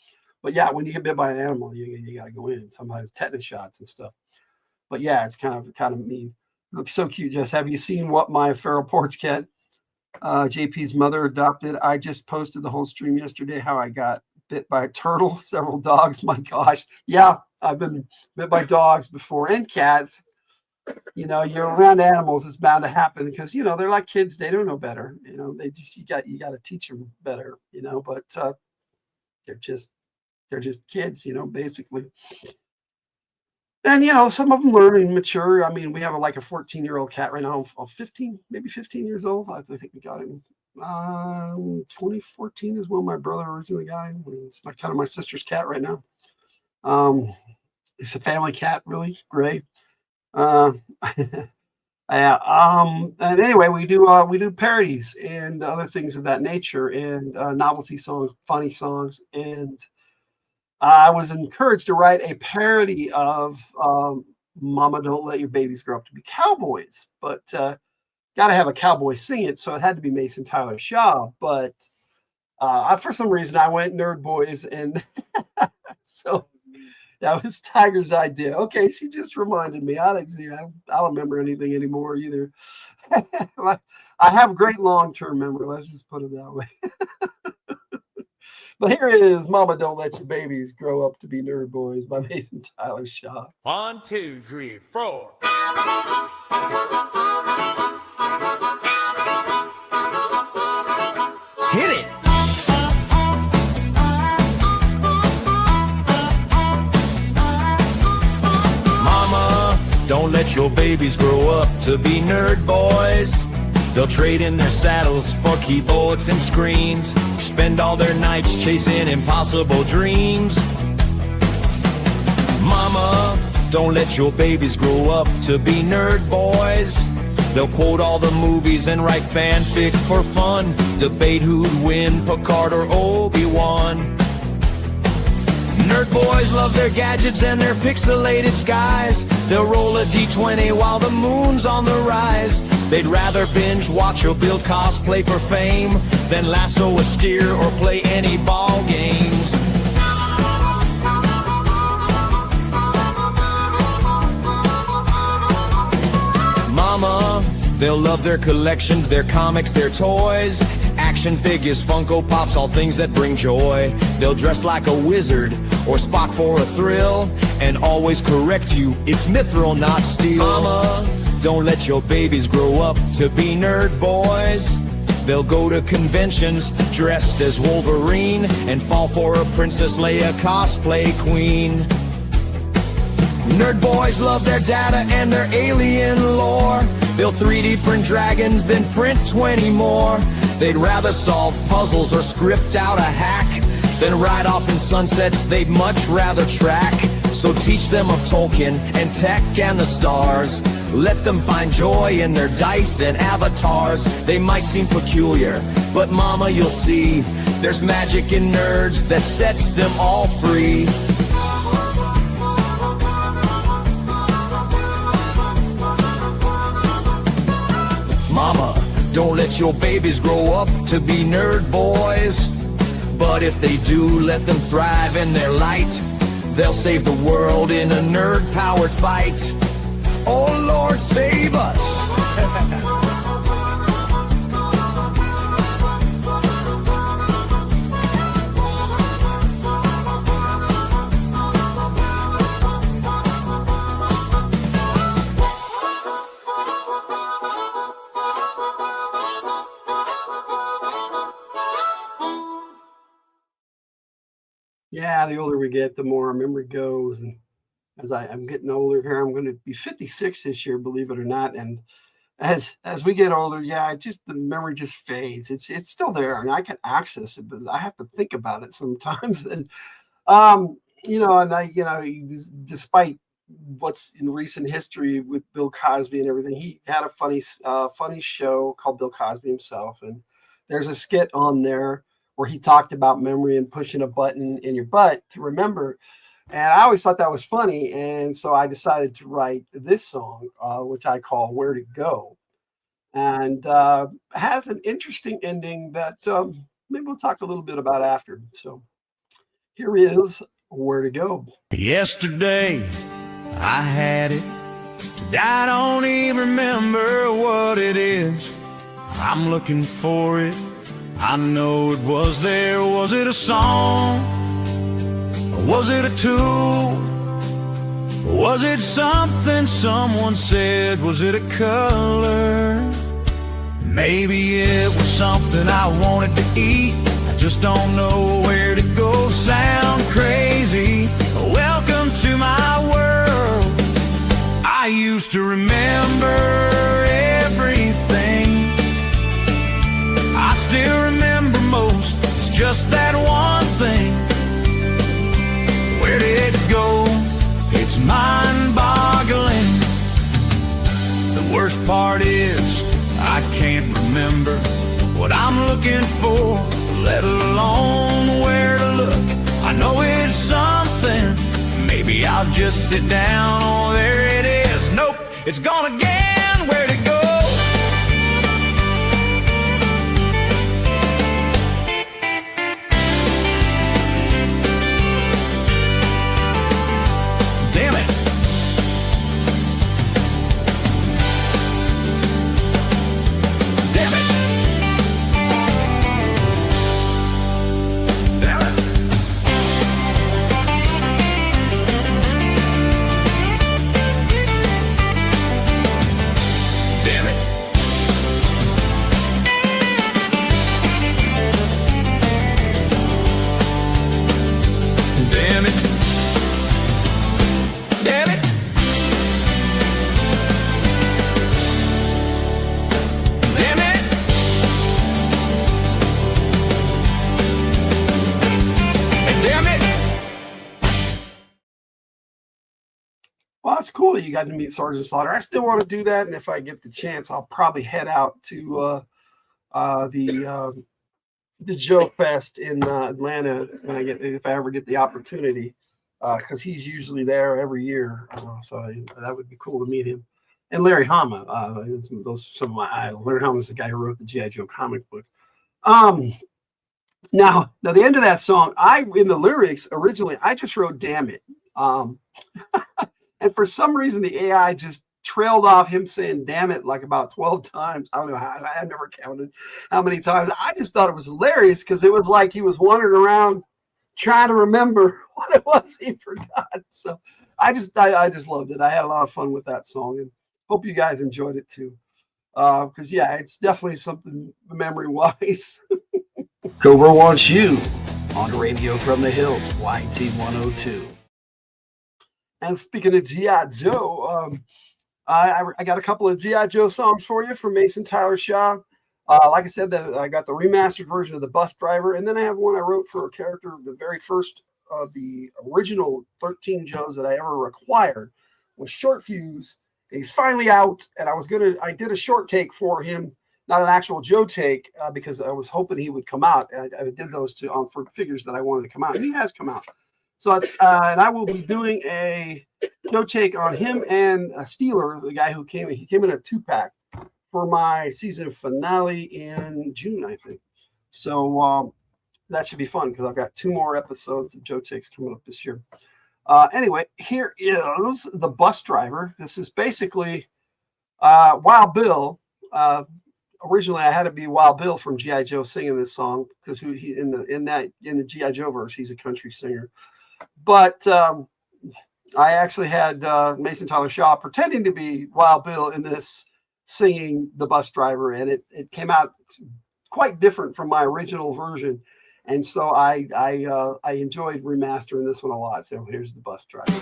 But yeah, when you get bit by an animal, you got to go in. Sometimes tetanus shots and stuff. But yeah, it's kind of mean. Looks so cute, Jess. Have you seen what my feral porch cat, JP's mother, adopted? I just posted the whole stream yesterday how I got bit by a turtle, several dogs. My gosh. Yeah, I've been bit by dogs before and cats. You're around animals, it's bound to happen because, they're like kids. They don't know better. They just, you got to teach them better, but they're just kids, basically. And, some of them learn and mature. I mean, we have a 14-year-old cat right now, 15, maybe 15 years old. I think we got him 2014 is when my brother originally got him. It's kind of my sister's cat right now. It's a family cat, really gray. And anyway, we do parodies and other things of that nature, and novelty songs, funny songs. And I was encouraged to write a parody of Mama Don't Let Your Babies Grow Up to Be Cowboys, but got to have a cowboy sing it, so it had to be Mason Tyler Shaw. But for some reason, I went Nerd Boys, and so that was Tyger's idea. Okay, she just reminded me. I don't remember anything anymore either. I have great long-term memory. Let's just put it that way. But here is Mama Don't Let Your Babies Grow Up to Be Nerd Boys by Mason Tyler Shaw. 1, 2, 3, 4. Hit it! Mama, don't let your babies grow up to be nerd boys. They'll trade in their saddles for keyboards and screens, spend all their nights chasing impossible dreams. Mama, don't let your babies grow up to be nerd boys. They'll quote all the movies and write fanfic for fun, debate who'd win, Picard or Obi-Wan. Nerd boys love their gadgets and their pixelated skies. They'll roll a D20 while the moon's on the rise. They'd rather binge watch or build cosplay for fame than lasso a steer or play any ball games. Mama, they'll love their collections, their comics, their toys, action figures, Funko Pops, all things that bring joy. They'll dress like a wizard or Spock for a thrill and always correct you, it's mithril, not steel. Mama, don't let your babies grow up to be nerd boys. They'll go to conventions dressed as Wolverine and fall for a Princess Leia cosplay queen. Nerd boys love their data and their alien lore. They'll 3D print dragons, then print 20 more. They'd rather solve puzzles or script out a hack than ride off in sunsets they'd much rather track. So teach them of Tolkien and tech and the stars. Let them find joy in their dice and avatars. They might seem peculiar, but mama, you'll see there's magic in nerds that sets them all free. Mama, don't let your babies grow up to be nerd boys. But if they do, let them thrive in their light. They'll save the world in a nerd-powered fight. Oh Lord, save us! Yeah, the older we get, the more our memory goes. And as I'm getting older here, I'm going to be 56 this year, believe it or not. And as we get older, yeah, the memory just fades. It's still there, and I can access it, but I have to think about it sometimes. And despite what's in recent history with Bill Cosby and everything, he had a funny show called Bill Cosby Himself, and there's a skit on there where he talked about memory and pushing a button in your butt to remember. And I always thought that was funny. And so I decided to write this song, which I call Where to Go. And has an interesting ending that maybe we'll talk a little bit about after. So here is Where to Go. Yesterday, I had it. Today, I don't even remember what it is. I'm looking for it. I know it was there. Was it a song? Or was it a tool? Or was it something someone said? Was it a color? Maybe it was something I wanted to eat. I just don't know where to go. Sound crazy? Welcome to my world. I used to remember everything. I still remember most. It's just that one thing. Where did it go? It's mind-boggling. The worst part is I can't remember what I'm looking for, let alone where to look. I know it's something. Maybe I'll just sit down. Oh, there it is. Nope, it's gone again. Where to go? Damn it. Damn it. Damn it. it's cool that you got to meet Sergeant Slaughter. I still want to do that, and if I get the chance, I'll probably head out to the Joe Fest in Atlanta if I ever get the opportunity, because he's usually there every year. So that would be cool to meet him. And Larry Hama, those are some of my idols. Larry Hama is the guy who wrote the G.I. Joe comic book. Now the end of that song, in the lyrics originally, I just wrote "damn it," and for some reason the AI just trailed off him saying "damn it" like about 12 times. I don't know how. I never counted how many times. I just thought it was hilarious because it was like he was wandering around trying to remember what it was he forgot. So I just loved it. I had a lot of fun with that song, and hope you guys enjoyed it too. Because yeah, it's definitely something memory wise. Cobra wants you on Radio from the Hillt, YT 102. And speaking of G.I. Joe, I got a couple of G.I. Joe songs for you from Mason Tyler Shaw. Like I said, I got the remastered version of The Bus Driver, and then I have one I wrote for a character, the very first of the original 13 Joes that I ever acquired was Short Fuse. He's finally out, and I did a short take for him, not an actual Joe take, because I was hoping he would come out. I did those for figures that I wanted to come out, and he has come out. So it's and I will be doing a Joe take on him and Steeler, the guy who came. He came in a 2-pack for my season finale in June, I think. So that should be fun because I've got 2 more episodes of Joe takes coming up this year. Anyway, here is The Bus Driver. This is basically Wild Bill. Originally, I had to be Wild Bill from G.I. Joe singing this song because he in the G.I. Joe verse, he's a country singer. But I actually had Mason Tyler Shaw pretending to be Wild Bill in this, singing The Bus Driver, and it came out quite different from my original version. And so I enjoyed remastering this one a lot. So here's The Bus Driver.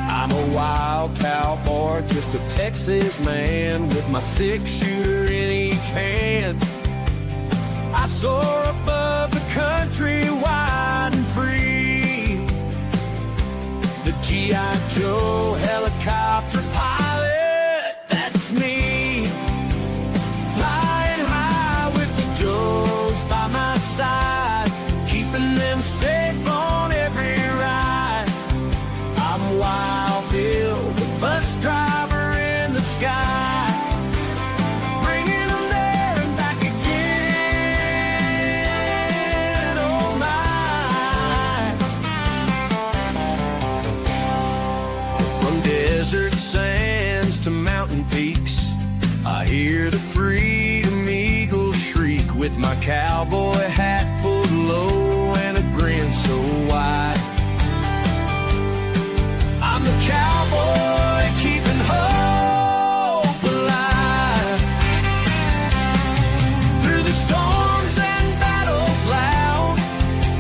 I'm a wild cowboy, just a Texas man with my 6-shooter in each hand. I soar above the country wide and free. The G.I. Joe helicopter pilot, that's me. Flying high with the Joes by my side, keeping them safe on every ride. I'm Wild Bill, the bus driver in the sky, bringing them there and back again. Oh my! From desert sands to mountain peaks, I hear the freedom eagle shriek with my cowboy hat pulled low and a grin so wide. I'm the cowboy keeping hope alive. Through the storms and battles loud,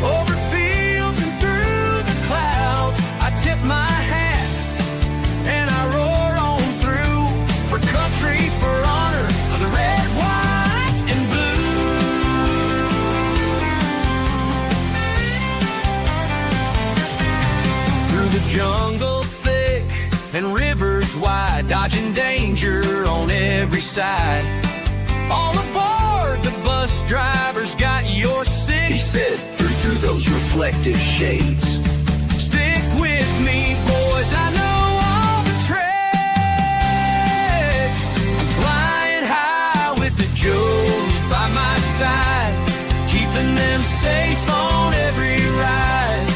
over fields and through the clouds, I tip my hat and I roar on through, for country, for honor, for the red, white, and blue. Through the jungle thick and rivers wide, dodging danger on every side. All aboard, the bus driver's got your city. He said, through those reflective shades. Stick with me, boys, I know all the tricks. I'm flying high with the Joes by my side, keeping them safe on every ride.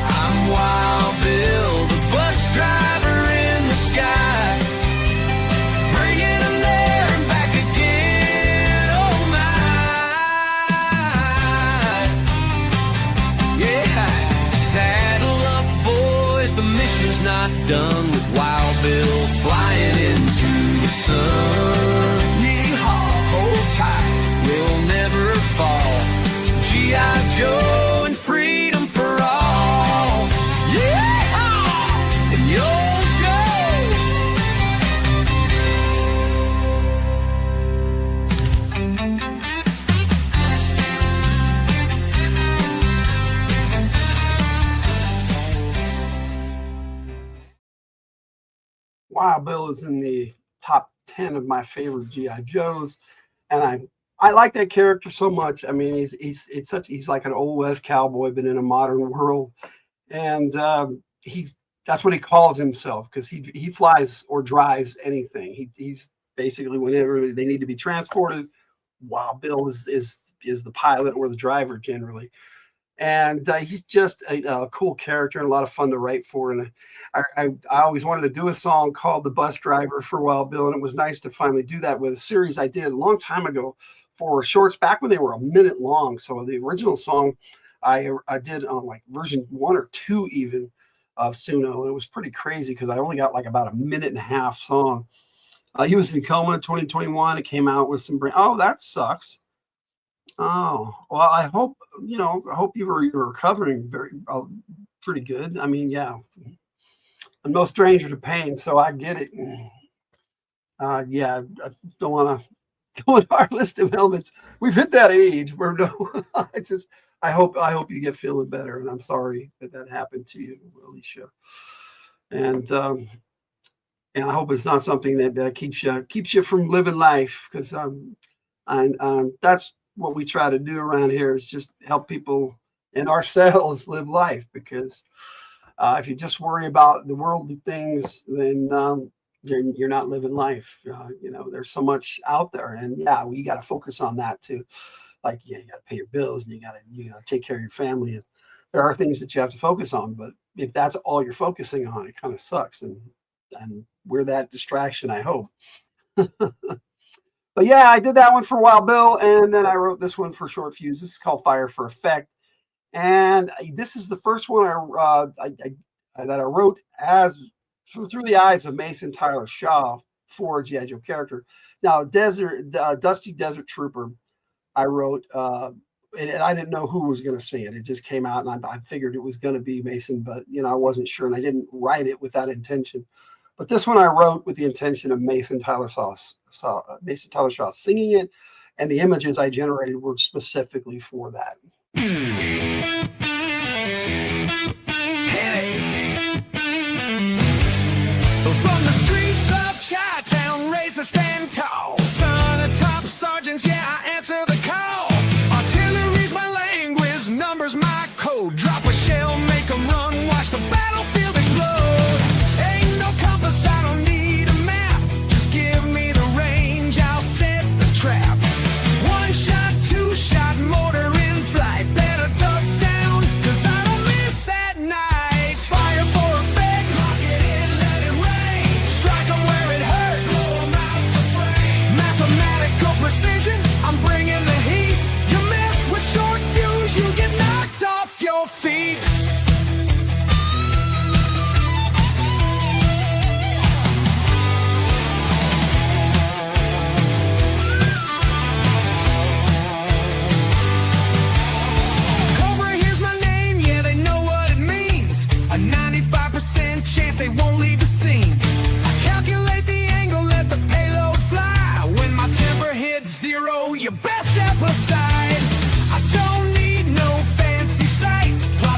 I'm Wild Bill, the bus driver in the sky, bringing them there and back again. Oh my! Yeah, saddle up, boys, the mission's not done with Wild Bill flying into the sun. Yeehaw, hold tight, we'll never fall. G.I. Joe and freedom for all. Yeah, and yo Joe. Wild Bill is in the top 10 of my favorite GI Joes, and I like that character so much. I mean, he's like an old West cowboy, but in a modern world, and that's what he calls himself, because he flies or drives anything. He's basically, whenever they need to be transported, Wild Bill is the pilot or the driver generally. And he's just a cool character and a lot of fun to write for. And I always wanted to do a song called "The Bus Driver" for Wild Bill, and it was nice to finally do that with a series I did a long time ago for shorts back when they were a minute long. So the original song I did on like version 1 or 2 even of Suno, and it was pretty crazy because I only got like about a minute and a half song. He was in coma in 2021. It came out with some brain. Oh, that sucks. Oh, well, I hope you're recovering pretty good. I mean, yeah, I'm no stranger to pain, so I get it. Yeah, I don't want to go in our list of ailments. We've hit that age where I hope you get feeling better, and I'm sorry that happened to you, Alicia. And I hope it's not something that keeps you from living life, because that's what we try to do around here, is just help people and ourselves live life. Because if you just worry about the worldly things, then you're not living life. There's so much out there, and we got to focus on that too. Like, you got to pay your bills, and you got to take care of your family. And there are things that you have to focus on, but if that's all you're focusing on, it kind of sucks. And we're that distraction, I hope. But yeah, I did that one for Wild Bill, and then I wrote this one for Short Fuse. This is called Fire for Effect, and this is the first one that I wrote as through the eyes of Mason Tyler Shaw for a G.I. Joe character. Now, Dusty Desert Trooper, I wrote, and I didn't know who was going to sing it. It just came out, and I figured it was going to be Mason, but I wasn't sure, and I didn't write it with that intention. But this one I wrote with the intention of Mason Tyler Shaw singing it, and the images I generated were specifically for that. From the streets of Chi-Town, raise a stand tall. Son of top sergeants, yeah, I answer the call. Artillery's my language, numbers my code. Drop a shell, make them run, watch the battlefield explode. Ain't no compass, I don't need a map. Just give me the range, I'll set the trap. 1 shot, 2 shot, motor in flight. Better duck down, 'cause I don't miss at night. Fire for effect, lock it in, let it rain. Strike 'em where it hurts, blow 'em out the frame. Mathematical precision, I'm bringing the heat. You mess with short fuse, you get knocked off your feet. Cobra, here's my name, yeah, they know what it means. A 95% chance they won't leave the scene. I calculate the angle, let the payload fly. When my temper hits 0, you best step aside. I don't need no fancy sights. Plot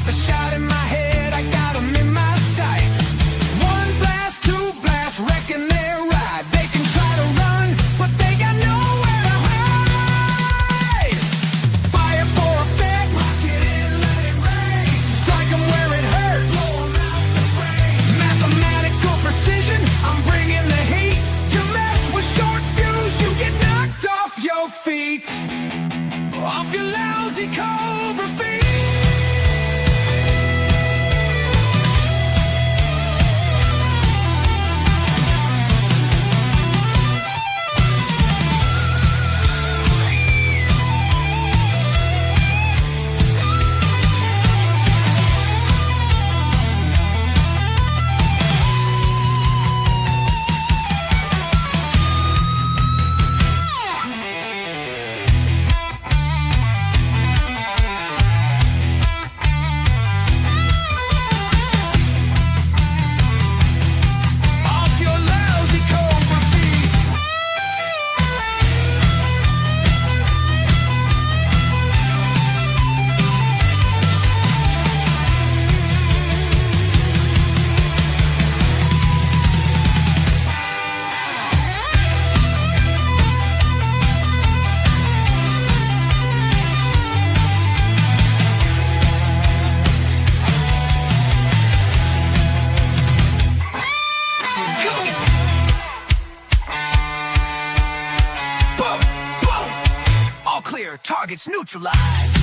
targets neutralized.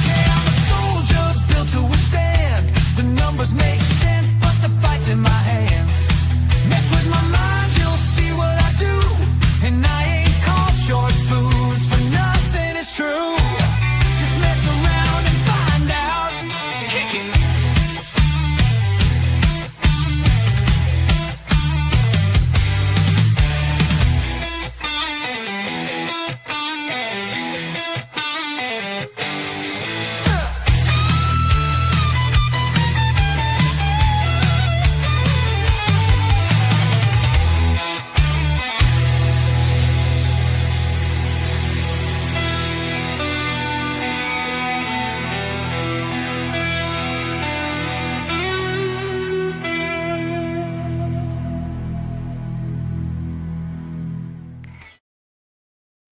Yeah, I'm a soldier built to withstand. The numbers make sense, but the fight's in my hands. Mess with my mind, you'll see what I do. And I ain't called short fools for nothing is true. Just mess around and find out. Kick it.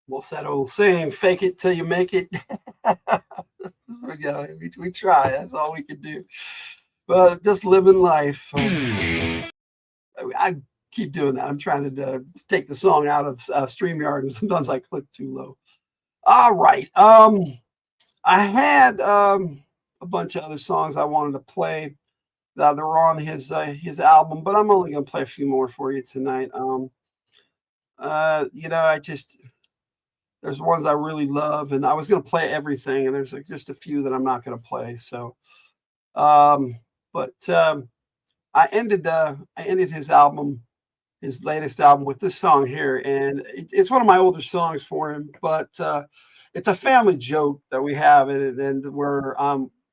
What's that old saying? Fake it till you make it. We try. That's all we can do. But just living life. I keep doing that. I'm trying to take the song out of StreamYard, and sometimes I click too low. All right. I had a bunch of other songs I wanted to play that were on his album, but I'm only going to play a few more for you tonight. There's ones I really love, and I was going to play everything, and there's just a few that I'm not going to play. So, I ended his album, his latest album, with this song here, and it's one of my older songs for him. But it's a family joke that we have, and where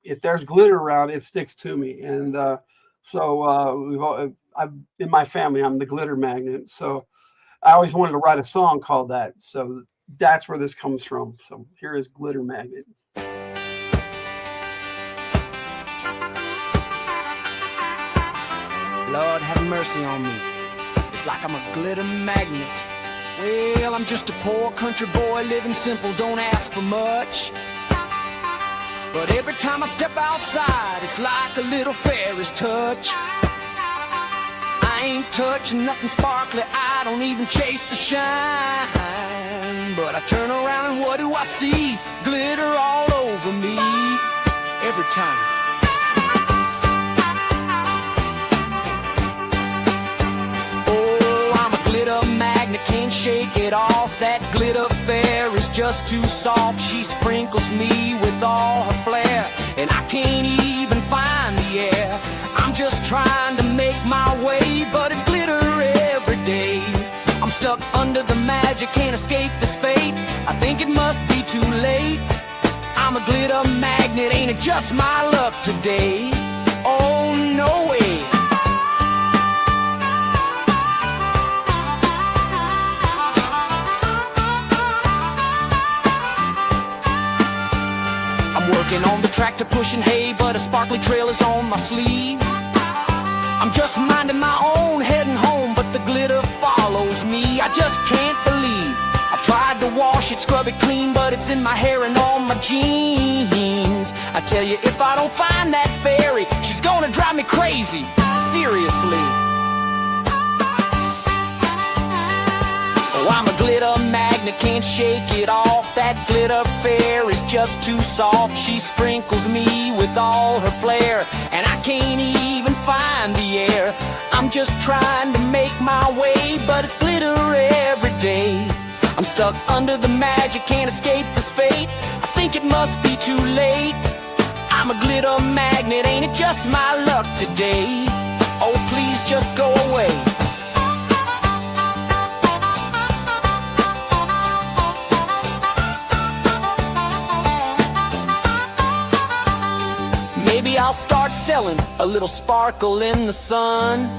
if there's glitter around, it sticks to me, and in my family, I'm the glitter magnet. So I always wanted to write a song called that. So that's where this comes from. So here is Glitter Magnet. Lord have mercy on me. It's like I'm a glitter magnet. Well, I'm just a poor country boy living simple, don't ask for much. But every time I step outside, it's like a little fairy's touch. I ain't touching nothing sparkly, I don't even chase the shine. But I turn around and what do I see? Glitter all over me every time. Oh, I'm a glitter magnet, can't shake it off. That glitter fair is just too soft. She sprinkles me with all her flair, and I can't even find the air. I'm just trying to make my way, but it's glitter every day. I'm stuck under the magic, can't escape this fate. I think it must be too late. I'm a glitter magnet, ain't it just my luck today? Oh, no way. I'm working on the tractor pushing hay, but a sparkly trail is on my sleeve. I'm just minding my own, heading home, but the glitter follows me. I just can't believe I've tried to wash it, scrub it clean, but it's in my hair and on my jeans. I tell you, if I don't find that fairy, she's gonna drive me crazy. Seriously. Oh, I'm a glitter magnet, can't shake it off. That glitter fair is just too soft. She sprinkles me with all her flair, and I can't even find the air. I'm just trying to make my way, but it's glitter every day. I'm stuck under the magic, can't escape this fate. I think it must be too late. I'm a glitter magnet, ain't it just my luck today? Oh, please just go away. Maybe I'll start selling a little sparkle in the sun.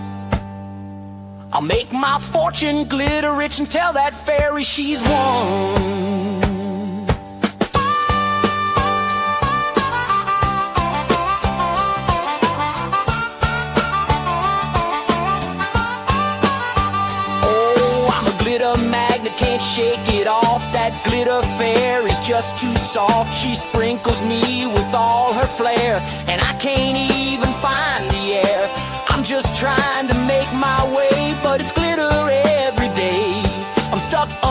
I'll make my fortune glitter rich and tell that fairy she's won. Oh, I'm a glitter magnet, can't shake it off. That glitter fair is just too soft. She sprinkles me with all her flair, and I can't even find the air. I'm just trying to make my way, but it's glitter every day.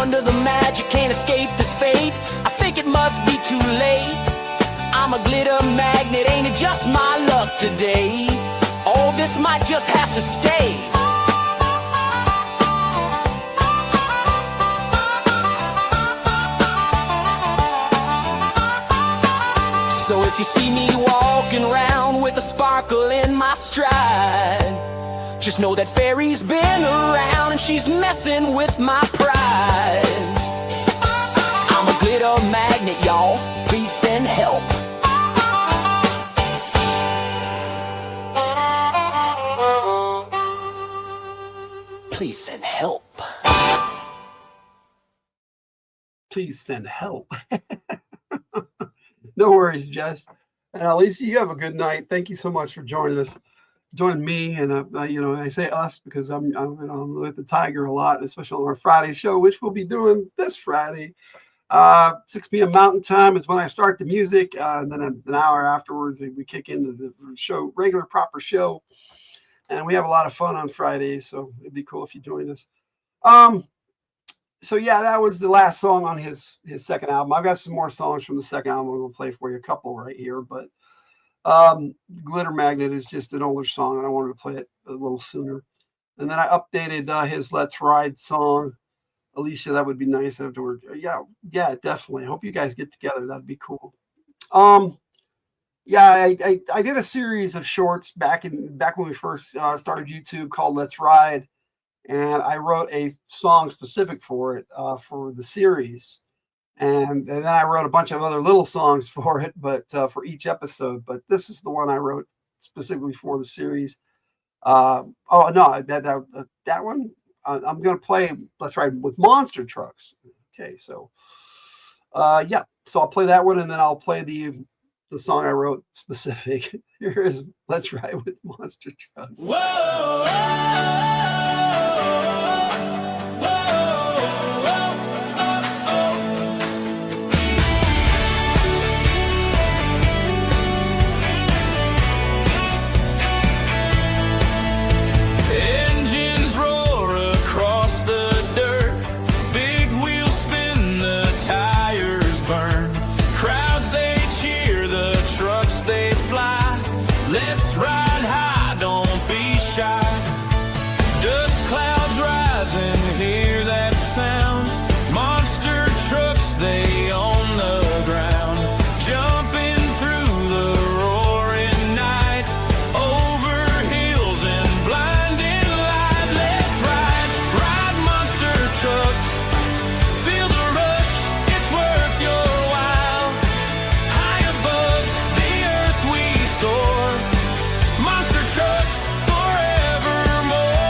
under the magic, can't escape this fate. I think it must be too late. I'm a glitter magnet, ain't it just my luck today? Oh, this might just have to stay. So if you see me walking around with a sparkle in my stride, just know that fairy's been around and she's messing with my pride. I'm a glitter magnet, y'all. Please send help. Please send help. Please send help. No worries, Jess. And Alicia, you have a good night. Thank you so much for joining me. And I say us because I'm with the Tyger a lot, especially on our Friday show, which we'll be doing this Friday. 6 p.m. Mountain Time is when I start the music. And then an hour afterwards, we kick into the show, regular proper show. And we have a lot of fun on Fridays, so it'd be cool if you join us. So yeah, that was the last song on his second album. I've got some more songs from the second album. I'm gonna play for you a couple right here, but Glitter Magnet is just an older song, and I wanted to play it a little sooner. And then I updated his Let's Ride song. Alicia, that would be nice afterward. Yeah, definitely. I hope you guys get together. That'd be cool. Yeah, I did a series of shorts back when we first started YouTube called Let's Ride, and I wrote a song specific for it for the series, and then I wrote a bunch of other little songs for it, but for each episode. But this is the one I wrote specifically for the series. Oh no, that one I'm gonna play Let's Ride with monster trucks. Okay, so yeah, so I'll play that one, and then I'll play the song I wrote specific. Here is Let's Ride with Monster Truck. Whoa, engines roar across the dirt, big wheels spin, the tires burn, crowds they cheer, the trucks they fly. Let's ride high, don't be shy. Dust clouds rise and hear that sound. Monster trucks, they own the ground. Jumping through the roaring night, over hills and blinding light. Let's ride monster trucks. Feel the rush, it's worth your while. High above the earth we soar. Monster trucks forevermore.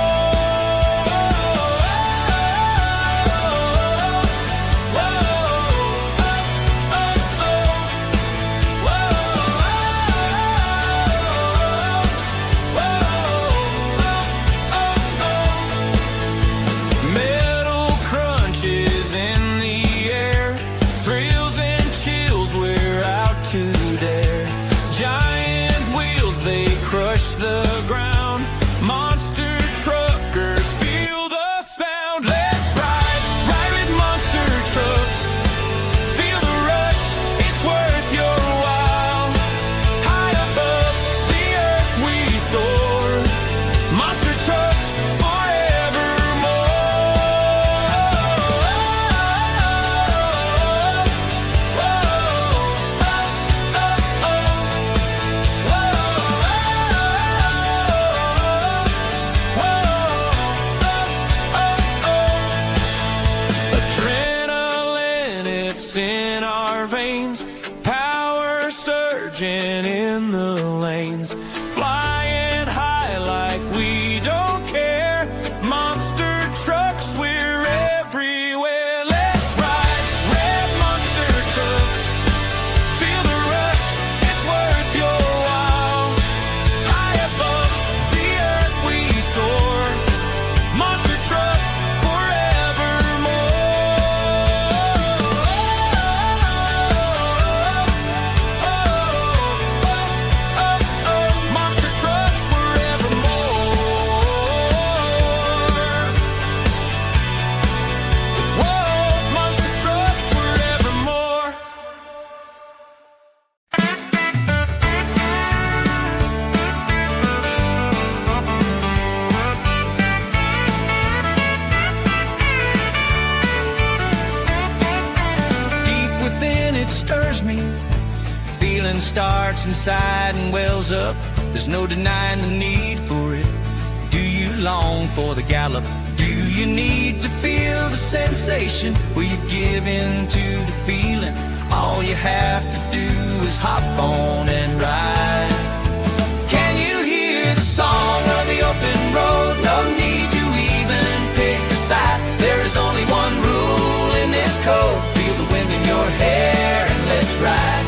Metal crunches in the air, thrills and chills, we're out to dare. Giant wheels, they crush the ground. Monster truckers feel the sound. Let's ride with monster trucks. Feel the rush, it's worth your while. High above the earth we soar. Monster trucks forevermore. Adrenaline, it's in our veins. Power surging in the lanes. Flying high like we don't care. Monster trucks, we're everywhere. Let's ride red monster trucks. Feel the rush, it's worth your while. High above the earth we soar. Monster trucks forevermore. feeling starts inside and wells up. There's no denying the need for it. Do you long for the gallop? Do you need to feel the sensation? Will you give in to the feeling? All you have to do is hop on and ride. Can you hear the song of the open road? No need to even pick a side. There is only one rule in this code. Feel the wind in your hair and let's ride.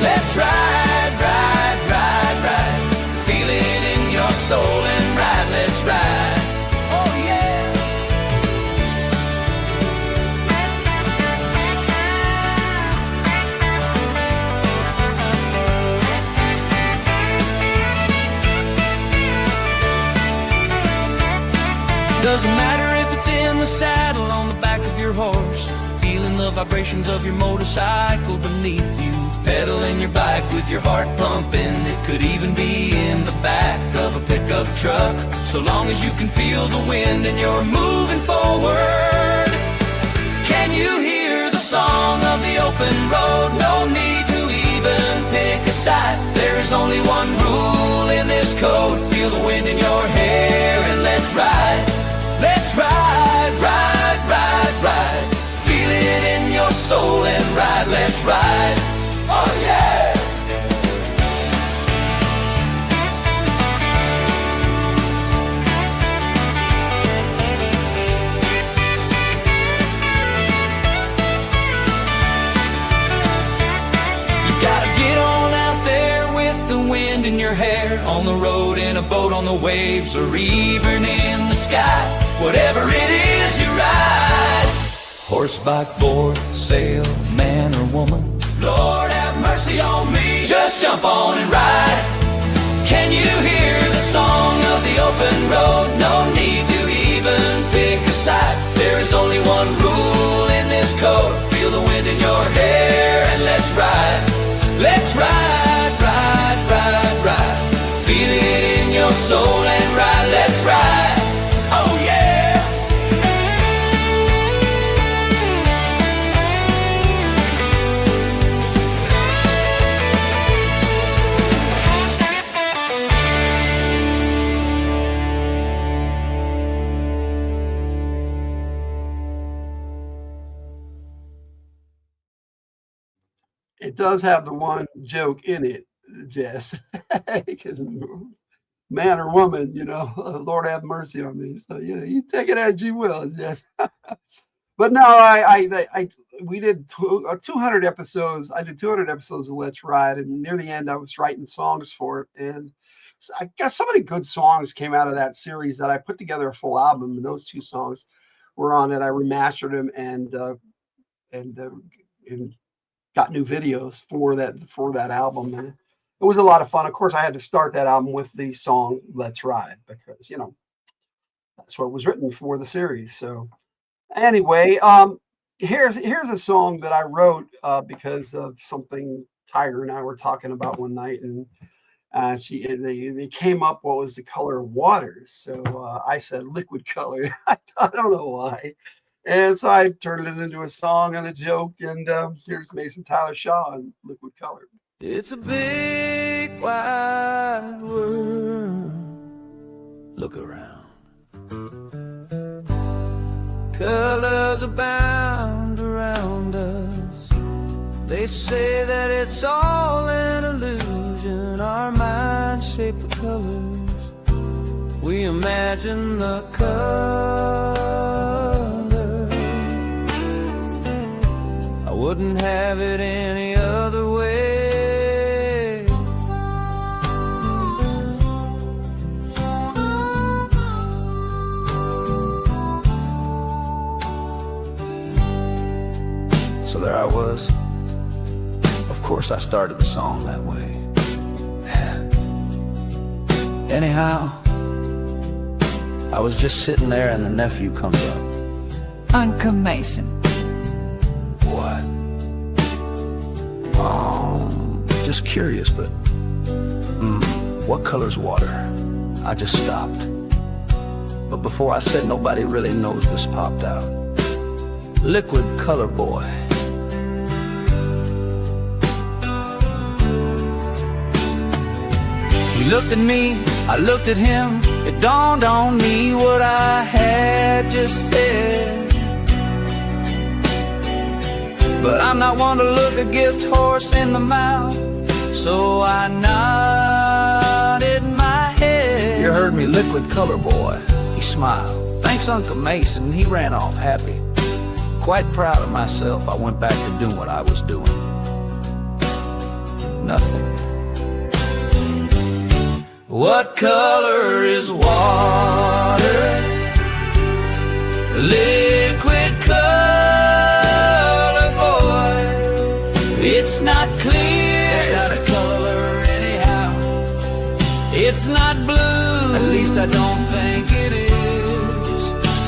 Let's ride, ride, ride, ride. Feel it in your soul and ride, let's ride. Oh yeah. Doesn't matter if it's in the saddle on the back of your horse, feeling the vibrations of your motorcycle beneath you, pedaling your bike with your heart pumping. It could even be in the back of a pickup truck, so long as you can feel the wind and you're moving forward. Can you hear the song of the open road? No need to even pick a side. There is only one rule in this code. Feel the wind in your hair and let's ride. Let's ride, ride, ride, ride. Feel it in your soul and ride, let's ride. Oh yeah! You gotta get on out there with the wind in your hair, on the road, in a boat, on the waves, or even in the sky. Whatever it is you ride. Horse, bike, board, sail, man or woman, Lord have mercy on me. Just jump on and ride. Can you hear the song of the open road? No need to even pick a side. There is only one rule in this code. Feel the wind in your hair and let's ride. Let's ride, ride, ride, ride. Feel it in your soul and ride, let's ride. Oh yeah! It does have the one joke in it, Jess. Because man or woman, you know, Lord have mercy on me. So you take it as you will, Jess. But no, we did 200 episodes. I did 200 episodes of Let's Ride, and near the end, I was writing songs for it. And so I got so many good songs came out of that series that I put together a full album, and those two songs were on it. I remastered them and got new videos for that album, and it was a lot of fun. Of course, I had to start that album with the song Let's Ride because that's what was written for the series. So anyway, here's a song that I wrote because of something Tyger and I were talking about one night, and they came up what was the color of waters. So I said liquid color. I don't know why. And so I turned it into a song and a joke, and here's Mason Tyler Shaw in Liquid Color. It's a big wide world. Look around. Colors abound around us. They say that it's all an illusion. Our minds shape the colors. We imagine the color. I wouldn't have it any other way. So there I was. Of course I started the song that way. Anyhow, I was just sitting there and the nephew comes up. Uncle Mason. What? Just curious, but what color's water? I just stopped. But before I said nobody really knows this popped out. Liquid color boy. He looked at me, I looked at him. It dawned on me what I had just said. But I'm not one to look a gift horse in the mouth, so I nodded my head. You heard me, liquid color boy. He smiled. Thanks, Uncle Mason. He ran off happy. Quite proud of myself, I went back to doing what I was doing. Nothing. What color is water? Liquid color, boy. It's not clear. It's not a color anyhow. It's not blue. At least I don't think it is.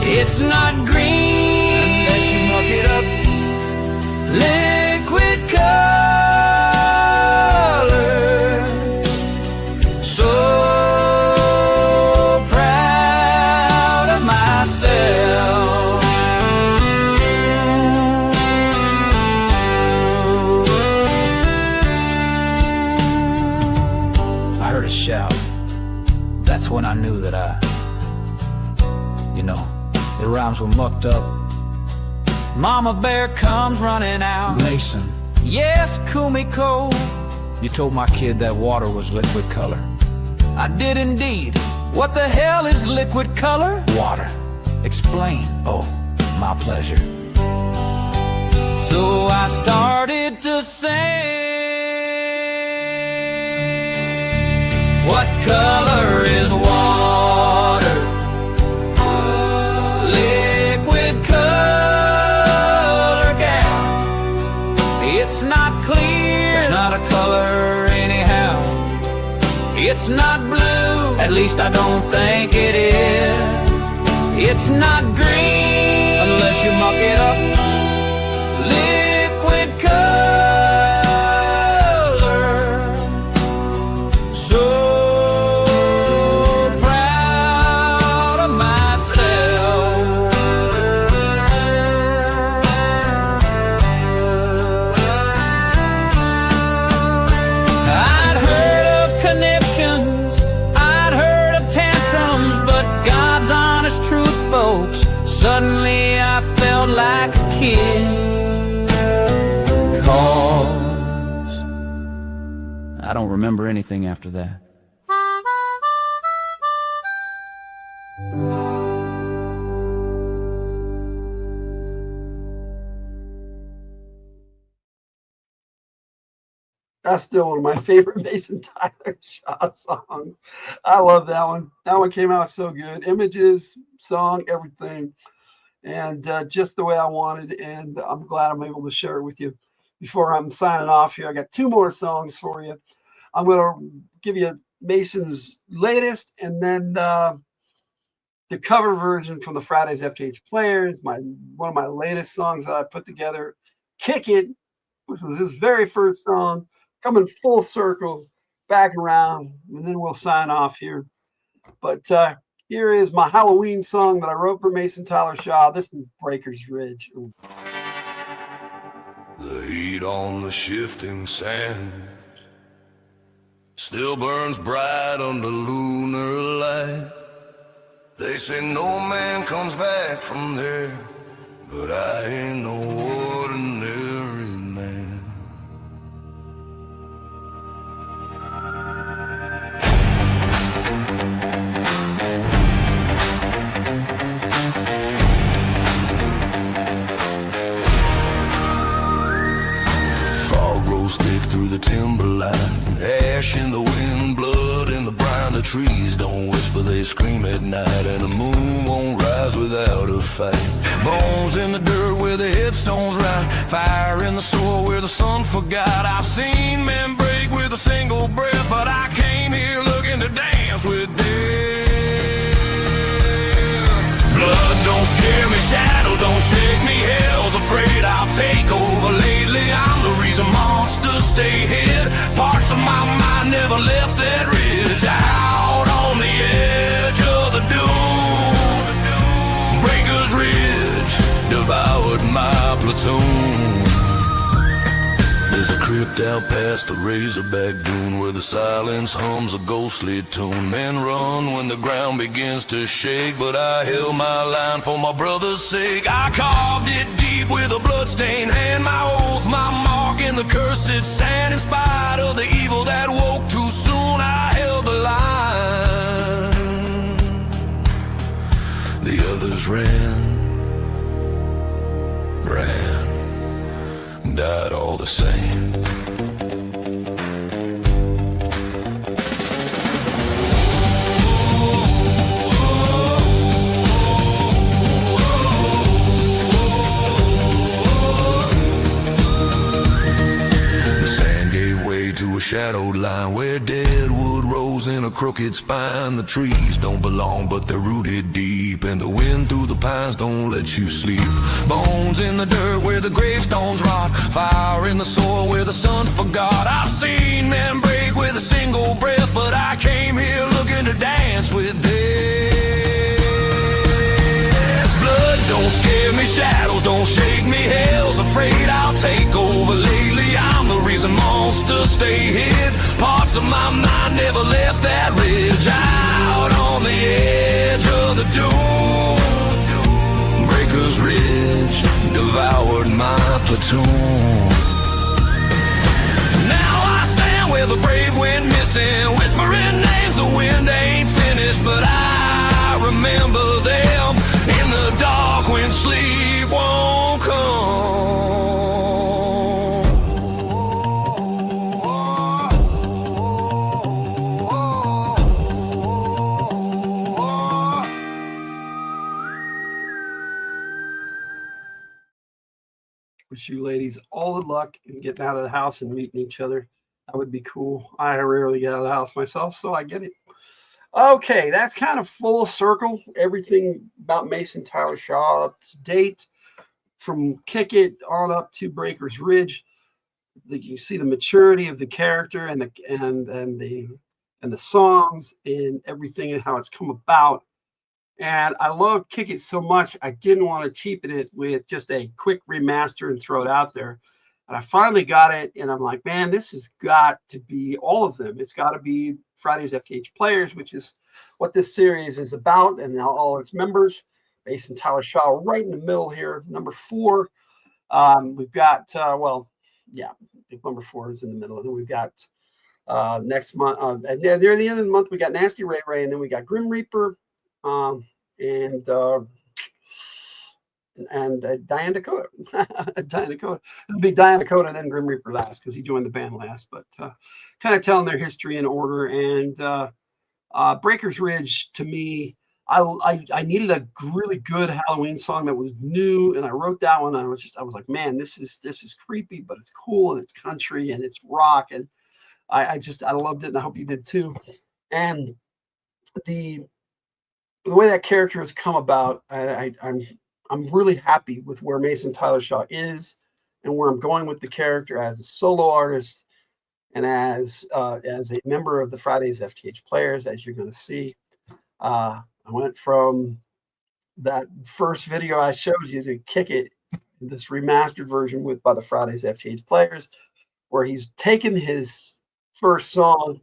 It's not green. Unless you muck it up. Liquid color. So proud of myself. I heard a shout. That's when I knew that it rhymes with mucked up. Mama bear comes running out. Mason. Yes, Kumiko. You told my kid that water was liquid color. I did indeed. What the hell is liquid color? Water. Explain. Oh, my pleasure. So I started to say, what color is water? Liquid color, gal. It's not clear. It's not a color anyhow. It's not blue. At least I don't think it is. It's not green. Unless you muck it up. Liquid color. So proud of myself. I'd heard of conniptions, I'd heard of tantrums, but God's honest truth, folks, suddenly I felt like a kid. 'Cause I don't remember anything after that. That's still one of my favorite Mason Tyler Shaw songs. I love that one. That one came out so good. Images, song, everything. And just the way I wanted. And I'm glad I'm able to share it with you. Before I'm signing off here, I got two more songs for you. I'm going to give you Mason's latest and then the cover version from the Friday's FtH Players, one of my latest songs that I put together, Kick It, which was his very first song, coming full circle, back around, and then we'll sign off here. But here is my Halloween song that I wrote for Mason Tyler Shaw. This is Breaker's Ridge. The heat on the shifting sand still burns bright under lunar light. They say no man comes back from there, but I ain't no ordinary man. Fog rolls thick through the timberline, ash in the wind, blood in the brine. The trees don't whisper, they scream at night, and the moon won't rise without a fight. Bones in the dirt where the headstones rot, fire in the soil where the sun forgot. I've seen men break with a single breath, but I came here looking to dance with death. Blood don't scare me, shadows don't shake me, hell's afraid I'll take over. Lately I'm the reason monsters stay hid. Parts of my mind never left that ridge. Out on the edge of the dune, Breaker's Ridge devoured my platoon. There's a crypt out past the Razorback Dune where the silence hums a ghostly tune. Men run when the ground begins to shake, but I held my line for my brother's sake. I carved it deep with a bloodstained hand, my oath, my mark in the cursed sand. In spite of the evil that woke too soon, I held the line. The others ran, died all the same. To a shadowed line where dead wood rose in a crooked spine. The trees don't belong, but they're rooted deep, and the wind through the pines don't let you sleep. Bones in the dirt where the gravestones rot, fire in the soil where the sun forgot. I've seen men break with a single breath, but I came here looking to dance with death. Blood don't scare me, shadows don't shake me, hell's afraid I'll take over. Lately I'm the reason monsters stay hid. Parts of my mind never left that ridge. Out on the edge of the dune, Breaker's Ridge devoured my platoon. Now I stand where the brave went missing, whispering names the wind ain't finished, but I remember them in the dark when sleep won't come. Wish you ladies all the luck in getting out of the house and meeting each other. That would be cool. I rarely get out of the house myself, so I get it. Okay, that's kind of full circle. Everything about Mason Tyler Shaw up to date, from Kick It on up to Breaker's Ridge. You see the maturity of the character and the songs and everything and how it's come about. And I love Kick It so much, I didn't want to cheapen it with just a quick remaster and throw it out there. And I finally got it, and I'm like, man, this has got to be all of them. It's got to be Friday's FtH Players, which is what this series is about, and all its members. Mason Tyler Shaw right in the middle here, number 4. We've got, number 4 is in the middle. And then we've got next month, near the end of the month, we got Nasty Ray Ray, and then we got Grim Reaper, and Diane Dakota. Diane Dakota. It'll be Diane Dakota and then Grim Reaper last because he joined the band last. But kind of telling their history in order. And Breaker's Ridge, to me, I needed a really good Halloween song that was new, and I wrote that one. And I was like, man, this is creepy, but it's cool and it's country and it's rock, and I loved it, and I hope you did too. And the way that character has come about, I'm really happy with where Mason Tyler Shaw is and where I'm going with the character as a solo artist and as a member of the Friday's FtH Players, as you're going to see. I went from that first video I showed you to Kick It, this remastered version by the Friday's FtH Players, where he's taken his first song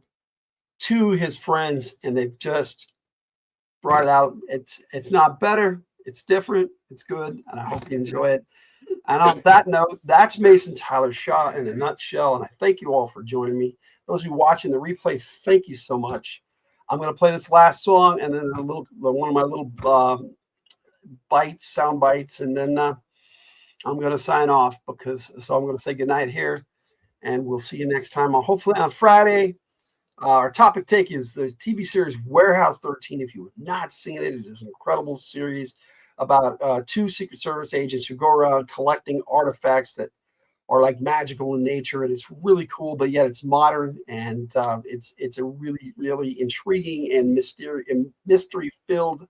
to his friends and they've just brought it out. It's not better. It's different. It's good. And I hope you enjoy it. And on that note, that's Mason Tyler Shaw in a nutshell. And I thank you all for joining me. Those of you watching the replay, thank you so much. I'm going to play this last song and then one of my little sound bites. And then I'm going to sign off so I'm going to say goodnight here. And we'll see you next time. Hopefully on Friday. Our topic take is the TV series Warehouse 13. If you have not seen it, it is an incredible series about 2 Secret Service agents who go around collecting artifacts that are like magical in nature, and it's really cool, but yet it's modern, and it's a really, really intriguing and mystery-filled.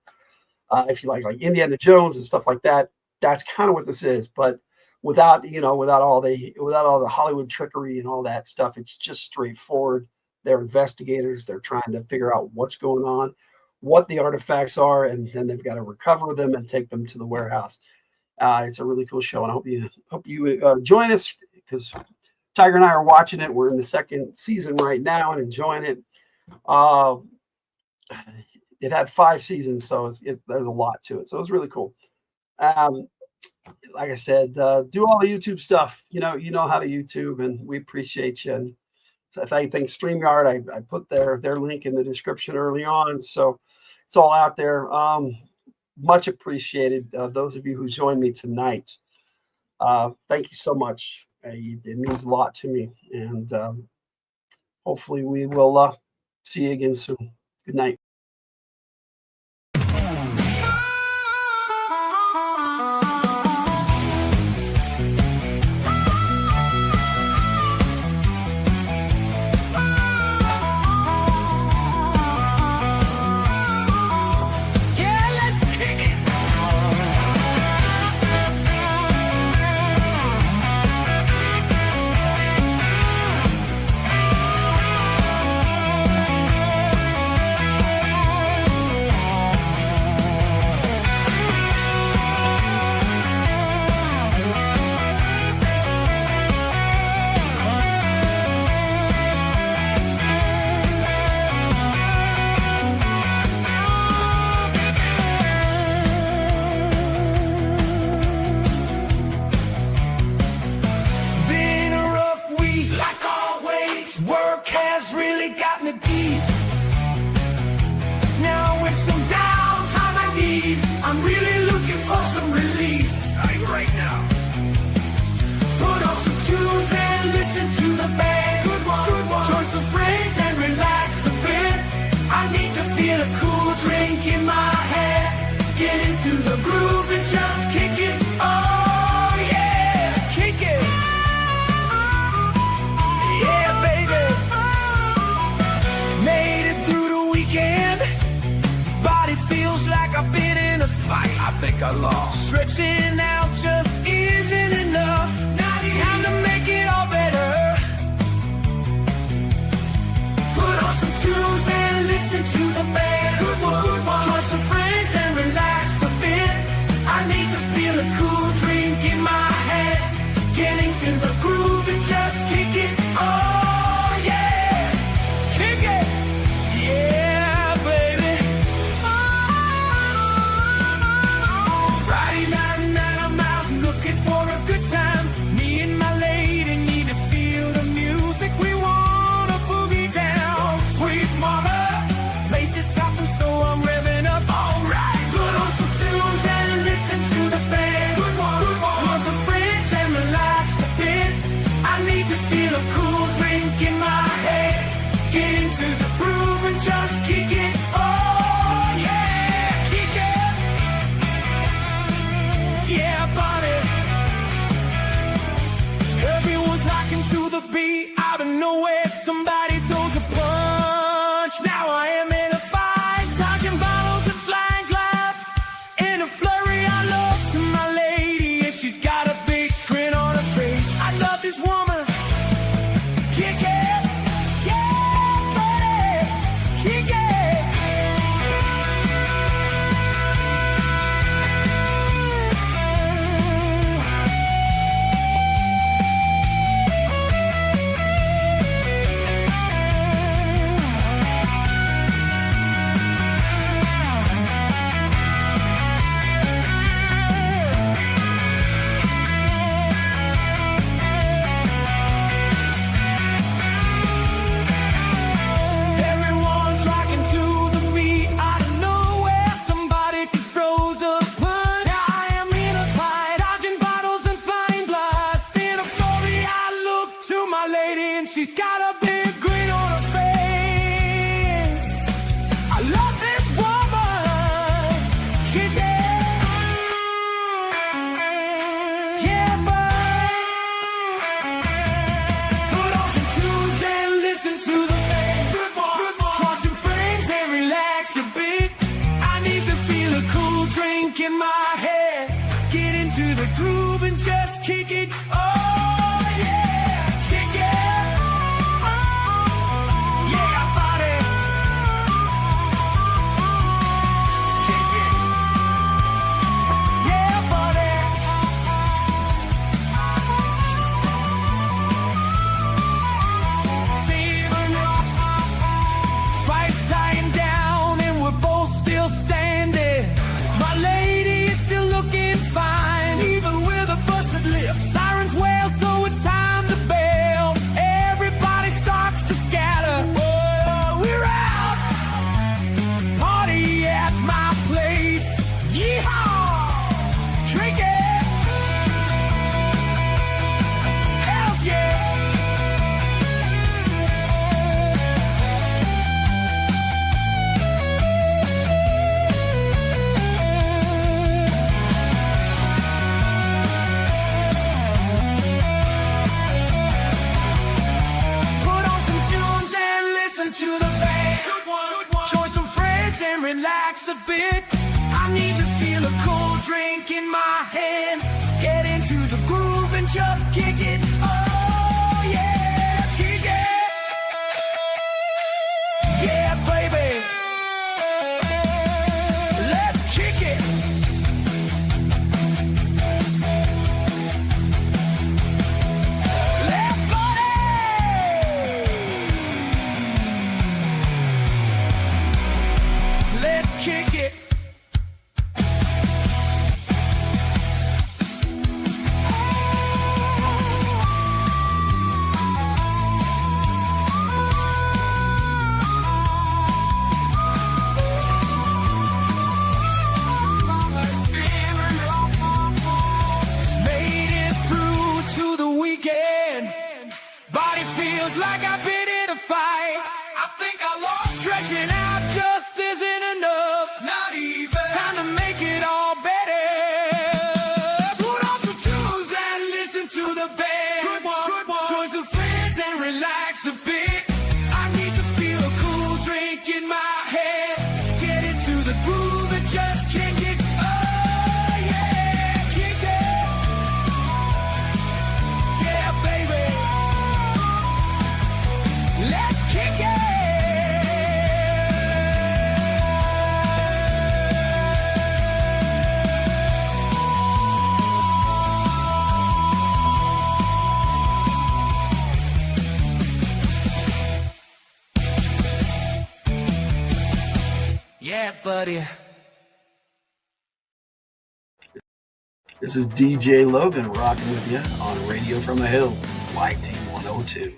If you like Indiana Jones and stuff like that, that's kind of what this is, but without all the Hollywood trickery and all that stuff. It's just straightforward. They're investigators. They're trying to figure out what's going on, what the artifacts are, and then they've got to recover them and take them to the warehouse. It's a really cool show, and I hope you join us, because Tyger and I are watching it. We're in the second season right now and enjoying it. It had 5 seasons, so there's a lot to it. So it was really cool. Like I said, do all the YouTube stuff. You know how to YouTube, and we appreciate you. And I think StreamYard, I put their link in the description early on, so it's all out there. Much appreciated, those of you who joined me tonight. Thank you so much. It means a lot to me, and hopefully we will see you again soon. Good night. I lost. Stretching out just isn't enough. Time to make it all better. Put on some tunes and listen to the band. Good one. Join some friends and relax a bit. I need to feel a cool drink in my head. Get into the groove and just kick it. Oh yeah, kick it. Yeah, baby. Friday night I'm out looking for a good time. Me and my lady need to feel the music. We wanna boogie down. Sweet mama, place is topping, so I'm revving up. Alright, put on some tunes and listen to the band. Good one. Join some friends and relax a bit. I need to feel a cool drink in my head. Get into the groove and just kick it. Oh yeah, kick it. Yeah, buddy. Everyone's rocking to the beat. Out of nowhere, somebody throws a punch. Now I am in a fight, dodging bottles and flying glass. In a flurry, I look to my lady, and she's got a big grin on her face. I love this woman. Kick it. Yeah, buddy. Kick it. Everyone's rocking to the beat. Out of nowhere, somebody throws a punch. Now I am in a fight, dodging bottles and flying glass. In a flurry, I look to my lady, and she's got a big grin on her face. I love this woman. Kick it. Yeah, bud. Put on some tunes and listen to the band. Good one. Cross some friends and relax a bit. I need to feel a cool drink in my head. Get into the groove and just kick it. Oh yeah, kick it. Oh relax a bit. I need to feel a cold drink in my hand. Get into the groove and just kick it. Oh yeah, kick it. Yeah, baby. Let's kick it. Left body. Let's kick it. Made it through to the weekend. Body feels like I've been in a fight. I think I lost. Stretching out just isn't enough. Not even. Time to make it all better. Put on some tunes and listen to the band. Good one. Join some friends and relax a bit. I need to feel a cool drink in my head. Get into the groove and just kick it. Oh yeah, kick it. Yeah, baby. Let's kick it. Yeah, buddy. This is DJ Logan rocking with you on Radio from the Hill, YT 102.